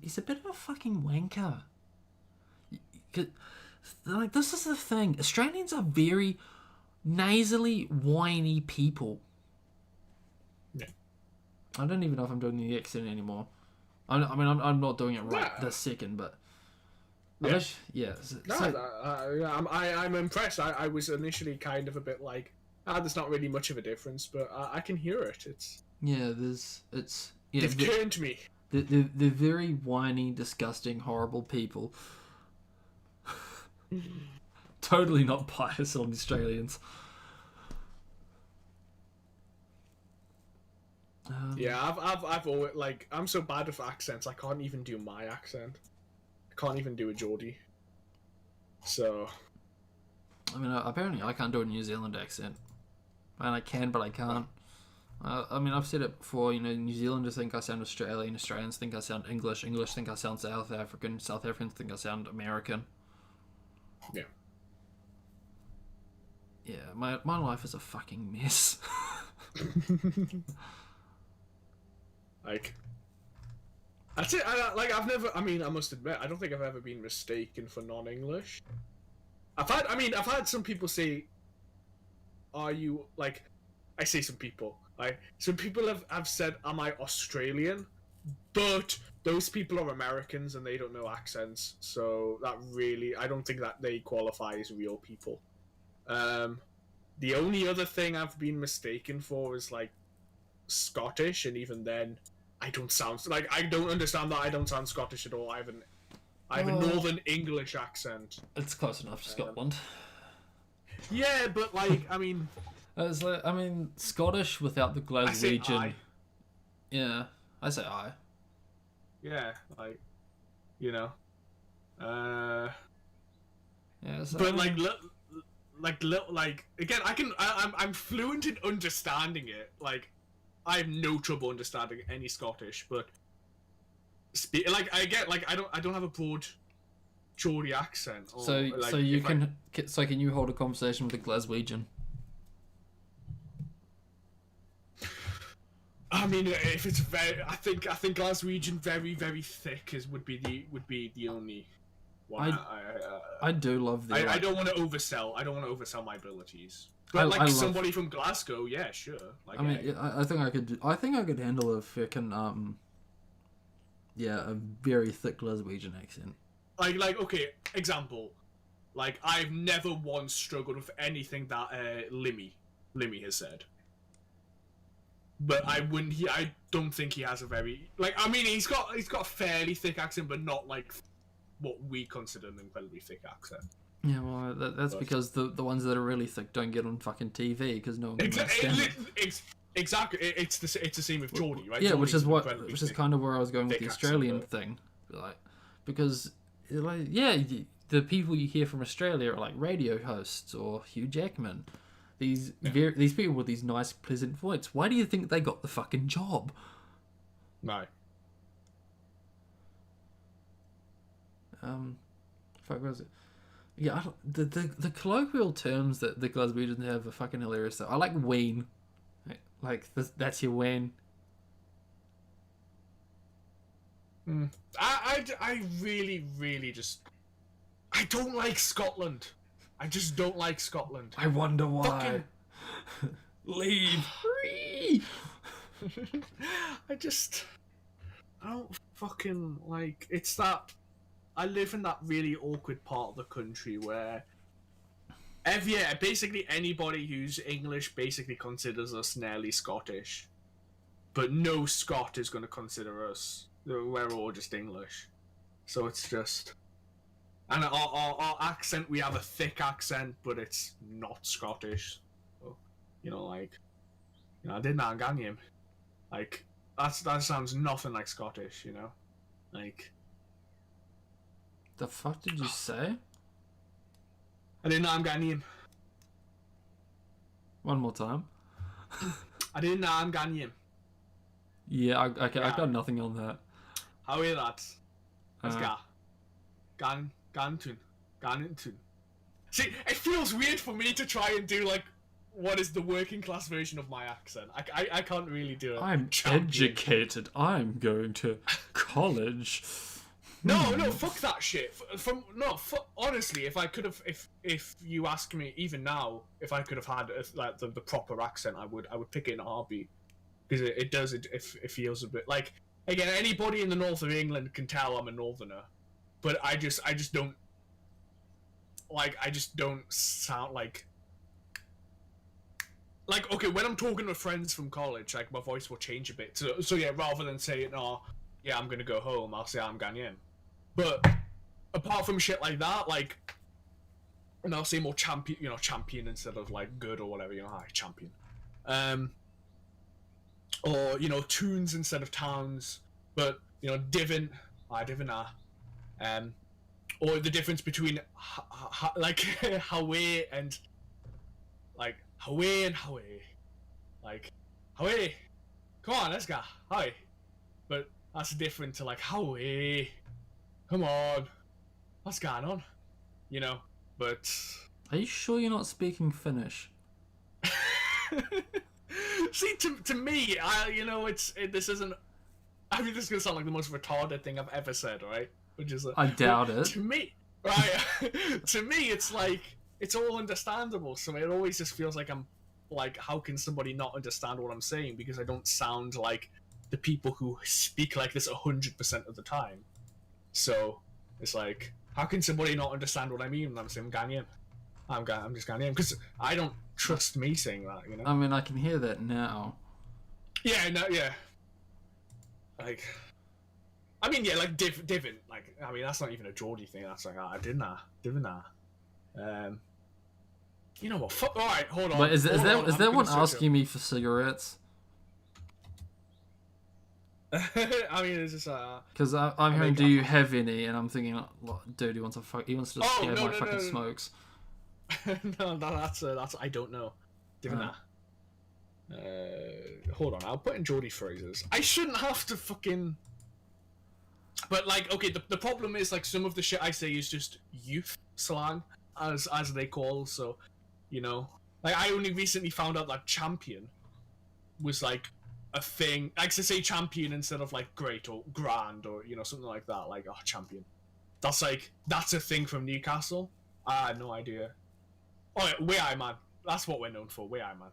He's a bit of a fucking wanker. 'Cause, like, this is the thing. Australians are very nasally, whiny people. Yeah. I don't even know if I'm doing the accent anymore. I'm not doing it right Yeah. this second, but Yeah. unless, yeah. No, I'm impressed. I was initially kind of a bit like, there's not really much of a difference, but I can hear it. They've turned me. They're very whiny, disgusting, horrible people. Totally not biased on Australians. Yeah, I've always like I'm so bad with accents. I can't even do my accent. I can't even do a Geordie. So I mean, apparently I can't do a New Zealand accent, and I can, but I can't. I mean, I've said it before. You know, New Zealanders think I sound Australian. Australians think I sound English. English think I sound South African. South Africans think I sound American. yeah. Yeah, my life is a fucking mess. Like, that's it. I've never. I mean, I must admit, I don't think I've ever been mistaken for non-English. I've had some people say, "Are you like?" I say some people. Some people have said, "Am I Australian?" But those people are Americans and they don't know accents, so that really, I don't think that they qualify as real people. The only other thing I've been mistaken for is like Scottish, and even then, I don't sound like I don't understand that. I don't sound Scottish at all. I have a Northern English accent. It's close enough to Scotland. Yeah, but like I mean, It's like, I mean, Scottish without the I say Glaswegian. I. Yeah, I say I. Yeah, like you know, Yeah, so, but like again, I'm fluent in understanding it. Like I have no trouble understanding any Scottish, but I don't have a broad Geordie accent. Or, so like, so you if can you hold a conversation with a Glaswegian? I mean, if it's very, I think Glaswegian very thick would be the only one. I do love the. I don't want to oversell. I don't want to oversell my abilities. But I love- somebody from Glasgow, yeah, sure. Like, I mean, yeah, I think I could. I think I could handle a fucking yeah, a very thick Glaswegian accent. like okay, example. Like I've never once struggled with anything that Limmy has said. But I don't think he has a very like. I mean, he's got a fairly thick accent, but not like what we consider an incredibly thick accent. Yeah, well, that's because the ones that are really thick don't get on fucking TV because no one can understand it. Exactly. It's the same with Geordie, right? Yeah, Geordie's which is kind of where I was going with thick the Australian accent, thing, like because like yeah, the people you hear from Australia are like radio hosts or Hugh Jackman. These people with these nice, pleasant voices. Why do you think they got the fucking job? No. Fuck, what was it? Yeah, the colloquial terms that the Glaswegians have are fucking hilarious. Though I like ween, like that's your ween. I really just I don't like Scotland. I just don't like Scotland. I wonder why. Fucking- Leave. Free. I don't fucking like. It's that I live in that really awkward part of the country where basically anybody who's English basically considers us nearly Scottish, but no Scot is going to consider us. We're all just English, so it's just. And our accent, we have a thick accent, but it's not Scottish. So, I did not gang him. Like, that sounds nothing like Scottish, Like... The fuck did you say? I did not gang him. One more time. I did not gang him. Yeah, I got nothing on that. How are that? Let's go. Ganintun. See, it feels weird for me to try and do, like, what is the working class version of my accent. I can't really do it. I'm educated. I'm going to college. No, fuck that shit. Honestly, if I could have, if you ask me even now, if I could have had like the proper accent, I would pick it in a heartbeat, because it feels a bit like, again, anybody in the north of England can tell I'm a northerner, but I just don't sound like okay, when I'm talking to friends from college, like, my voice will change a bit. So yeah, rather than saying, "Oh, yeah, I'm gonna go home," I'll say I'm Ghanaian. But apart from shit like that, like, and I'll say more champion instead of like good or whatever, hi, champion. Or tunes instead of towns, but divin, divina. Or the difference between like Hawaii and like Hawaii and Hawaii, like Hawaii. Come on, let's go. Hi, but that's different to like Hawaii. Come on, what's going on? But Are you sure you're not speaking Finnish? see, to me, this isn't. I mean, this is gonna sound like the most retarded thing I've ever said, right? Which is I doubt it. To me, right? To me, it's like it's all understandable. So it always just feels like I'm like, how can somebody not understand what I'm saying? Because I don't sound like the people who speak like this 100% of the time. So it's like, how can somebody not understand what I mean when I'm saying Ghanaian? I'm just Ghanaian, because I don't trust me saying that. I mean, I can hear that now. Yeah, no, yeah. Like, I mean, yeah, like Divin. Like, I mean, that's not even a Geordie thing. That's like, Divina. You know what? All right, hold on. Wait, is there one asking asking me for cigarettes? I mean, it's just Because I'm hearing, do you have any? And I'm thinking, dude, he wants to just scare my fucking smokes. No, that's I don't know. Divina. Hold on, I'll put in Geordie phrases. I shouldn't have to fucking. But like, okay, the problem is like some of the shit I say is just youth slang, as they call. So, like I only recently found out that champion was like a thing. Like to say champion instead of like great or grand or something like that. Like, oh, champion. That's a thing from Newcastle. I had no idea. Oh yeah, we are, man. That's what we're known for. We are, man.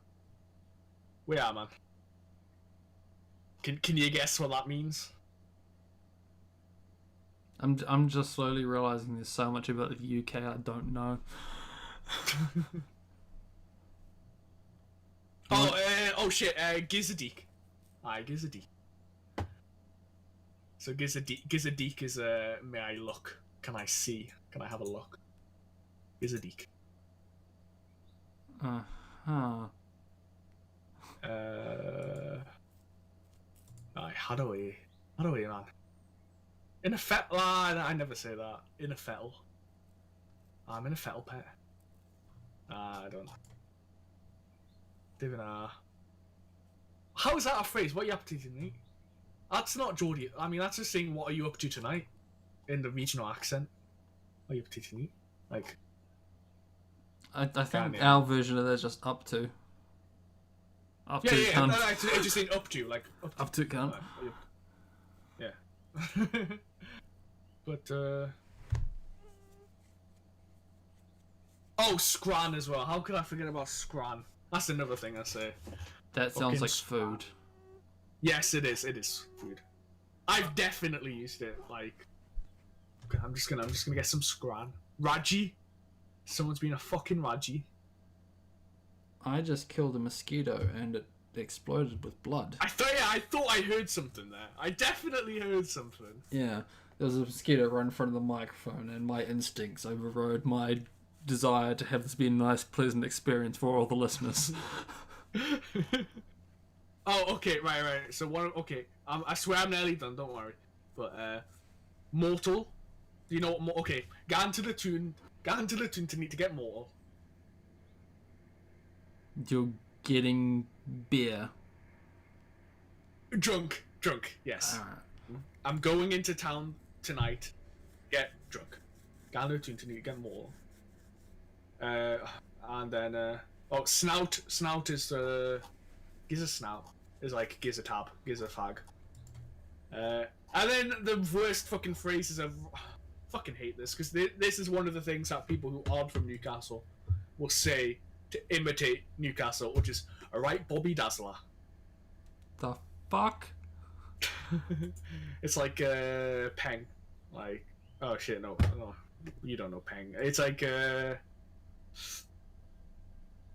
We are, man. Can you guess what that means? I'm just slowly realizing there's so much about the UK I don't know. Oh shit, Gizadik. Aye, Gizadik. So Gizadik is may I look? Can I see? Can I have a look? Gizadik. Huh. Aye, how do we, man? In a fettle, I never say that. In a fettle. I'm in a fettle, pet. I don't know. Divina. How is that a phrase? What are you up to tonight? That's not Geordie. I mean, that's just saying, what are you up to tonight? In the regional accent. What are you up to tonight? Like. I think our version of that is just up to. Up to, yeah. No, it's just saying up to, like. Up to, cunt. Yeah. But, Oh, Scran as well. How could I forget about Scran? That's another thing I say. That sounds Fucking like food. Yes, it is. It is food. I've definitely used it. Like, I'm just gonna get some Scran. Raji. Someone's been a fucking Raji. I just killed a mosquito and it exploded with blood. I thought I heard something there. I definitely heard something. Yeah, there was a mosquito right in front of the microphone, and my instincts overrode my desire to have this be a nice, pleasant experience for all the listeners. Oh, okay, right. So okay, I swear I'm nearly done. Don't worry. But mortal. You know what? Okay, get into the tune to need to get mortal. You're getting beer. Drunk. Yes. Alright. I'm going into town tonight. Get drunk. Get into the tune to need to get mortal. And then snout. Snout is gives a snout. Is like gives a tab. Gives a fag. And then the worst fucking phrases of fucking hate this because this is one of the things that people who aren't from Newcastle will say to imitate Newcastle, which is alright, Bobby Dazzler. The fuck? It's like Peng. Like oh shit, no, you don't know Peng. It's like nah,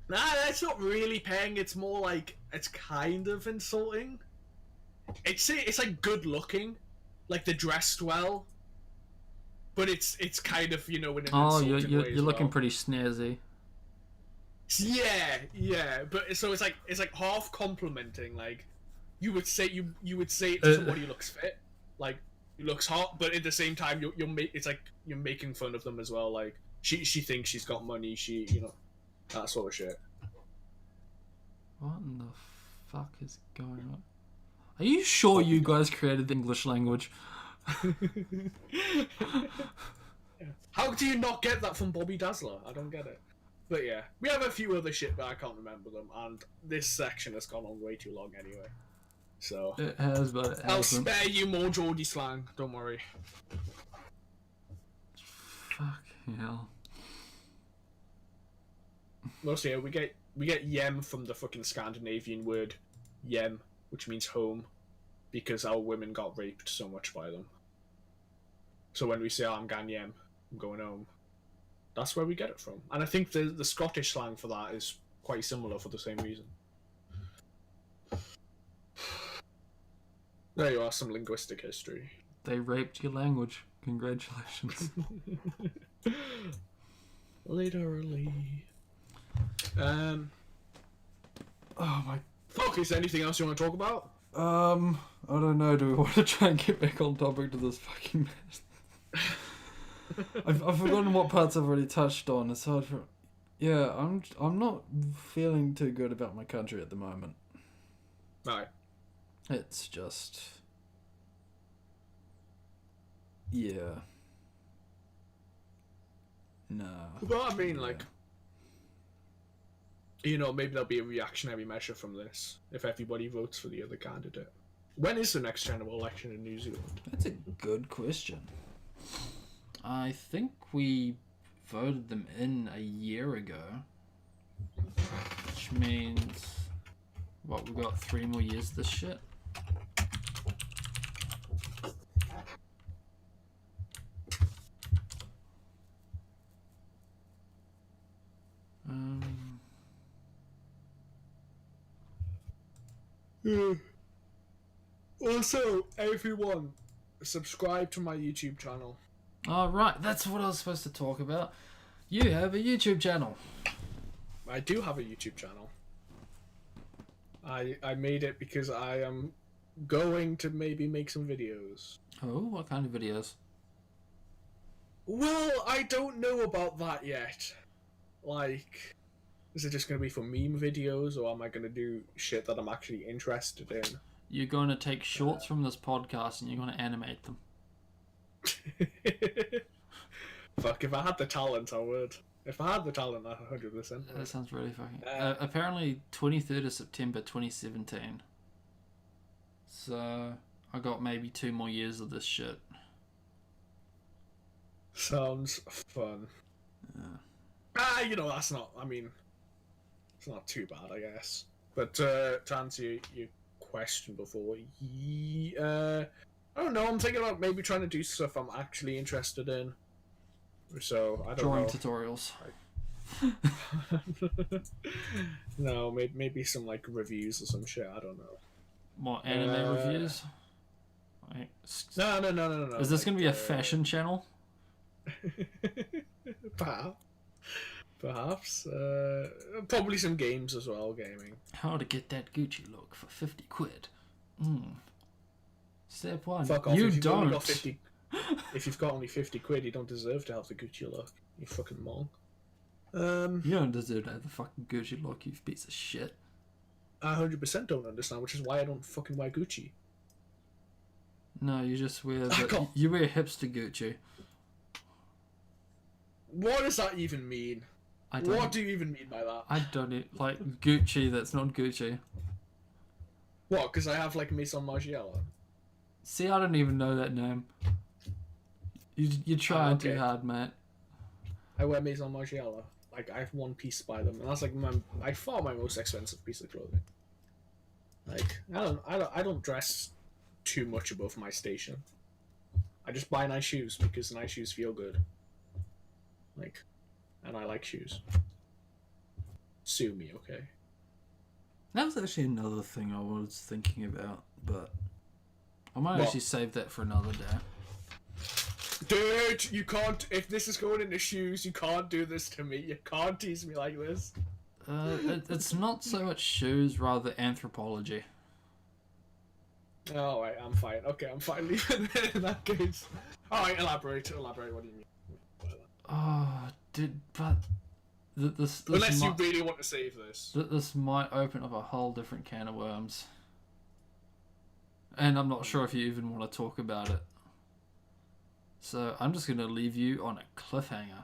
that's not really Peng. It's more like it's kind of insulting. It's like good looking, like they're dressed well, but it's kind of in an insulting way you're as looking well. pretty snazzy. Yeah, but so it's like half complimenting. Like you would say it to somebody who looks fit, like he looks hot, but at the same time it's like you're making fun of them as well. Like she thinks she's got money, that sort of shit. What in the fuck is going on? Are you sure you guys created the English language? How do you not get that from Bobby Dazzler? I don't get it. But yeah, we have a few other shit, but I can't remember them, and this section has gone on way too long anyway. So It has, but it I'll hasn't. spare you more Geordie slang. Don't worry. Fucking hell. Mostly, yeah, we get yem from the fucking Scandinavian word yem, which means home, because our women got raped so much by them. So when we say, I'm going yem, I'm going home, that's where we get it from. And I think the Scottish slang for that is quite similar for the same reason. There you are, some linguistic history. They raped your language. Congratulations. Literally. Oh my. Fuck, is there anything else you want to talk about? I don't know. Do we want to try and get back on topic to this fucking mess? I've forgotten what parts I've already touched on. It's hard for. Yeah, I'm not feeling too good about my country at the moment. No. It's just. Yeah. No. Well, I mean, like, maybe there'll be a reactionary measure from this if everybody votes for the other candidate. When is the next general election in New Zealand? That's a good question. I think we voted them in a year ago, which means what, we've got 3 more years of this shit. Also, everyone, subscribe to my YouTube channel. Oh, right, that's what I was supposed to talk about. You have a YouTube channel. I do have a YouTube channel. I made it because I am going to maybe make some videos. Oh, what kind of videos? Well, I don't know about that yet. Like, is it just going to be for meme videos, or am I going to do shit that I'm actually interested in? You're going to take shorts from this podcast and you're going to animate them. Fuck, if I had the talent, I would. If I had the talent, I 100%. That sounds really fucking... apparently, 23rd of September 2017. So, I got maybe 2 more years of this shit. Sounds fun. Yeah. You know, that's not. I mean, it's not too bad, I guess. But to answer your question before, I don't know. I'm thinking about maybe trying to do stuff I'm actually interested in. So I don't Drawing know. tutorials. No, maybe some like reviews or some shit. I don't know. What, anime reviews? Like, No. is this gonna be a fashion channel? Perhaps. Probably some games as well. Gaming. How to get that Gucci look for 50 quid? Step 1. Fuck off. You if you've only don't. got 50, if you've got only 50 quid, you don't deserve to have the Gucci look. You fucking mong. You don't deserve to have the fucking Gucci look, you piece of shit. I 100% don't understand, which is why I don't fucking wear Gucci. No, you just wear can't- you wear hipster Gucci. What does that even mean? I don't. What do you even mean by that? I don't like Gucci. That's not Gucci. What? Because I have like Maison Margiela. See, I don't even know that name. You trying okay. too hard, mate. I wear Maison Margiela. Like I have one piece by them, and that's like by far my most expensive piece of clothing. Like I don't dress too much above my station. I just buy nice shoes because nice shoes feel good. Like, and I like shoes. Sue me, okay? That was actually another thing I was thinking about, but I might What? actually save that for another day. Dude, you can't. If this is going into shoes, you can't do this to me. You can't tease me like this. It's not so much shoes, rather anthropology. Oh, wait, I'm fine. Okay, I'm fine leaving it in that case. Alright, elaborate. What do you mean? Oh, but this Unless you might, really want to save this. this might open up a whole different can of worms. And I'm not sure if you even want to talk about it. So I'm just going to leave you on a cliffhanger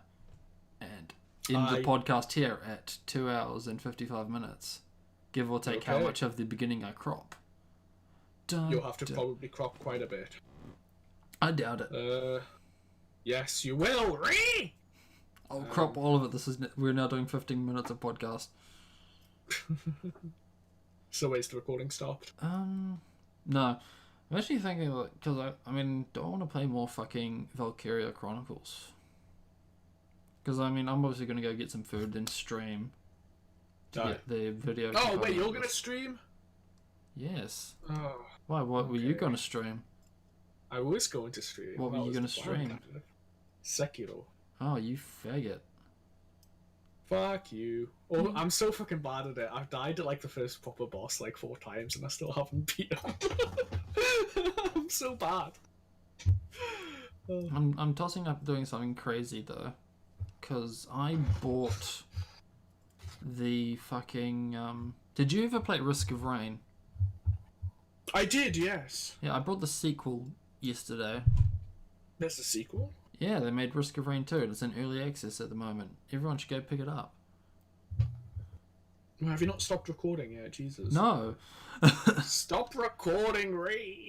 and end the podcast here at 2 hours and 55 minutes. Give or take how Okay. much of the beginning I crop. Dun, You'll have to dun. probably crop quite a bit. I doubt it. Yes, you will. Ree! I'll crop all of it. We're now doing 15 minutes of podcast. So is the recording stopped? No. I'm actually thinking, because I mean, do I want to play more fucking Valkyria Chronicles? Because I mean, I'm obviously going to go get some food and stream to get the video. Oh, wait, you're going gonna stream? Yes. Oh, Why, what were you okay. going to stream? I was going to stream. What were That you was gonna the plan, stream? kind of. Sekiro. Oh, you faggot. Fuck you. Oh, I'm so fucking bad at it. I've died at like the first proper boss like 4 times and I still haven't beat him. I'm so bad. I'm tossing up doing something crazy though, because I bought the fucking Did you ever play Risk of Rain? I did, yes. Yeah, I bought the sequel yesterday. There's a sequel? Yeah, they made Risk of Rain 2. It's in early access at the moment. Everyone should go pick it up. Have you not stopped recording yet? Jesus. No. Stop recording, Ray.